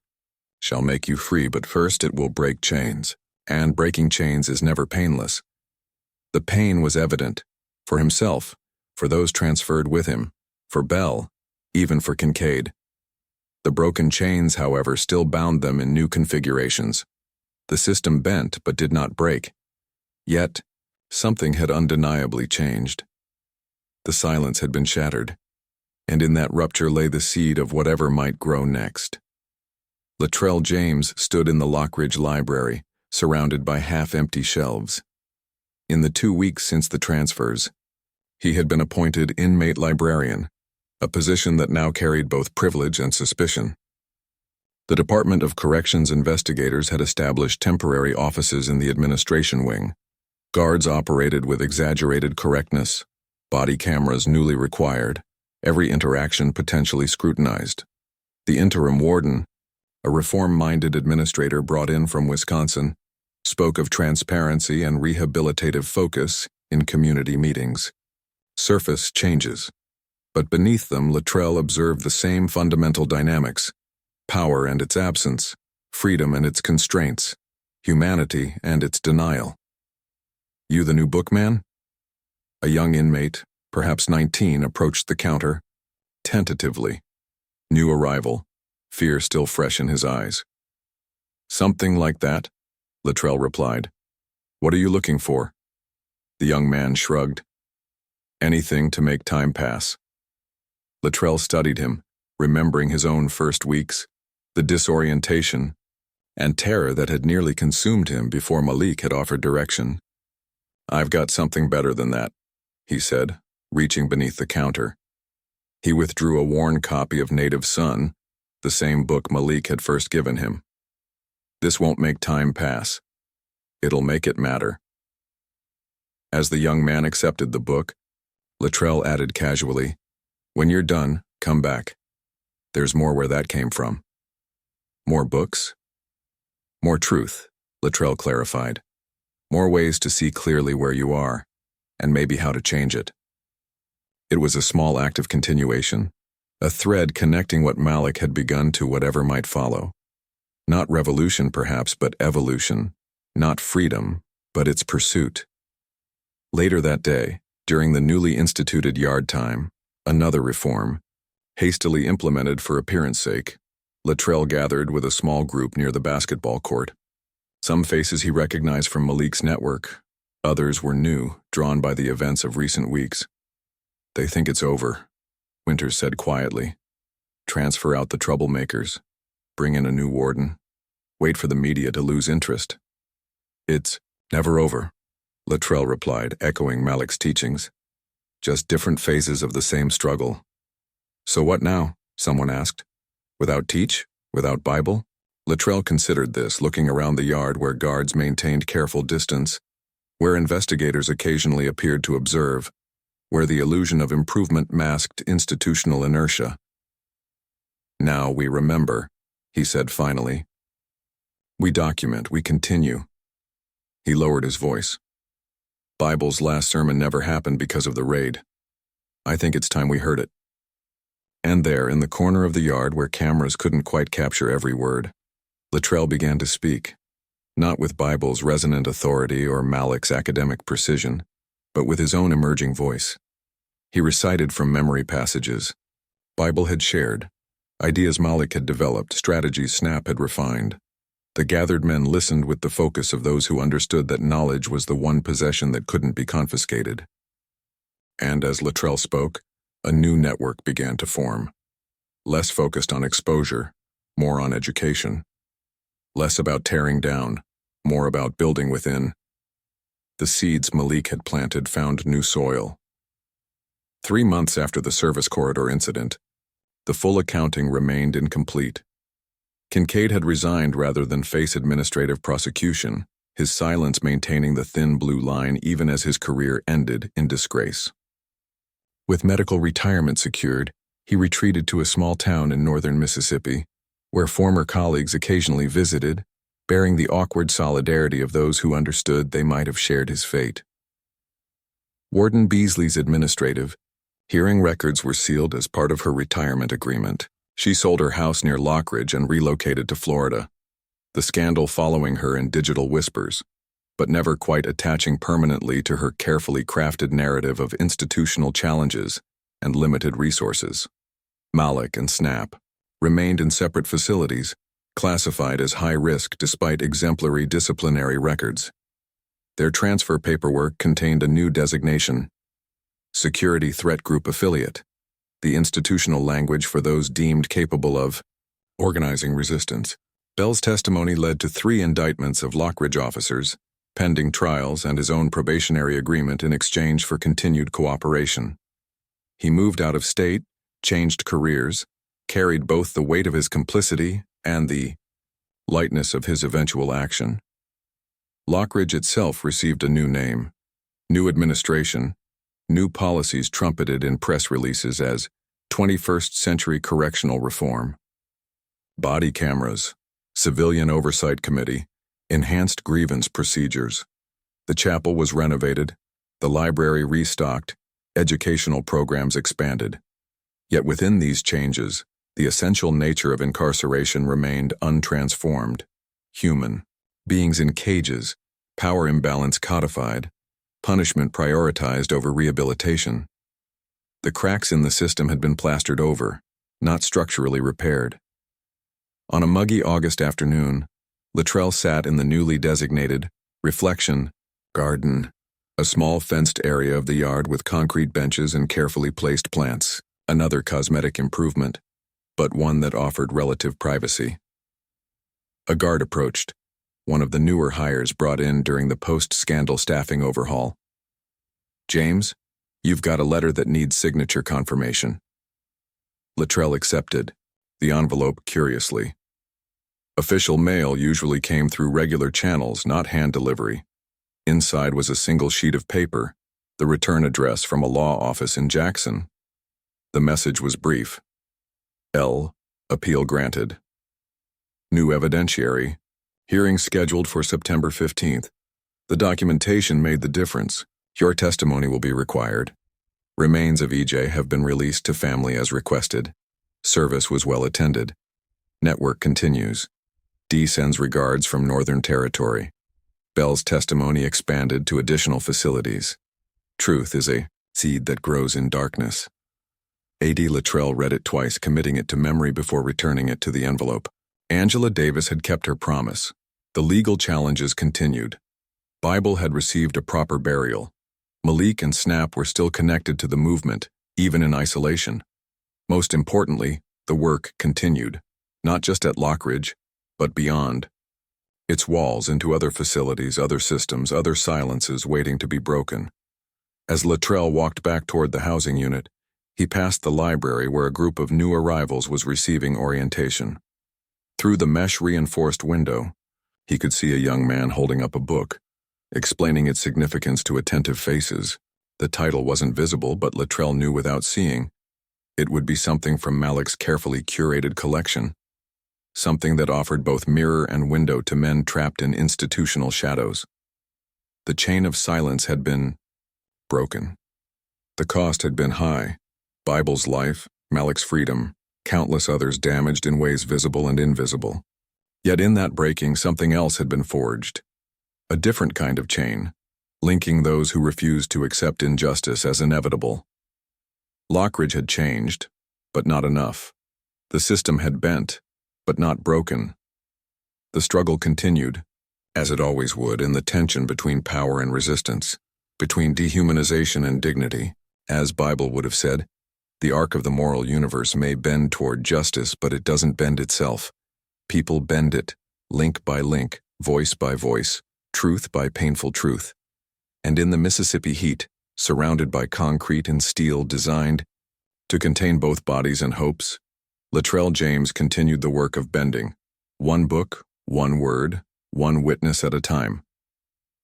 shall make you free, but first it will break chains, and breaking chains is never painless. The pain was evident, for himself, for those transferred with him, for Bell, even for Kincaid. The broken chains, however, still bound them in new configurations. The system bent but did not break. Yet, something had undeniably changed. The silence had been shattered, and in that rupture lay the seed of whatever might grow next. Latrell James stood in the Lockridge Library, surrounded by half-empty shelves. In the 2 weeks since the transfers, he had been appointed inmate librarian, a position that now carried both privilege and suspicion. The Department of Corrections investigators had established temporary offices in the administration wing. Guards operated with exaggerated correctness, body cameras newly required, every interaction potentially scrutinized. The interim warden, a reform-minded administrator brought in from Wisconsin, spoke of transparency and rehabilitative focus in community meetings. Surface changes, but beneath them Latrell observed the same fundamental dynamics: power and its absence, freedom and its constraints, humanity and its denial. "You the new bookman?" A young inmate, perhaps 19, approached the counter, tentatively. New arrival, fear still fresh in his eyes. "Something like that," Latrell replied. "What are you looking for?" The young man shrugged. Anything to make time pass. Latrell studied him, remembering his own first weeks, the disorientation, and terror that had nearly consumed him before Malik had offered direction. "I've got something better than that," he said, reaching beneath the counter. He withdrew a worn copy of Native Son, the same book Malik had first given him. "This won't make time pass. It'll make it matter." As the young man accepted the book, Latrell added casually, "When you're done, come back. There's more where that came from." "More books?" "More truth," Latrell clarified. "More ways to see clearly where you are, and maybe how to change it." It was a small act of continuation, a thread connecting what Malik had begun to whatever might follow. Not revolution, perhaps, but evolution. Not freedom, but its pursuit. Later that day, during the newly instituted yard time, another reform, hastily implemented for appearance sake, Latrell gathered with a small group near the basketball court. Some faces he recognized from Malik's network, others were new, drawn by the events of recent weeks. "They think it's over," Winters said quietly. "Transfer out the troublemakers. Bring in a new warden. Wait for the media to lose interest." "It's never over," Latrell replied, echoing Malik's teachings. "Just different phases of the same struggle." "So what now?" someone asked. "Without teach? Without Bible?" Latrell considered this, looking around the yard where guards maintained careful distance, where investigators occasionally appeared to observe, where the illusion of improvement masked institutional inertia. "Now we remember," he said finally. "We document, we continue." He lowered his voice. "Bible's last sermon never happened because of the raid. I think it's time we heard it." And there, in the corner of the yard where cameras couldn't quite capture every word, Latrell began to speak, not with Bible's resonant authority or Malik's academic precision, but with his own emerging voice. He recited from memory passages Bible had shared, ideas Malik had developed, strategies Snap had refined. The gathered men listened with the focus of those who understood that knowledge was the one possession that couldn't be confiscated. And as Latrell spoke, a new network began to form. Less focused on exposure, more on education. Less about tearing down, more about building within. The seeds Malik had planted found new soil. 3 months after the service corridor incident, the full accounting remained incomplete. Kincaid had resigned rather than face administrative prosecution, his silence maintaining the thin blue line even as his career ended in disgrace. With medical retirement secured, he retreated to a small town in northern Mississippi, where former colleagues occasionally visited, bearing the awkward solidarity of those who understood they might have shared his fate. Warden Beasley's administrative, hearing records were sealed as part of her retirement agreement. She sold her house near Lockridge and relocated to Florida, the scandal following her in digital whispers, but never quite attaching permanently to her carefully crafted narrative of institutional challenges and limited resources. Malik and Snap remained in separate facilities, classified as high risk despite exemplary disciplinary records. Their transfer paperwork contained a new designation: Security Threat Group Affiliate, the institutional language for those deemed capable of organizing resistance. Bell's testimony led to 3 indictments of Lockridge officers, pending trials and his own probationary agreement in exchange for continued cooperation. He moved out of state, changed careers, carried both the weight of his complicity and the lightness of his eventual action. Lockridge itself received a new name, new administration, new policies trumpeted in press releases as 21st Century Correctional Reform. Body cameras, Civilian Oversight Committee, enhanced grievance procedures. The chapel was renovated, the library restocked, educational programs expanded. Yet within these changes, the essential nature of incarceration remained untransformed, human. Beings in cages, power imbalance codified, punishment prioritized over rehabilitation. The cracks in the system had been plastered over, not structurally repaired. On a muggy August afternoon, Latrell sat in the newly designated reflection garden A small fenced area of the yard with concrete benches and carefully placed plants. Another cosmetic improvement, but one that offered relative privacy. A guard approached, one of the newer hires brought in during the post-scandal staffing overhaul. "James, you've got a letter that needs signature confirmation." Latrell accepted, the envelope curiously. Official mail usually came through regular channels, not hand delivery. Inside was a single sheet of paper, the return address from a law office in Jackson. The message was brief. L. Appeal granted. New evidentiary. Hearing scheduled for September 15th. The documentation made the difference. Your testimony will be required. Remains of EJ have been released to family as requested. Service was well attended. Network continues. D sends regards from Northern Territory. Bell's testimony expanded to additional facilities. Truth is a seed that grows in darkness. A.D. Latrell read it twice, committing it to memory before returning it to the envelope. Angela Davis had kept her promise. The legal challenges continued. Bible had received a proper burial. Malik and Snap were still connected to the movement, even in isolation. Most importantly, the work continued, not just at Lockridge, but beyond. Its walls into other facilities, other systems, other silences waiting to be broken. As Latrell walked back toward the housing unit, he passed the library where a group of new arrivals was receiving orientation. Through the mesh-reinforced window, he could see a young man holding up a book, explaining its significance to attentive faces. The title wasn't visible, but Latrell knew without seeing. It would be something from Malik's carefully curated collection, something that offered both mirror and window to men trapped in institutional shadows. The chain of silence had been broken. The cost had been high. Bible's life, Malik's freedom, countless others damaged in ways visible and invisible. Yet in that breaking, something else had been forged. A different kind of chain, linking those who refused to accept injustice as inevitable. Lockridge had changed, but not enough. The system had bent, but not broken. The struggle continued, as it always would, in the tension between power and resistance, between dehumanization and dignity. As Bible would have said, the arc of the moral universe may bend toward justice, but it doesn't bend itself. People bend it, link by link, voice by voice, truth by painful truth. And in the Mississippi heat, surrounded by concrete and steel designed to contain both bodies and hopes, Latrell James continued the work of bending, one book, one word, one witness at a time.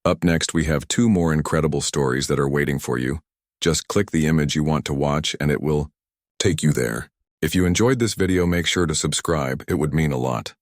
Up next, we have 2 more incredible stories that are waiting for you. Just click the image you want to watch and it will take you there. If you enjoyed this video, make sure to subscribe. It would mean a lot.